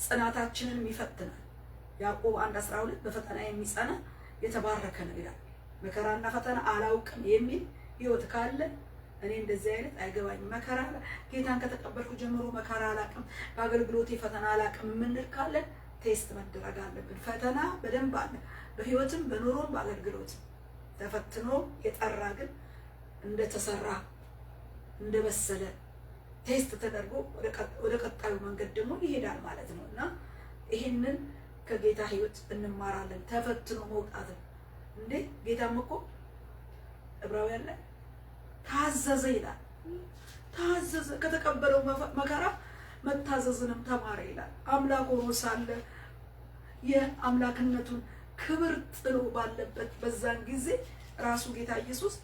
ጽናታችንን ይፈትናል። ያዕቆብ 1:12 በፈተና የሚጸና የተባረከ ነው ይላል። መከራና ፈተና አላውቅም የሚል ህይወት ካለ እኔ እንደዚህ አይነት አይገባኝም፣ መከራ ጌታን ከተቀበልኩ ጀምሮ መከራ አላውቅም፣ በአገልግሎቴ ፈተና አላውቅም የምንል ካለን ቴስት መደረግ አለብን። ፈተና በደንብ አለ፣ በህይወትም በኑሮም በአገልግሎትም። ተፈትኖ የጠራ ግን እንደተሰራ እንደበሰለ ቴስት ተደርጎ ወደ ቀጣዩ መንገድ ደግሞ ይሄዳል ማለት ነው እና ይሄንን ከጌታ ህይወት እንማራለን። ተፈትኖ መውጣት እንዴ! ጌታም እኮ ዕብራውያን ላይ ታዘዘ ይላል። ታዘዘ፣ ከተቀበለው መከራ መታዘዝንም ተማረ ይላል። አምላክ ሆኖ ሳለ የአምላክነቱን ክብር ጥሎ ባለበት በዛን ጊዜ ራሱ ጌታ ኢየሱስ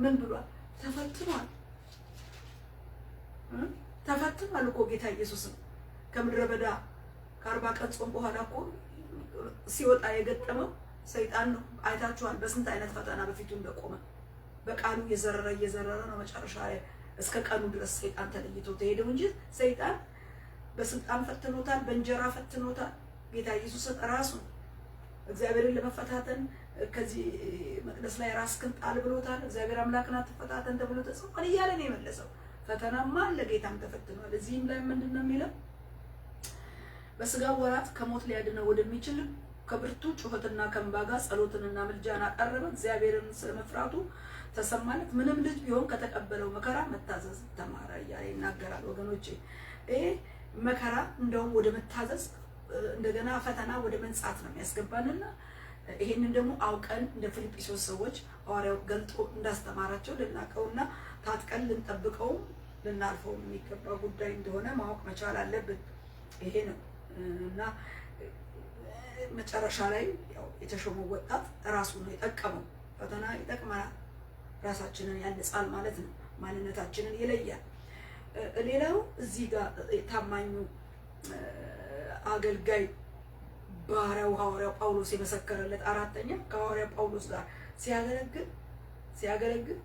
ምን ብሏል? ተፈትኗል። ተፈትኗል እኮ ጌታ ኢየሱስ ነው። ከምድረ በዳ ከ40 ቀን ጾም በኋላ እኮ ሲወጣ የገጠመው ሰይጣን ነው። አይታችኋል በስንት አይነት ፈተና በፊቱ እንደቆመ በቃሉ እየዘረረ ነው መጨረሻ ላይ እስከ ቀኑ ድረስ ሰይጣን ተለይቶ ተሄደው እንጂ ሰይጣን በስልጣን ፈትኖታል፣ በእንጀራ ፈትኖታል። ጌታ ኢየሱስ ራሱ እግዚአብሔርን ለመፈታተን ከዚህ መቅደስ ላይ ራስህን ጣል ብሎታል። እግዚአብሔር አምላክን አትፈታተን ተብሎ ተጽፏል እያለ ነው የመለሰው። ፈተናማ ለጌታም ተፈትኗል። እዚህም ላይ ምንድነው የሚለው? በስጋው ወራት ከሞት ሊያድነው ወደሚችል ከብርቱ ጩኸትና ከእንባ ጋር ጸሎትንና ምልጃን አቀረበ። እግዚአብሔርን ስለመፍራቱ ተሰማለት። ምንም ልጅ ቢሆን ከተቀበለው መከራ መታዘዝ ተማረ እያለ ይናገራል። ወገኖቼ ይሄ መከራ እንደውም ወደ መታዘዝ እንደገና ፈተና ወደ መንጻት ነው የሚያስገባንና ይሄንን ደግሞ አውቀን እንደ ፊልጵስዩስ ሰዎች ሐዋርያው ገልጦ እንዳስተማራቸው ልናቀውና ታጥቀን ልንጠብቀው ልናልፈው የሚገባ ጉዳይ እንደሆነ ማወቅ መቻል አለብን። ይሄ ነው እና መጨረሻ ላይ ያው የተሾመው ወጣት ራሱን ነው የጠቀመው። ፈተና ይጠቅመናል፣ ራሳችንን ያንጻል ማለት ነው፣ ማንነታችንን ይለያል። ሌላው እዚህ ጋር ታማኙ አገልጋይ ባሪያው ሐዋርያው ጳውሎስ የመሰከረለት አራተኛ ከሐዋርያው ጳውሎስ ጋር ሲያገለግል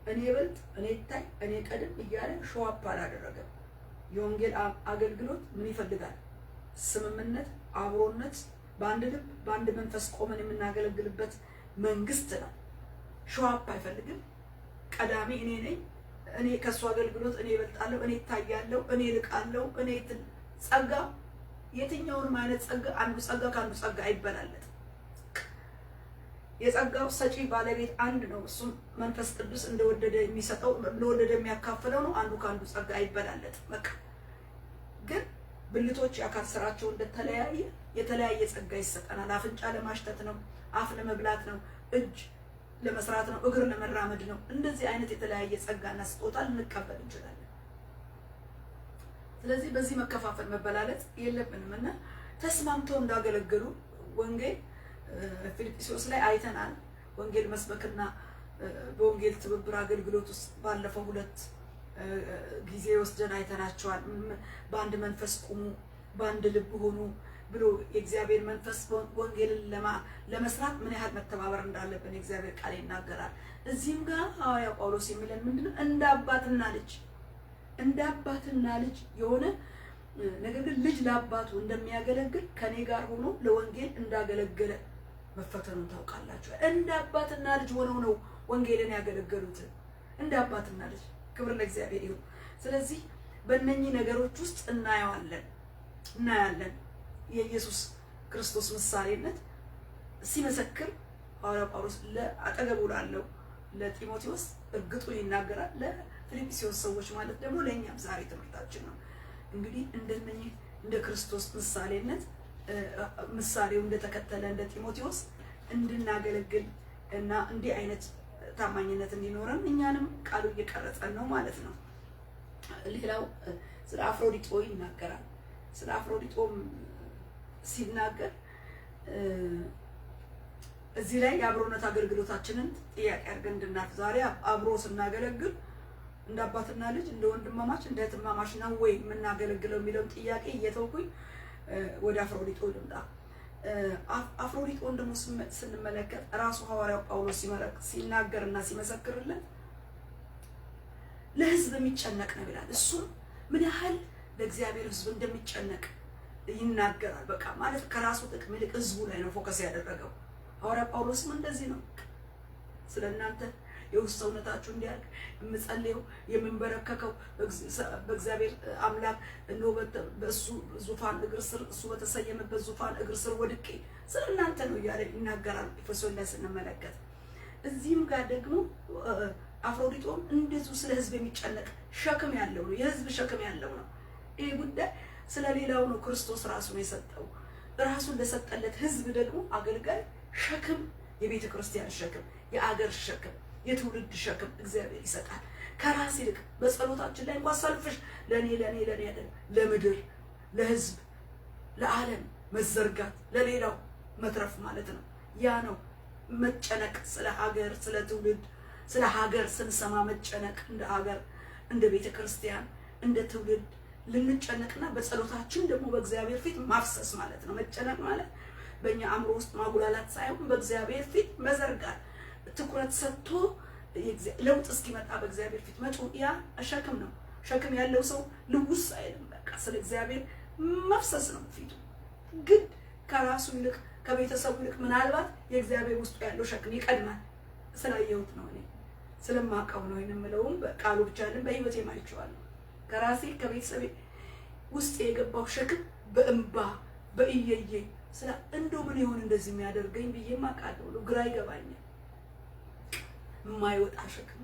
እኔ በልጥ፣ እኔ ታይ፣ እኔ ቀድም እያለ ሾዋፕ አላደረገም። የወንጌል አገልግሎት ምን ይፈልጋል? ስምምነት፣ አብሮነት፣ በአንድ ልብ በአንድ መንፈስ ቆመን የምናገለግልበት መንግስት ነው። ሾዋፕ አይፈልግም። ቀዳሚ እኔ ነኝ፣ እኔ ከሱ አገልግሎት እኔ እበልጣለሁ፣ እኔ እታያለሁ፣ እኔ እልቃለሁ፣ እኔ ጸጋ፣ የትኛውንም አይነት ጸጋ አንዱ ጸጋ ከአንዱ ጸጋ አይበላለጥም። የጸጋው ሰጪ ባለቤት አንድ ነው። እሱም መንፈስ ቅዱስ እንደወደደ የሚሰጠው ለወደደ የሚያካፍለው ነው። አንዱ ከአንዱ ጸጋ አይበላለጥም። በቃ ግን ብልቶች የአካል ስራቸው እንደተለያየ የተለያየ ጸጋ ይሰጠናል። አፍንጫ ለማሽተት ነው፣ አፍ ለመብላት ነው፣ እጅ ለመስራት ነው፣ እግር ለመራመድ ነው። እንደዚህ አይነት የተለያየ ጸጋና ስጦታ ልንቀበል እንችላለን። ስለዚህ በዚህ መከፋፈል መበላለጥ የለብንም እና ተስማምተው እንዳገለገሉ ወንጌል ፊልጵስዩስ ላይ አይተናል። ወንጌል መስበክና በወንጌል ትብብር አገልግሎት ውስጥ ባለፈው 2 ጊዜ ወስደን አይተናቸዋል። በአንድ መንፈስ ቁሙ፣ በአንድ ልብ ሆኑ ብሎ የእግዚአብሔር መንፈስ ወንጌልን ለመስራት ምን ያህል መተባበር እንዳለብን የእግዚአብሔር ቃል ይናገራል። እዚህም ጋር ሐዋርያው ጳውሎስ የሚለን ምንድነው? እንደ አባትና ልጅ የሆነ ነገር ግን ልጅ ለአባቱ እንደሚያገለግል ከኔ ጋር ሆኖ ለወንጌል እንዳገለገለ መፈተኑን ታውቃላችሁ። እንደ አባትና ልጅ ሆነው ነው ወንጌልን ያገለገሉት። እንደ አባትና ልጅ። ክብር ለእግዚአብሔር ይሁን። ስለዚህ በእነኚህ ነገሮች ውስጥ እናያለን የኢየሱስ ክርስቶስ ምሳሌነት ሲመሰክር ሐዋርያው ጳውሎስ ለአጠገቡ ላለው ለጢሞቴዎስ እርግጡን ይናገራል። ለፊልጵስዩስ ሰዎች ማለት ደግሞ ለእኛም ዛሬ ትምህርታችን ነው። እንግዲህ እንደነኚህ እንደ ክርስቶስ ምሳሌነት ምሳሌው እንደተከተለ እንደ ጢሞቴዎስ እንድናገለግል እና እንዲህ አይነት ታማኝነት እንዲኖረን እኛንም ቃሉ እየቀረጸን ነው ማለት ነው። ሌላው ስለ አፍሮዲጦ ይናገራል። ስለ አፍሮዲጦም ሲናገር እዚህ ላይ የአብሮነት አገልግሎታችንን ጥያቄ አድርገን እንድናልፍ ዛሬ አብሮ ስናገለግል እንደ አባትና ልጅ እንደ ወንድማማች እንደ እህትማማች ነው ወይ የምናገለግለው የሚለውን ጥያቄ እየተውኩኝ ወደ አፍሮዲጦ ልምጣ። አፍሮዲጦን ደግሞ ስንመለከት ራሱ ሐዋርያው ጳውሎስ ሲናገርና ሲመሰክርለት ለሕዝብ የሚጨነቅ ነው ይላል። እሱም ምን ያህል ለእግዚአብሔር ሕዝብ እንደሚጨነቅ ይናገራል። በቃ ማለት ከራሱ ጥቅም ይልቅ ሕዝቡ ላይ ነው ፎከስ ያደረገው። ሐዋርያው ጳውሎስም እንደዚህ ነው። ስለእናንተ የውስጥ ሰውነታችሁ እንዲያድግ የምጸልየው የምንበረከከው በእግዚአብሔር አምላክ ነው። በእሱ ዙፋን እግር ስር እሱ በተሰየመበት ዙፋን እግር ስር ወድቄ ስለእናንተ ነው እያለ ይናገራል። ኤፌሶን ላይ ስንመለከት እዚህም ጋር ደግሞ አፍሮዲጦም እንደዚሁ ስለ ሕዝብ የሚጨነቅ ሸክም ያለው ነው። የሕዝብ ሸክም ያለው ነው። ይሄ ጉዳይ ስለሌላው ነው። ክርስቶስ ራሱን የሰጠው ራሱን ለሰጠለት ሕዝብ ደግሞ አገልጋይ ሸክም፣ የቤተ ክርስቲያን ሸክም፣ የአገር ሸክም፣ የትውልድ ሸክም እግዚአብሔር ይሰጣል። ከራስ ይልቅ በጸሎታችን ላይ እንኳን ሰልፍሽ ለኔ አይደለም፣ ለምድር፣ ለሕዝብ፣ ለዓለም መዘርጋት፣ ለሌላው መትረፍ ማለት ነው። ያ ነው መጨነቅ። ስለ ሀገር፣ ስለ ትውልድ፣ ስለ ሀገር ስንሰማ መጨነቅ፣ እንደ ሀገር፣ እንደ ቤተ ክርስቲያን፣ እንደ ትውልድ ልንጨነቅና በጸሎታችን ደግሞ በእግዚአብሔር ፊት ማፍሰስ ማለት ነው። መጨነቅ ማለት በእኛ አእምሮ ውስጥ ማጉላላት ሳይሆን በእግዚአብሔር ፊት መዘርጋት፣ ትኩረት ሰጥቶ ለውጥ እስኪመጣ በእግዚአብሔር ፊት መጮህ። ያ ሸክም ነው። ሸክም ያለው ሰው ልውስ አይልም። በቃ ስለ እግዚአብሔር መፍሰስ ነው ፊቱ። ግን ከራሱ ይልቅ ከቤተሰቡ ይልቅ ምናልባት የእግዚአብሔር ውስጡ ያለው ሸክም ይቀድማል። ስላየሁት ነው፣ እኔ ስለማውቀው ነው የምለውም። በቃሉ ብቻ አይደለም በህይወቴ ማይቼዋለሁ። ከራሴ ከቤተሰቤ ውስጥ የገባው ሸክም በእንባ በእየዬ ስለ እንደው ምን ይሆን እንደዚህ የሚያደርገኝ ብዬ ማቃለሁ። ግራ ይገባኛል። የማይወጣ ሸክም።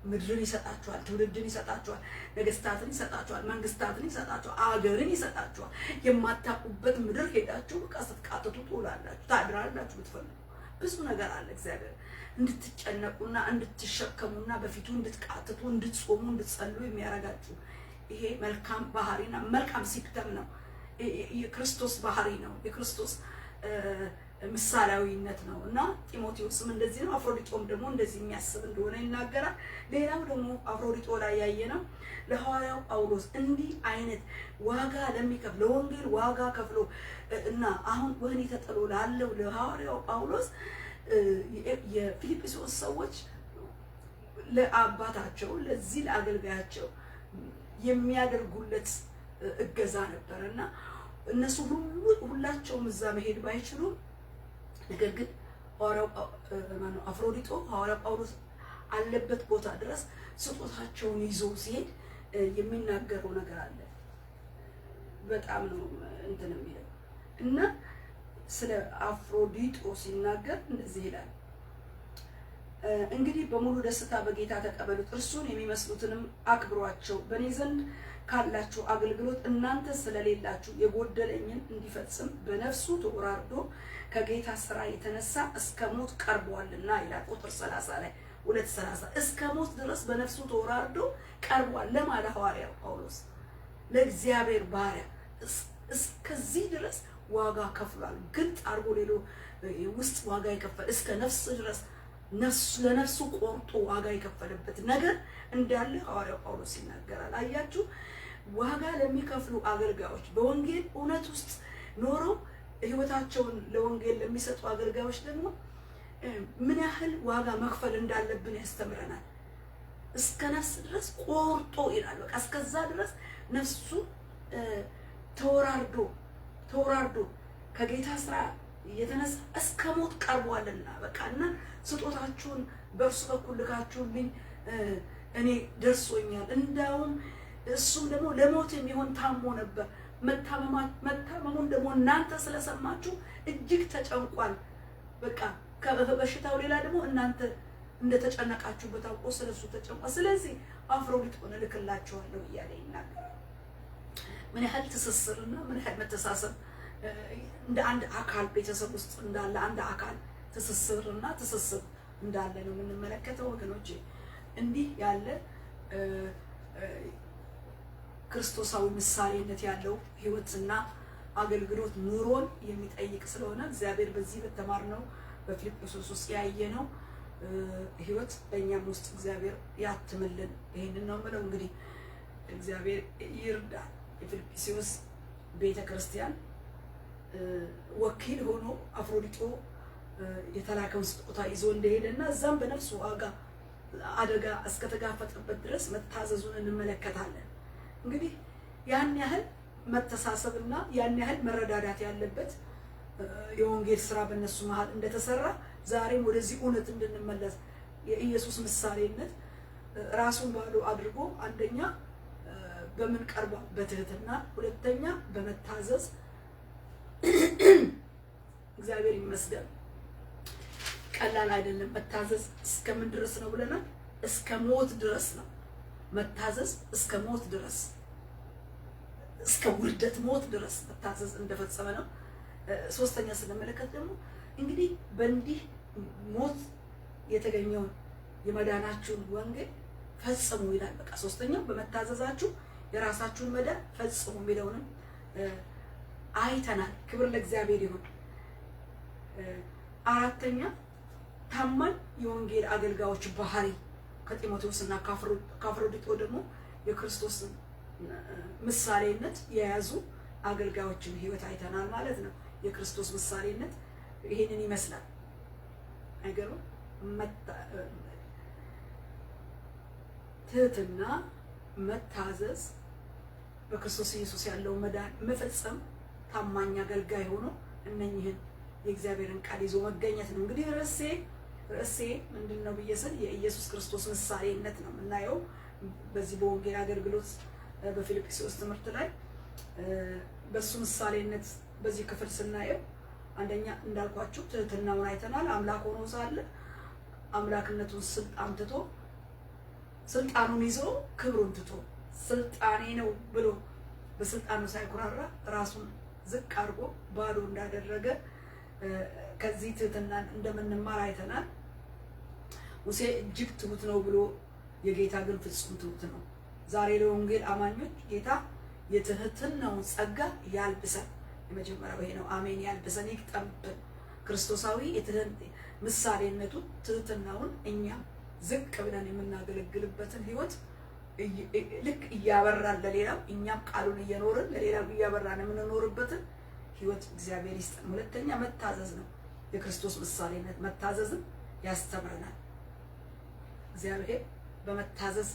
ምድርን ይሰጣችኋል፣ ትውልድን ይሰጣችኋል፣ ነገስታትን ይሰጣችኋል፣ መንግስታትን ይሰጣችኋል፣ አገርን ይሰጣችኋል። የማታውቁበት ምድር ሄዳችሁ በቃ ስትቃጥቱ ትውላላችሁ፣ ታድራላችሁ። ብትፈልጉ ብዙ ነገር አለ። እግዚአብሔር እንድትጨነቁና እንድትሸከሙና በፊቱ እንድትቃጥቱ፣ እንድትጾሙ፣ እንድትጸልዩ የሚያረጋችሁ ይሄ መልካም ባህሪና መልካም ሲስተም ነው። የክርስቶስ ባህሪ ነው። የክርስቶስ ምሳሌያዊነት ነው እና ጢሞቴዎስም እንደዚህ ነው። አፍሮዲጦም ደግሞ እንደዚህ የሚያስብ እንደሆነ ይናገራል። ሌላው ደግሞ አፍሮዲጦ ላይ ያየነው ለሐዋርያው ጳውሎስ እንዲህ አይነት ዋጋ ለሚከፍል ለወንጌል ዋጋ ከፍሎ እና አሁን ወህኒ ተጥሎ ላለው ለሐዋርያው ጳውሎስ የፊልጵስዩስ ሰዎች ለአባታቸው ለዚህ ለአገልጋያቸው የሚያደርጉለት እገዛ ነበርና እነሱ ሁላቸውም እዛ መሄድ ባይችሉም ነገር ግን አፍሮዲጦ ሐዋርያው ጳውሎስ አለበት ቦታ ድረስ ስጦታቸውን ይዞ ሲሄድ የሚናገረው ነገር አለ። በጣም ነው እንትን የሚለው እና ስለ አፍሮዲጦ ሲናገር እንደዚህ ይላል። እንግዲህ በሙሉ ደስታ በጌታ ተቀበሉት፣ እርሱን የሚመስሉትንም አክብሯቸው። በእኔ ዘንድ ካላችሁ አገልግሎት እናንተ ስለሌላችሁ የጎደለኝን እንዲፈጽም በነፍሱ ተወራርዶ ከጌታ ስራ የተነሳ እስከ ሞት ቀርቧልና ይላል። ቁጥር 30 ላይ 2:30 እስከ ሞት ድረስ በነፍሱ ተወራርዶ ቀርቧል። ለማለ ሐዋርያው ጳውሎስ ለእግዚአብሔር ባሪያ እስከዚህ ድረስ ዋጋ ከፍሏል። ግልጥ አድርጎ ሌሎ ውስጥ ዋጋ የከፈለ እስከ ነፍስ ድረስ ለነፍሱ ቆርጦ ዋጋ የከፈለበት ነገር እንዳለ ሐዋርያው ጳውሎስ ይናገራል። አያችሁ፣ ዋጋ ለሚከፍሉ አገልጋዮች በወንጌል እውነት ውስጥ ኖረው ህይወታቸውን ለወንጌል ለሚሰጡ አገልጋዮች ደግሞ ምን ያህል ዋጋ መክፈል እንዳለብን ያስተምረናል። እስከ ነፍስ ድረስ ቆርጦ ይላል። በቃ እስከዛ ድረስ ነፍሱ ተወራርዶ ከጌታ ስራ የተነሳ እስከ ሞት ቀርቧልና በቃና ስጦታችሁን በእርሱ በኩል ልካችሁልኝ እኔ ደርሶኛል። እንዳውም እሱም ደግሞ ለሞት የሚሆን ታሞ ነበር። መታመሙን ደግሞ እናንተ ስለሰማችሁ እጅግ ተጨንቋል። በቃ ከበሽታው ሌላ ደግሞ እናንተ እንደተጨነቃችሁበት አውቆ ስለሱ ተጨንቋል። ስለዚህ አፍሮዲጦን እልክላችኋለሁ እያለ ይናገራል። ምን ያህል ትስስርና ምን ያህል መተሳሰብ እንደ አንድ አካል ቤተሰብ ውስጥ እንዳለ አንድ አካል ትስስርና ትስስር እንዳለ ነው የምንመለከተው ወገኖቼ። እንዲህ ያለ ክርስቶሳዊ ምሳሌነት ያለው ህይወትና አገልግሎት ኑሮን የሚጠይቅ ስለሆነ እግዚአብሔር በዚህ በተማርነው በፊልጵስዩስ ውስጥ ያየነው ህይወት በእኛም ውስጥ እግዚአብሔር ያትምልን። ይሄንን ነው የምለው። እንግዲህ እግዚአብሔር ይርዳል። የፊልጵስዩስ ቤተክርስቲያን ወኪል ሆኖ አፍሮዲጦ የተላከውን ስጦታ ይዞ እንደሄደና እዛም በነፍሱ ዋጋ አደጋ እስከተጋፈጠበት ድረስ መታዘዙን እንመለከታለን። እንግዲህ ያን ያህል መተሳሰብና ያን ያህል መረዳዳት ያለበት የወንጌል ስራ በእነሱ መሃል እንደተሰራ ዛሬም ወደዚህ እውነት እንድንመለስ የኢየሱስ ምሳሌነት ራሱን ባዶ አድርጎ አንደኛ በምን ቀርቧ በትህትና፣ ሁለተኛ በመታዘዝ እግዚአብሔር ይመስገን። ቀላል አይደለም መታዘዝ። እስከምን ድረስ ነው ብለናል? እስከ ሞት ድረስ ነው መታዘዝ። እስከ ሞት ድረስ እስከ ውርደት ሞት ድረስ መታዘዝ እንደፈጸመ ነው። ሶስተኛ ስንመለከት ደግሞ እንግዲህ በእንዲህ ሞት የተገኘውን የመዳናችሁን ወንጌል ፈጽሙ ይላል። በቃ ሶስተኛው በመታዘዛችሁ የራሳችሁን መዳን ፈጽሙ የሚለውንም አይተናል። ክብር ለእግዚአብሔር ይሁን። አራተኛ ታማኝ የወንጌል አገልጋዮች ባህሪ ከጢሞቴዎስና ከአፍሮዲጦ ደግሞ የክርስቶስን ምሳሌነት የያዙ አገልጋዮችን ህይወት አይተናል ማለት ነው። የክርስቶስ ምሳሌነት ይሄንን ይመስላል። አይገርም? ትህትና፣ መታዘዝ፣ በክርስቶስ ኢየሱስ ያለው መዳን መፈጸም፣ ታማኝ አገልጋይ ሆኖ እነኚህን የእግዚአብሔርን ቃል ይዞ መገኘት ነው። እንግዲህ ርዕሴ ምንድነው ብዬ ስል የኢየሱስ ክርስቶስ ምሳሌነት ነው የምናየው በዚህ በወንጌል አገልግሎት በፊልጵስዩስ ትምህርት ላይ በሱ ምሳሌነት በዚህ ክፍል ስናየው አንደኛ እንዳልኳችሁ ትህትናውን አይተናል። አምላክ ሆኖ ሳለ አምላክነቱን ስልጣኑን ይዞ ክብሩን ትቶ ስልጣኔ ነው ብሎ በስልጣኑ ሳይኩራራ ራሱን ዝቅ አድርጎ ባዶ እንዳደረገ ከዚህ ትህትናን እንደምንማር አይተናል። ሙሴ እጅግ ትሁት ነው ብሎ የጌታ ግን ፍጹም ትሁት ነው። ዛሬ ለወንጌል አማኞች ጌታ የትህትናውን ጸጋ ያልብሰን። የመጀመሪያው ይሄ ነው። አሜን። ያልብሰን፣ ይቅጠምብን። ክርስቶሳዊ ምሳሌነቱ ትህትናውን እኛም ዝቅ ብለን የምናገለግልበትን ህይወት ልክ እያበራን ለሌላው እኛም ቃሉን እየኖርን ለሌላው እያበራን የምንኖርበትን ህይወት እግዚአብሔር ይስጠን። ሁለተኛ መታዘዝ ነው። የክርስቶስ ምሳሌነት መታዘዝም ያስተምረናል። እግዚአብሔር በመታዘዝ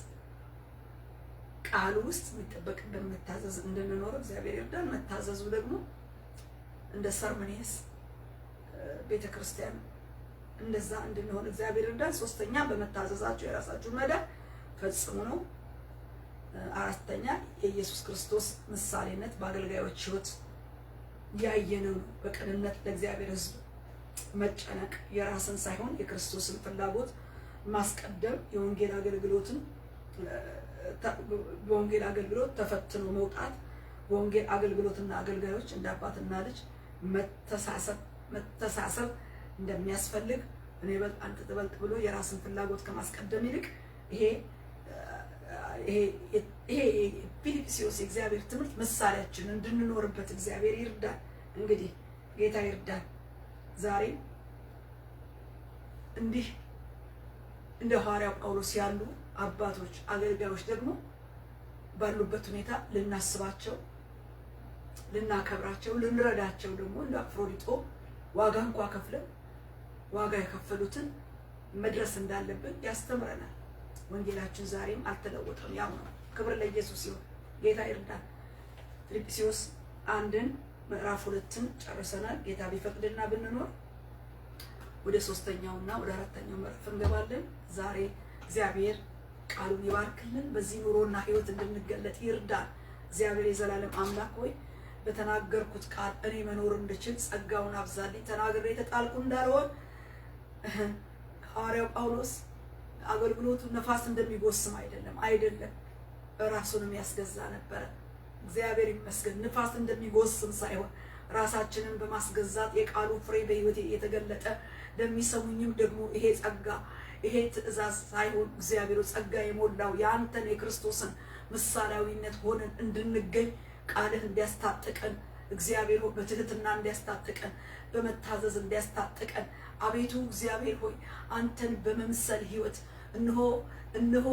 ቃሉ ውስጥ የሚጠበቅብን መታዘዝ እንድንኖር እግዚአብሔር ይርዳን። መታዘዙ ደግሞ እንደ ሰርመኒየስ ቤተክርስቲያን እንደዛ እንድንሆን እግዚአብሔር ይርዳን። ሶስተኛ በመታዘዛችሁ የራሳችሁን መዳን ፈጽሙ ነው። አራተኛ የኢየሱስ ክርስቶስ ምሳሌነት በአገልጋዮች ህይወት ያየነው ነው። በቅንነት ለእግዚአብሔር ሕዝብ መጨነቅ፣ የራስን ሳይሆን የክርስቶስን ፍላጎት ማስቀደም፣ የወንጌል አገልግሎት ተፈትኖ መውጣት፣ በወንጌል አገልግሎትና አገልጋዮች እንደ አባትና ልጅ መተሳሰብ እንደሚያስፈልግ እኔ በልጥ አንተ ትበልጥ ብሎ የራስን ፍላጎት ከማስቀደም ይልቅ ይሄ ፊልጵስዩስ የእግዚአብሔር ትምህርት ምሳሌያችን እንድንኖርበት እግዚአብሔር ይርዳን። እንግዲህ ጌታ ይርዳን። ዛሬ እንዲህ እንደ ሐዋርያው ጳውሎስ ያሉ አባቶች አገልጋዮች ደግሞ ባሉበት ሁኔታ ልናስባቸው፣ ልናከብራቸው፣ ልንረዳቸው ደግሞ እንደ አፍሮዲጦ ዋጋ እንኳን ከፍለን ዋጋ የከፈሉትን መድረስ እንዳለብን ያስተምረናል። ወንጌላችን ዛሬም አልተለወጠም፣ ያው ነው። ክብር ለኢየሱስ ይሁን። ጌታ ይርዳን። ፊልጵስዩስ 1 ምዕራፍ 2 ጨርሰናል። ጌታ ቢፈቅድና ብንኖር ወደ 3ኛውና ወደ 4ኛው ምዕራፍ እንገባለን። ዛሬ እግዚአብሔር ቃሉን ይባርክልን፣ በዚህ ኑሮና ህይወት እንድንገለጥ ይርዳን። እግዚአብሔር የዘላለም አምላክ ሆይ በተናገርኩት ቃል እኔ መኖር እንድችል ጸጋውን አብዛልኝ። ተናግሬ የተጣልኩ እንዳልሆን ሐዋርያው ጳውሎስ አገልግሎቱ ነፋስ እንደሚጎስም አይደለም ራሱንም ያስገዛ ነበረ። እግዚአብሔር ይመስገን። ነፋስ እንደሚጎስም ሳይሆን ራሳችንን በማስገዛት የቃሉ ፍሬ በህይወቴ የተገለጠ ለሚሰሙኝም ደግሞ ይሄ ጸጋ ይሄ ትእዛዝ ሳይሆን እግዚአብሔር ጸጋ የሞላው ያንተን የክርስቶስን ምሳሌያዊነት ሆነን እንድንገኝ ቃልህ እንዲያስታጥቀን እግዚአብሔር በትህትና እንዲያስታጥቀን በመታዘዝ እንዲያስታጥቀን አቤቱ እግዚአብሔር ሆይ አንተን በመምሰል ህይወት እነሆ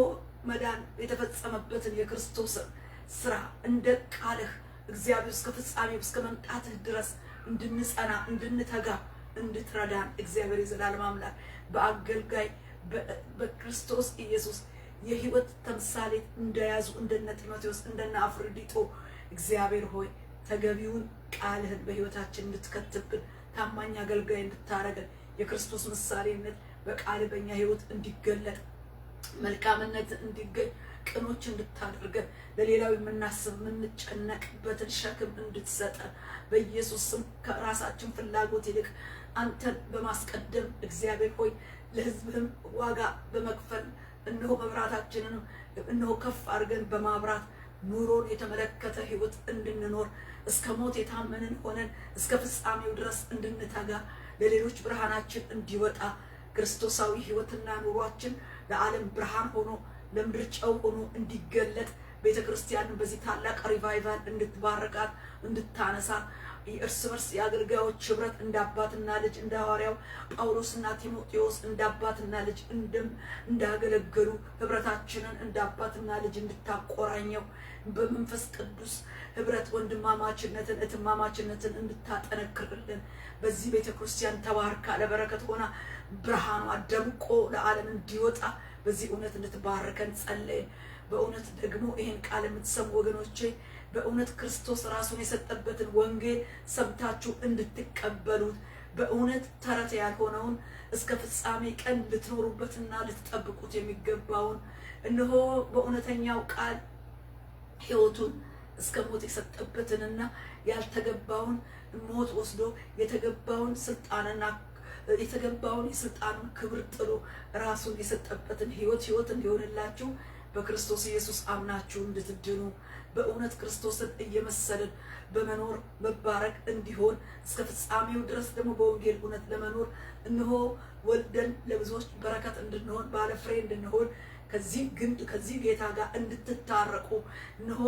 መዳን የተፈጸመበትን የክርስቶስን ስራ እንደ ቃልህ እግዚአብሔር እስከ ፍጻሜው እስከ መምጣትህ ድረስ እንድንጸና እንድንተጋ እንድትረዳን እግዚአብሔር የዘላለም አምላክ በአገልጋይ በክርስቶስ ኢየሱስ የህይወት ተምሳሌት እንደያዙ እንደነ ጢሞቴዎስ እንደነ አፍሮዲጦ እግዚአብሔር ሆይ ተገቢውን ቃልህን በህይወታችን እንድትከትብን ታማኝ አገልጋይ እንድታረገን የክርስቶስ ምሳሌነት በቃል በእኛ ህይወት እንዲገለጥ መልካምነት እንዲገኝ ቅኖች እንድታደርገን ለሌላው የምናስብ የምንጨነቅበትን ሸክም እንድትሰጠን በኢየሱስ ስም ከራሳችን ፍላጎት ይልቅ አንተን በማስቀደም እግዚአብሔር ሆይ ለህዝብህም ዋጋ በመክፈል እነሆ መብራታችንንም እነሆ ከፍ አድርገን በማብራት ኑሮን የተመለከተ ህይወት እንድንኖር እስከ ሞት የታመንን ሆነን እስከ ፍጻሜው ድረስ እንድንተጋ ለሌሎች ብርሃናችን እንዲወጣ ክርስቶሳዊ ህይወትና ኑሯችን ለዓለም ብርሃን ሆኖ ለምድር ጨው ሆኖ እንዲገለጥ ቤተክርስቲያንን በዚህ ታላቅ ሪቫይቫል እንድትባረካት እንድታነሳ የእርስ በርስ የአገልጋዮች ህብረት እንደ አባትና ልጅ እንደ ሐዋርያው ጳውሎስና ጢሞቴዎስ እንደ አባትና ልጅ እንዳገለገሉ ህብረታችንን እንደ አባትና ልጅ እንድታቆራኘው በመንፈስ ቅዱስ ህብረት ወንድማማችነትን እህትማማችነትን እንድታጠነክርልን በዚህ ቤተክርስቲያን ተባርካ ለበረከት ሆና ብርሃኗ ደምቆ ለዓለም እንዲወጣ በዚህ እውነት እንድትባርከን ጸለይን። በእውነት ደግሞ ይሄን ቃል የምትሰሙ ወገኖቼ በእውነት ክርስቶስ ራሱን የሰጠበትን ወንጌል ሰምታችሁ እንድትቀበሉት በእውነት ተረት ያልሆነውን እስከ ፍጻሜ ቀን ልትኖሩበትና ልትጠብቁት የሚገባውን እነሆ በእውነተኛው ቃል ሕይወቱን እስከ ሞት የሰጠበትንና ያልተገባውን ሞት ወስዶ የተገባውን ስልጣንና የተገባውን የስልጣኑን ክብር ጥሎ ራሱን የሰጠበትን ሕይወት እንዲሆንላችሁ በክርስቶስ ኢየሱስ አምናችሁ እንድትድኑ በእውነት ክርስቶስን እየመሰልን በመኖር መባረክ እንዲሆን እስከ ፍጻሜው ድረስ ደግሞ በወንጌል እውነት ለመኖር እነሆ ወልደን ለብዙዎች በረከት እንድንሆን ባለ ፍሬ እንድንሆን ከዚህ ጌታ ጋር እንድትታረቁ እነሆ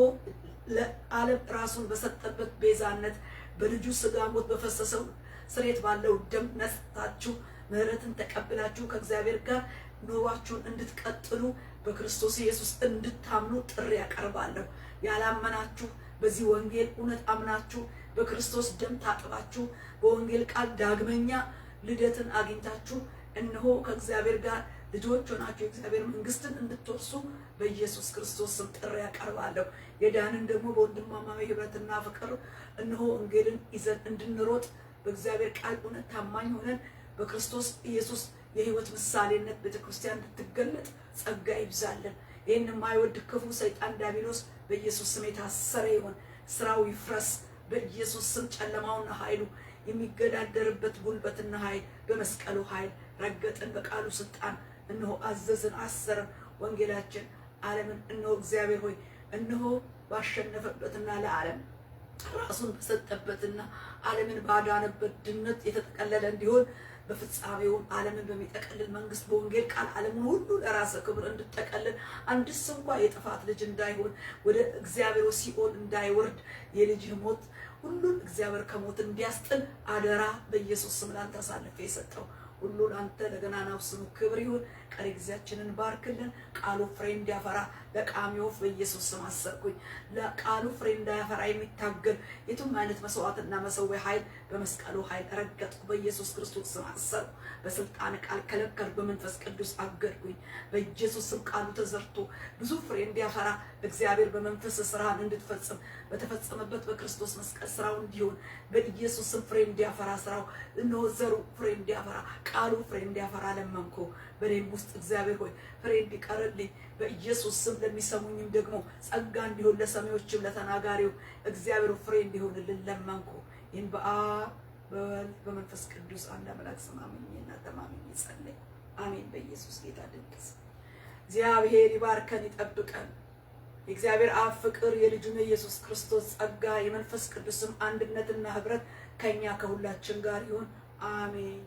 ለዓለም ራሱን በሰጠበት ቤዛነት በልጁ ሥጋ ሞት በፈሰሰው ስሬት ባለው ደም ነጽታችሁ ምህረትን ተቀብላችሁ ከእግዚአብሔር ጋር ኑሯችሁን እንድትቀጥሉ በክርስቶስ ኢየሱስ እንድታምኑ ጥሪ ያቀርባለሁ። ያላመናችሁ በዚህ ወንጌል እውነት አምናችሁ በክርስቶስ ደም ታጥባችሁ በወንጌል ቃል ዳግመኛ ልደትን አግኝታችሁ እነሆ ከእግዚአብሔር ጋር ልጆች ሆናችሁ የእግዚአብሔር መንግስትን እንድትወርሱ በኢየሱስ ክርስቶስ ስም ጥሪ ያቀርባለሁ። የዳንን ደግሞ በወንድማማዊ ህብረትና ፍቅር እነሆ ወንጌልን ይዘን እንድንሮጥ በእግዚአብሔር ቃል እውነት ታማኝ ሆነን በክርስቶስ ኢየሱስ የህይወት ምሳሌነት ቤተክርስቲያን እንድትገለጥ ጸጋ ይብዛልን። ይህን የማይወድ ክፉ ሰይጣን ዲያብሎስ በኢየሱስ ስም የታሰረ ይሁን፣ ስራው ይፍረስ በኢየሱስ ስም። ጨለማውና ኃይሉ የሚገዳደርበት ጉልበትና ኃይል በመስቀሉ ኃይል ረገጥን፣ በቃሉ ስልጣን እነሆ አዘዝን፣ አሰረን። ወንጌላችን ዓለምን እነሆ እግዚአብሔር ሆይ እነሆ ባሸነፈበትና ለዓለም ራሱን በሰጠበትና ዓለምን ባዳነበት ድነት የተጠቀለለ እንዲሆን በፍጻሜውም ዓለምን በሚጠቀልል መንግስት በወንጌል ቃል ዓለምን ሁሉ ለራስ ክብር እንድጠቀልል አንድስ እንኳን የጥፋት ልጅ እንዳይሆን ወደ እግዚአብሔር ሲኦል እንዳይወርድ የልጅ ሞት ሁሉን እግዚአብሔር ከሞት እንዲያስጥል አደራ በኢየሱስ ስም ላንተ አሳልፌ የሰጠው ሁሉ ላንተ ለገናናው ስሙ ክብር ይሁን። ቀሪ ጊዜያችንን ባርክልን። ቃሉ ፍሬ እንዲያፈራ ለቃሚው በኢየሱስ ስም አሰርኩኝ። ለቃሉ ፍሬ እንዳያፈራ የሚታገል የቱም አይነት መስዋዕትና መሰዊያ ኃይል በመስቀሉ ኃይል ረገጥኩ። በኢየሱስ ክርስቶስ ስም አሰርኩ። በስልጣን ቃል ከለከልኩ። በመንፈስ ቅዱስ አገድኩኝ። በኢየሱስ ስም ቃሉ ተዘርቶ ብዙ ፍሬ እንዲያፈራ እግዚአብሔር በመንፈስ ስራን እንድትፈጽም በተፈጸመበት በክርስቶስ መስቀል ስራው እንዲሆን በኢየሱስ ስም ፍሬ እንዲያፈራ ስራው እነሆ ዘሩ ፍሬ እንዲያፈራ ቃሉ ፍሬ እንዲያፈራ ለመንኩ። በኔም ውስጥ እግዚአብሔር ሆይ ፍሬ እንዲቀርልኝ በኢየሱስ ስም ለሚሰሙኝም ደግሞ ጸጋ እንዲሆን ለሰሚዎችም ለተናጋሪው እግዚአብሔር ፍሬ እንዲሆንልን ለመንኩ። ይህን በአብ በወልድ በመንፈስ ቅዱስ አንድ አምላክ ስም አምኜና ተማምኜ ጸለይኩ። አሜን። በኢየሱስ ጌታ ድንቅ ስም እግዚአብሔር ይባርከን ይጠብቀን። የእግዚአብሔር አብ ፍቅር የልጁን ኢየሱስ ክርስቶስ ጸጋ የመንፈስ ቅዱስም አንድነትና ህብረት ከኛ ከሁላችን ጋር ይሁን። አሜን።